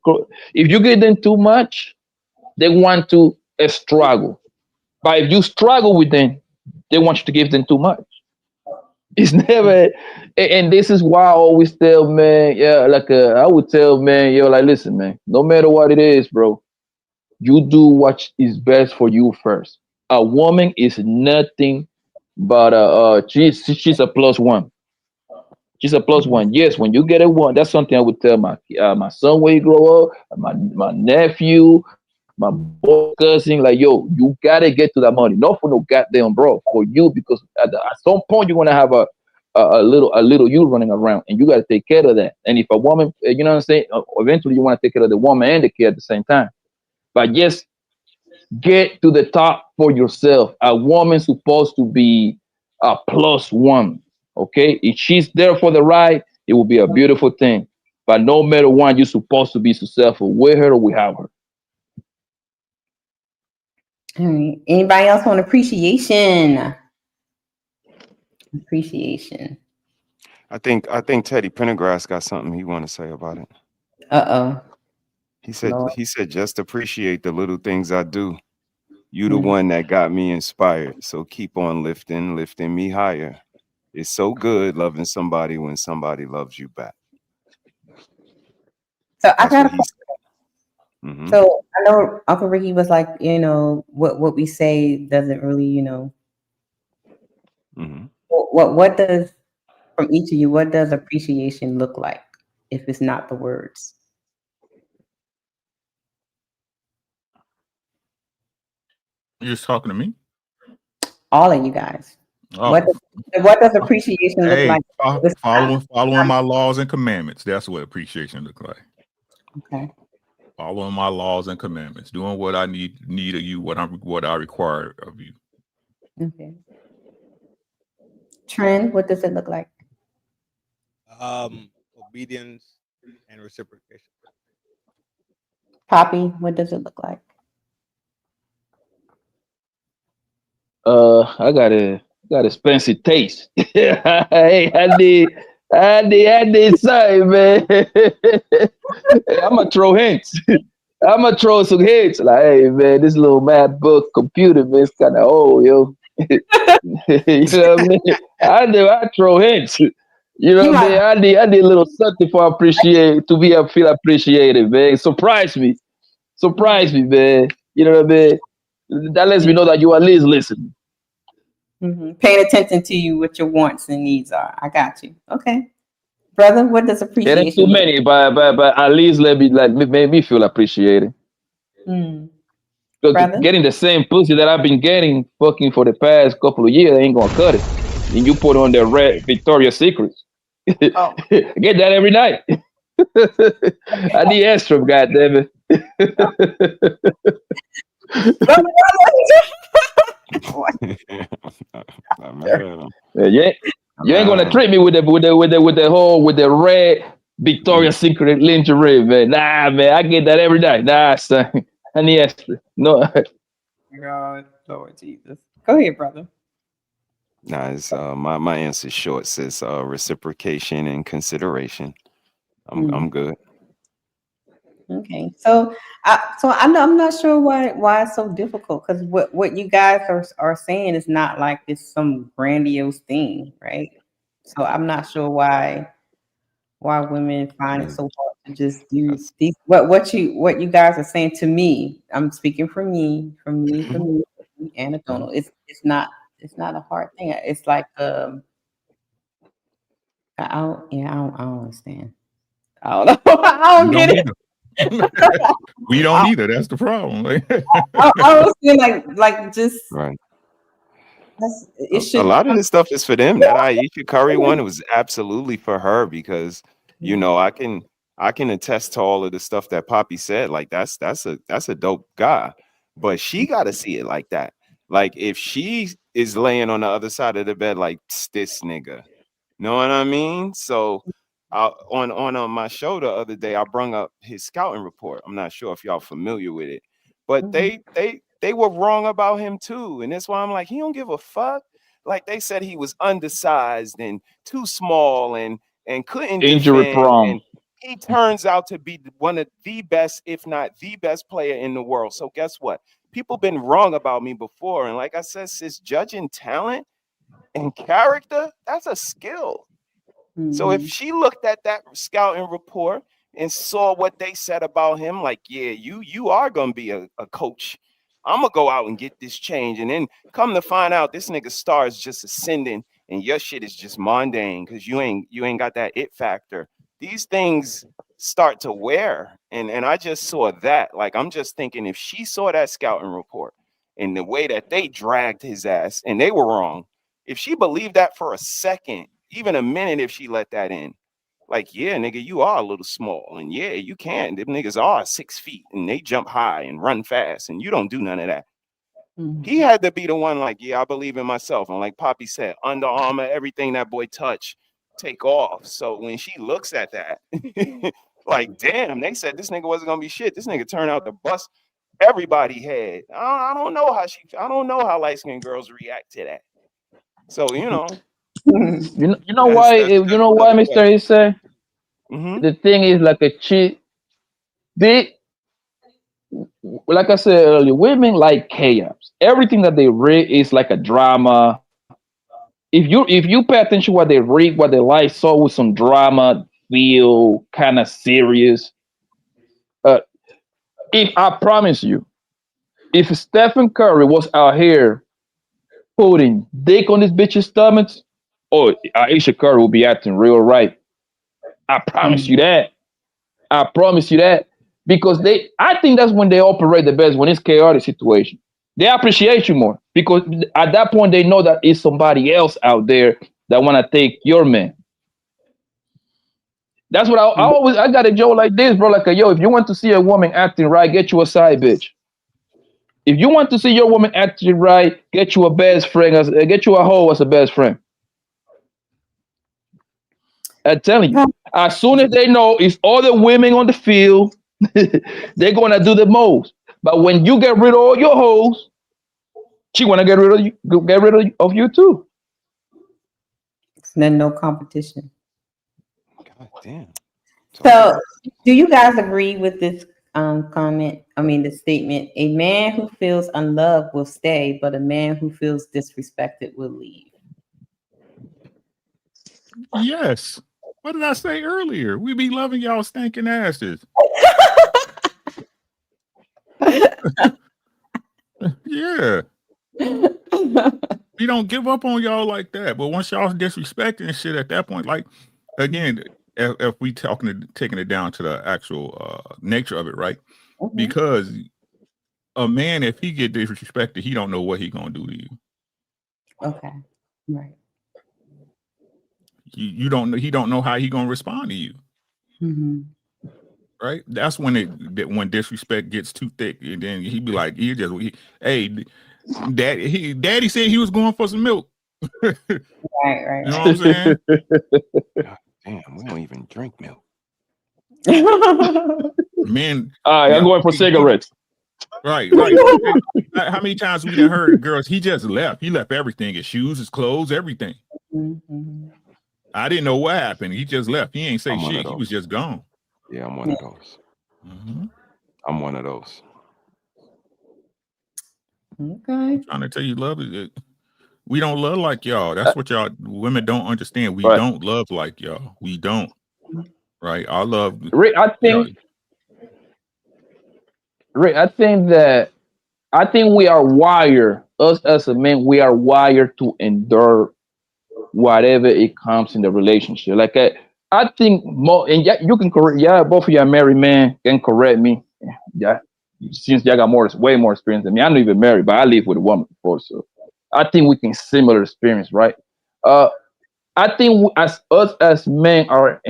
you give them too much, they want to struggle. But if you struggle with them, they want you to give them too much. It's never, and this is why I always tell man, I would tell man, like, listen, man, no matter what it is, bro, you do what is best for you first. A woman is nothing but she's a plus one. She's a plus one. Yes, when you get a one, that's something I would tell my son when he grow up, my nephew, my boy cousin, like, yo, you gotta get to that money. Not for no goddamn bro, for you, because at some point you're gonna have a little you running around, and you gotta take care of that. And if a woman, you know what I'm saying, eventually you want to take care of the woman and the kid at the same time. But yes, get to the top for yourself. A woman's supposed to be a plus one. Okay, if she's there for the ride, it will be a beautiful thing. But no matter what, you're supposed to be successful with her or without her. All right. Anybody else want appreciation? Appreciation. I think Teddy Pendergrass got something he want to say about it. He said just appreciate the little things I do. You the one that got me inspired. So keep on lifting me higher. It's so good loving somebody when somebody loves you back. So I got Mm-hmm. So I know Uncle Ricky was like, what we say doesn't really, Mm-hmm. What does, from each of you, what does appreciation look like if it's not the words? You're just talking to me? All of you guys. Oh. What does appreciation look like? Following my laws and commandments. That's what appreciation looks like. Okay. Following my laws and commandments, doing what I need of you, what I require of you. Okay. Trend, what does it look like? Obedience and reciprocation. Poppy, what does it look like? I got a expensive taste. Hey, I need something, man. I'm gonna throw hints. I'm gonna throw some hints. Like, hey, man, this little MacBook computer, man, it's kind of old, yo. You know what I mean? I throw hints. You know, man, I need a little something for appreciate to be feel appreciated, man. Surprise me, man. You know what I mean? That lets me know that you at least listen. Paying attention to you, what your wants and needs are. I got you. Okay, brother. What does It ain't appreciation too look? many, but at least made me feel appreciated. Because Brother. getting the same pussy that I've been getting fucking for the past couple of years ain't gonna cut it. And you put on the red Victoria's Secrets. Oh. I get that every night. I need extra, goddammit. Yeah, you ain't gonna treat me with the red Victoria's Secret lingerie, man. Nah, man, I get that every night. Nah, son, I need extra. No. God, Lord Jesus. Go ahead, brother. Nah, it's my answer's short, sis. Reciprocation and consideration. I'm good. Okay, so I'm not sure why it's so difficult, because what you guys are saying is not like this some grandiose thing, right? So I'm not sure why women find it so hard to just do these what you guys are saying to me. I'm speaking for me, anecdotal. It's not a hard thing. It's like I don't understand. I don't know. I don't get it. We don't either. That's the problem. I was feeling like just right. It A should lot of this stuff is for them. That Aisha Curry one, it was absolutely for her because you know I can attest to all of the stuff that Poppy said. Like that's a dope guy, but she got to see it like that. Like if she is laying on the other side of the bed, like this nigga, know what I mean? So on my show the other day, I brung up his scouting report. I'm not sure if y'all familiar with it, but they were wrong about him too, and that's why I'm like, he don't give a fuck. Like they said he was undersized and too small and couldn't Injury defend, prone. and he turns out to be one of the best, if not the best player in the world. So guess what? People been wrong about me before, and like I said, sis, judging talent and character, that's a skill. So if she looked at that scouting report and saw what they said about him, like, yeah, you are gonna be a coach. I'm gonna go out and get this change, and then come to find out this nigga star is just ascending, and your shit is just mundane because you ain't got that it factor. These things start to wear, and I just saw that. Like I'm just thinking, if she saw that scouting report and the way that they dragged his ass, and they were wrong, if she believed that for a second, even a minute, if she let that in, like, yeah, nigga, you are a little small, and yeah, you can. Them niggas are 6 feet, and they jump high and run fast, and you don't do none of that. He had to be the one, like, yeah, I believe in myself, and like Poppy said, Under Armour, everything that boy touch, take off. So when she looks at that, like, damn, they said this nigga wasn't gonna be shit. This nigga turned out to bust everybody head. I don't know how light-skinned girls react to that. So you know. You know why, Mr. Issa? The thing is, like a chick, like I said earlier, women like chaos. Everything that they read is like a drama. If you pay attention to what they read, what they like, saw with some drama, feel kind of serious. If I promise you, if Stephen Curry was out here putting dick on this bitch's stomachs, oh, Aisha Curry will be acting real right. I promise you that. I promise you that. Because I think that's when they operate the best, when it's chaotic situation. They appreciate you more because at that point they know that it's somebody else out there that want to take your man. That's what I got a joke like this, bro. Like, yo, if you want to see a woman acting right, get you a side bitch. If you want to see your woman acting right, get you a best friend, get you a hoe as a best friend. I'm telling you, as soon as they know it's other women on the field, they're gonna do the most. But when you get rid of all your hoes, she wanna get rid of you too. Then no competition. God damn. So, do you guys agree with this comment? I mean, the statement: a man who feels unloved will stay, but a man who feels disrespected will leave. Yes. What did I say earlier? We be loving y'all stinking asses. Yeah. We don't give up on y'all like that. But once y'all disrespecting and shit at that point, like, again, if we taking it down to the actual nature of it, right? Mm-hmm. Because a man, if he get disrespected, he don't know what he gonna do to you. Okay. Right. You don't know. He don't know how he gonna respond to you. Mm-hmm. Right. That's when disrespect gets too thick, and then he be like, hey, daddy said he was going for some milk. Right. You know what I'm saying? God damn, we don't even drink milk. Men. I'm going for cigarettes. Right. How many times we done heard girls? He just left. He left everything: his shoes, his clothes, everything. Mm-hmm. I didn't know what happened. He just left. He ain't say I'm one of shit. He those. was just gone. Yeah, I'm one of those. Mm-hmm. I'm one of those. Okay. I'm trying to tell you, love is. We don't love like y'all. That's what y'all women don't understand. We Right. don't love like y'all. We don't. Right. Our love. Rick, I think we are wired. Us as a man, we are wired to endure whatever it comes in the relationship. Like I think more, and yeah, you can correct. Yeah, both of you are married men can correct me. Yeah, since y'all got way more experience than me. I'm not even married, but I lived with a woman before, so I think we can similar experience, right? I think as men are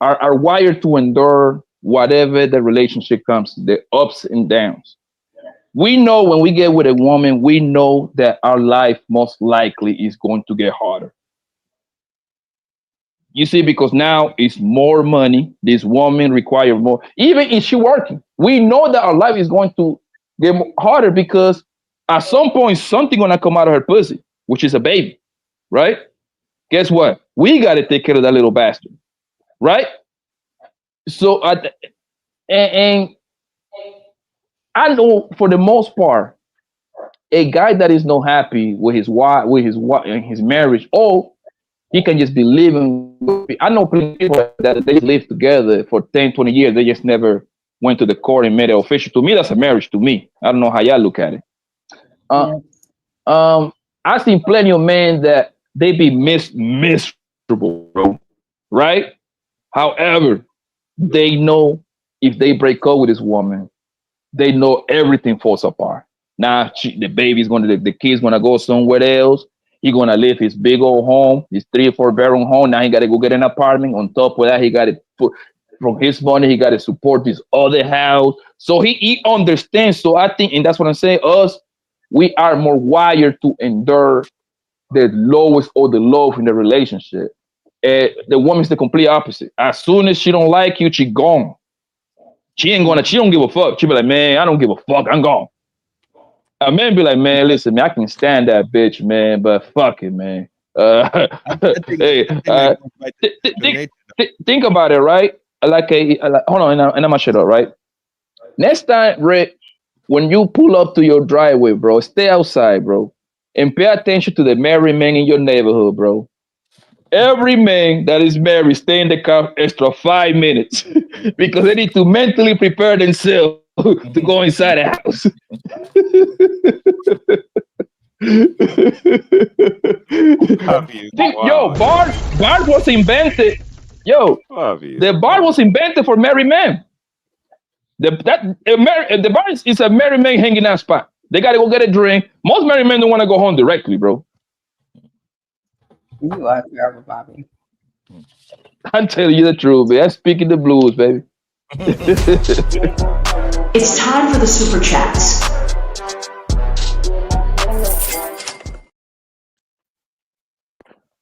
wired to endure whatever the relationship comes, the ups and downs. We know when we get with a woman, we know that our life most likely is going to get harder. You see, because now it's more money. This woman requires more. Even if she working, we know that our life is going to get harder because at some point something gonna come out of her pussy, which is a baby, right? Guess what? We got to take care of that little bastard, right? So, and I know for the most part, a guy that is not happy with his wife, in his marriage, or he can just be living. I know people that they live together for 10, 20 years. They just never went to the court and made it official. To me, that's a marriage. To me, I don't know how y'all look at it. I've seen plenty of men that they be miserable, bro. Right? However, they know if they break up with this woman, they know everything falls apart. Now the baby's the kid's gonna go somewhere else. He's gonna leave his big old home, his 3 or 4 bedroom home. Now he gotta go get an apartment. On top of that, he gotta put from his money, he gotta support this other house. So he understands. So I think, and that's what I'm saying, we are more wired to endure the lowest or the low in the relationship. The woman's the complete opposite. As soon as she don't like you, she gone. She don't give a fuck. She be like, man, I don't give a fuck. I'm gone. A man be like, man, listen, man, I can stand that bitch, man, but fuck it, man. Think about it, right? Hold on, and I'm gonna shut up, right? Next time, Rick, when you pull up to your driveway, bro, stay outside, bro, and pay attention to the married men in your neighborhood, bro. Every man that is married stay in the car extra 5 minutes because they need to mentally prepare themselves to go inside the house. Yo, bar was invented. Yo, the bar was invented for married men. The bar is a married man hanging out spot. They gotta go get a drink. Most married men don't want to go home directly, bro. You are terrible, Bobby. I'm telling you the truth, man. I'm speaking the blues, baby. It's time for the super chats.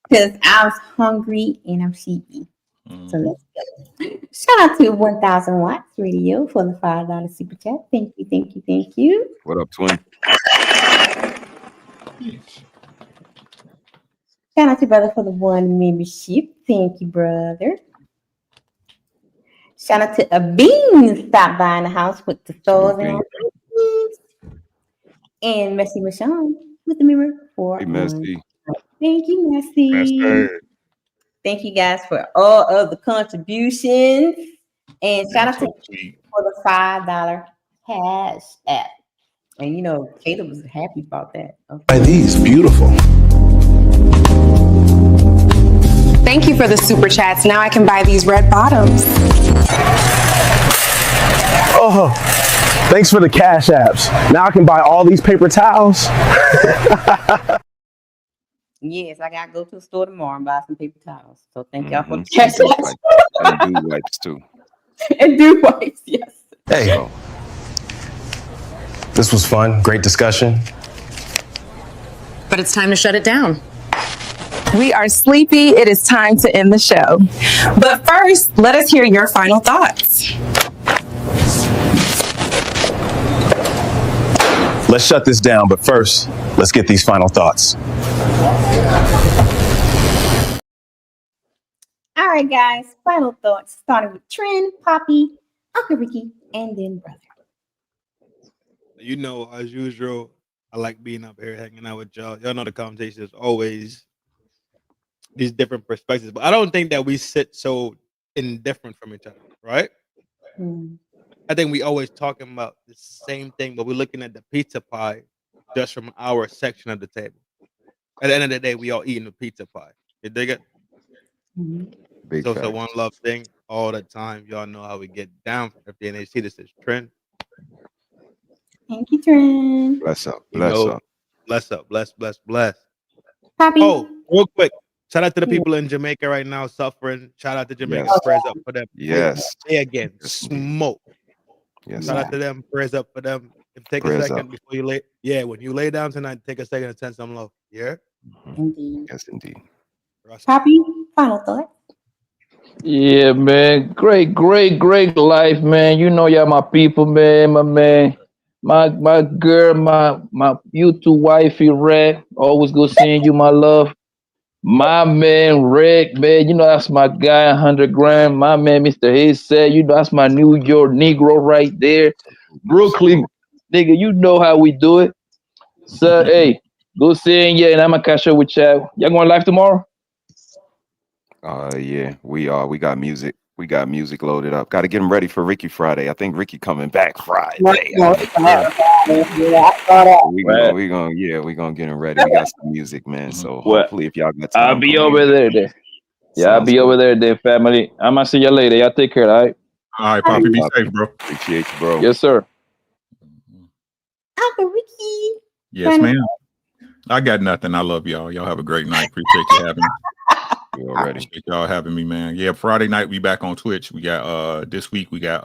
Because I was hungry and I'm sleepy. So let's go. Shout out to 1000 Watts Radio for the $5 super chat. Thank you, thank you, thank you. What up, twin? Shout out to brother for the 1 membership. Thank you, brother. Shout out to a bean stopped by in the house with the stores and and Messy Michonne with the mirror for Hey, Messy. Thank you, Messy. Thank you guys for all of the contributions. And shout out to sweet. for the $5 cash app. And you know, Caleb was happy about that. Okay. Are these beautiful? Thank you for the super chats. Now I can buy these red bottoms. Oh, thanks for the cash apps. Now I can buy all these paper towels. Yes, I gotta go to the store tomorrow and buy some paper towels. So thank y'all for the cash And apps. dude wipes too. And do wipes, yes. Hey, this was fun. Great discussion. But it's time to shut it down. We are sleepy. It is time to end the show. But first, let us hear your final thoughts. Let's shut this down, but first, let's get these final thoughts. All right, guys. Final thoughts. Starting with Trend, Poppy, Uncle Ricky, and then Brother. You know, as usual, I like being up here hanging out with y'all. Y'all know the conversation is always these different perspectives, but I don't think that we sit so indifferent from each other, right? I think we always talking about the same thing, but we're looking at the pizza pie just from our section of the table. At the end of the day, we all eating the pizza pie. You dig it? Big So facts. one love thing all the time. Y'all know how we get down. If the NHC, this is Trend. Thank you, Trend. Bless up. You Bless know, up. bless up. Bless. Poppy. Oh, real quick. Shout out to the people in Jamaica right now suffering. Shout out to Jamaica. Yes. Prayers up for them. Yes. They again smoke. Yes. Shout out to them. Prayers up for them. Take a Prayers second up. before you lay. Yeah, when you lay down tonight, take a second to send some love. Yeah. Indeed. Yes, indeed. Poppy, final thought. Yeah, man. Great life, man. You know y'all my people, man. My man. My girl, my YouTube wifey, Red. Always good seeing you, my love. My man, Rick, man. You know that's my guy, 100 grand. My man, Mr. Hayes said, you know that's my New York Negro right there. Brooklyn, nigga, you know how we do it. So, hey, good seeing you, and I'm gonna catch up with y'all. Y'all going live tomorrow? Yeah, we are. We got music. We got music loaded up. Got to get them ready for Ricky Friday. I think Ricky coming back Friday. We gonna get him ready. We got some music, man. So hopefully, if y'all got time, I'll be over there. Yeah, I'll be over there, family. I'm gonna see y'all later. Y'all take care, all right? All right, Poppy, be safe, bro. Appreciate you, bro. Yes, sir. Uncle Ricky. Yes, ma'am. I got nothing. I love y'all. Y'all have a great night. Appreciate you having me. You already. Appreciate y'all having me, man. Yeah, Friday night we back on Twitch. We got this week we got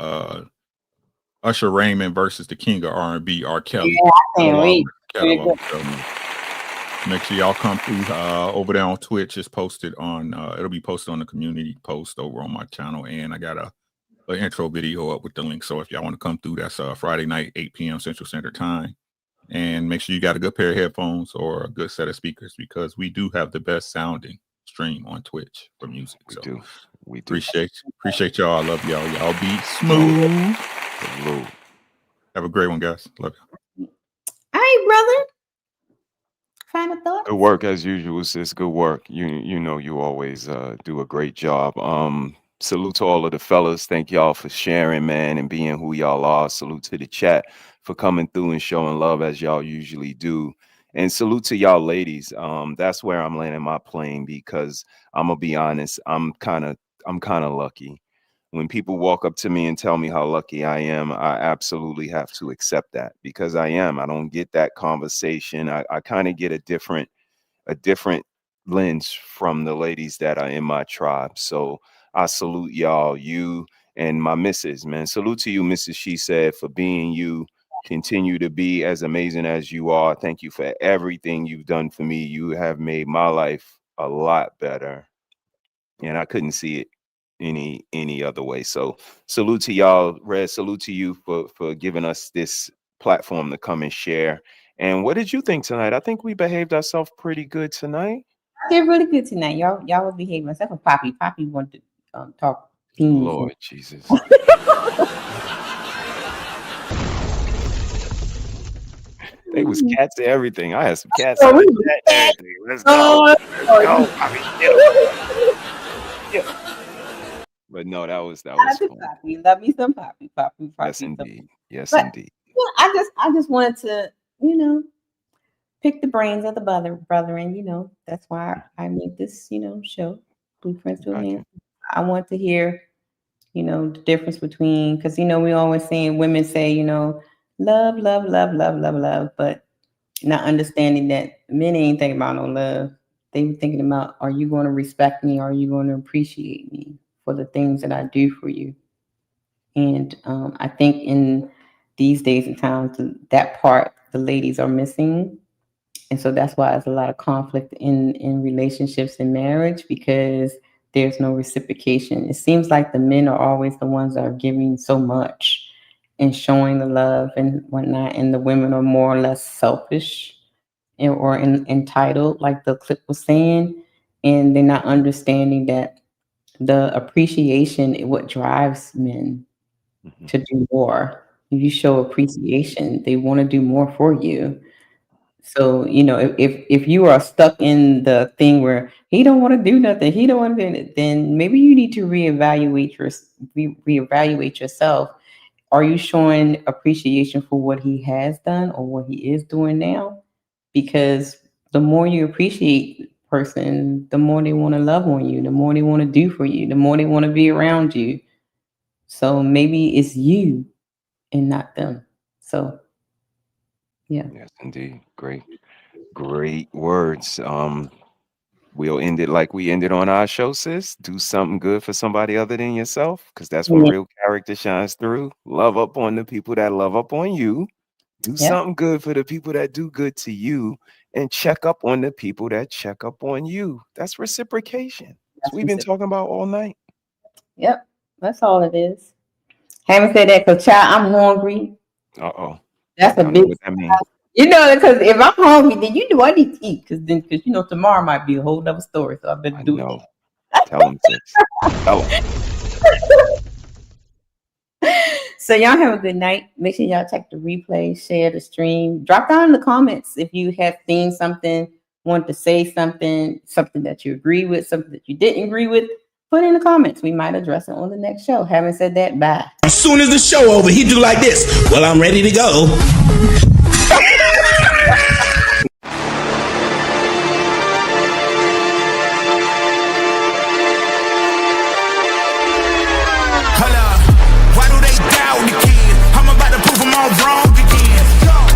Usher Raymond versus the King of R&B, R. Kelly. Yeah, I can't wait. So make sure y'all come through over there on Twitch. It's posted on it'll be posted on the community post over on my channel, and I got an intro video up with the link. So if y'all want to come through, that's Friday night, 8 p.m. Central Standard Time. And make sure you got a good pair of headphones or a good set of speakers, because we do have the best sounding stream on Twitch for music. We do. Appreciate y'all. I love y'all. Y'all be smooth. Have a great one, guys. Love you. All right, brother. Final thought. Good work as usual, sis. Good work. You know you always do a great job. Salute to all of the fellas. Thank y'all for sharing, man, and being who y'all are. Salute to the chat for coming through and showing love as y'all usually do. And salute to y'all ladies. That's where I'm landing my plane, because I'm gonna be honest, I'm kind of lucky. When people walk up to me and tell me how lucky I am, I absolutely have to accept that, because I am. I don't get that conversation. I kind of get a different lens from the ladies that are in my tribe. So I salute y'all, you and my missus, man. Salute to you, Mrs. She Said, for being you. Continue to be as amazing as you are. Thank you for everything you've done for me. You have made my life a lot better, and I couldn't see it any other way. So salute to y'all. Red, salute to you for giving us this platform to come and share. And what did you think tonight? I think we behaved ourselves pretty good tonight. Did really good tonight. Y'all was behaving. Except for Poppy. Poppy wanted to talk. Lord Jesus. They was cats and everything. I had some cats in the chat and everything. Let's go. Let's go. But no, that was Shout out to fun. Poppy. Love me some Poppy. Poppy. Yes, indeed. Yes, But indeed. yeah, I just wanted to, pick the brains of the brethren. That's why I made this, show, Blueprints to a Man. I want to hear, the difference between, because we always saying, women say, love, love, love, love, love, love, but not understanding that men ain't thinking about no love. They were thinking about, are you going to respect me? Are you going to appreciate me for the things that I do for you? And I think in these days and times, that part the ladies are missing. And so that's why there's a lot of conflict in relationships and marriage, because there's no reciprocation. It seems like the men are always the ones that are giving so much and showing the love and whatnot, and the women are more or less selfish or entitled, like the clip was saying, and they're not understanding that the appreciation is what drives men to do more. If you show appreciation, they want to do more for you. So, if you are stuck in the thing where he don't want to do nothing, he don't want to do it, then maybe you need to reevaluate yourself. Are you showing appreciation for what he has done or what he is doing now? Because the more you appreciate a person, the more they want to love on you, the more they want to do for you, the more they want to be around you. So maybe it's you and not them. So, yeah. Yes, indeed. Great words. We'll end it like we ended on our show, sis. Do something good for somebody other than yourself, because that's when real character shines through. Love up on the people that love up on you. Do something good for the people that do good to you, and check up on the people that check up on you. That's reciprocation. That's what we've been talking about all night. Yep, that's all it is. Haven't said that because, child, I'm hungry. That's a big. What that means. Because if I'm hungry, then I need to eat. Because tomorrow might be a whole other story. So I better do it. Tell them, sis. Tell them. So y'all have a good night. Make sure y'all check the replay, share the stream. Drop down in the comments if you have seen something, want to say something that you agree with, something that you didn't agree with. Put it in the comments. We might address it on the next show. Having said that, bye. As soon as the show over, he do like this. Well, I'm ready to go. Wrong again.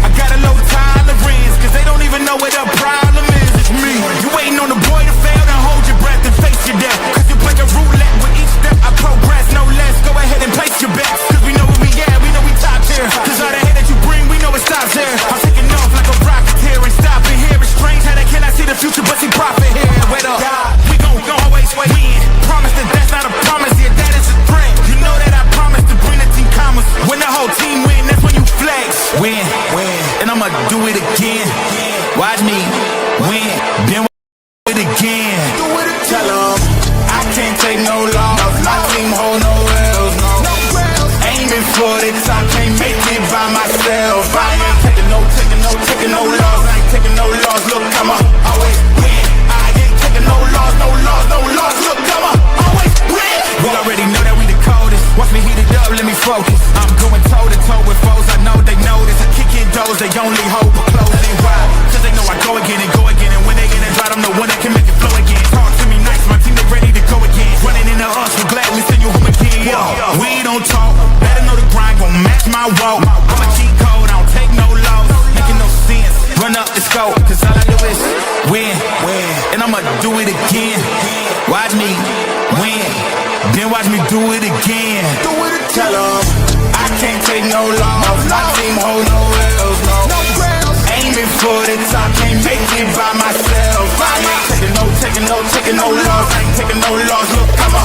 I got a low tolerance, cause they don't even know what the problem is. It's me. You waiting on the boy to fail, then hold your breath and face your death. Cause you play a roulette with each step. I progress, no less. Go ahead and place your bets. Cause we know where we at, we know we top tier. Cause all the hate that you bring, we know it stops here. I'm taking off like a rocket here and stopping here. It's strange how they cannot see the future, but see profit here. Wait up, we gon' always win. Promise that that's not a promise, yeah, that is a threat. You know that I promise to bring the team commas. When the whole team win, that's when you flex. Win, and I'ma do it again. Watch me win, then it again. Tell them I can't take no loss. My team hold no L's, no. Aiming for the top, can't make it by myself. I ain't taking no loss. I ain't taking no loss. Look, I'ma always win. I ain't taking no loss. Look, I'ma always win. We already know that we the coldest. Watch me heat it up, let me focus. I'm going toe to toe with foes. I know they notice. I kick in doors, they only hope for closing. Why? Cause they know I go again. And when they get it right, I'm the one that can make it flow again. Talk to me nice, my team they ready to go again. Running into us, we'll gladly send you home again. We don't talk, better know the grind gon' match my walk. I'm a cheat code, I don't take no loss. Making no sense, run up the scope. Cause all I do is win, and I'ma do it again. Watch me win, then watch me do it again. Tell them I can't take no loss. My team hold no L's, no. Aiming for the top, can't make it by myself. I ain't taking no loss. I ain't taking no loss. Look, I'ma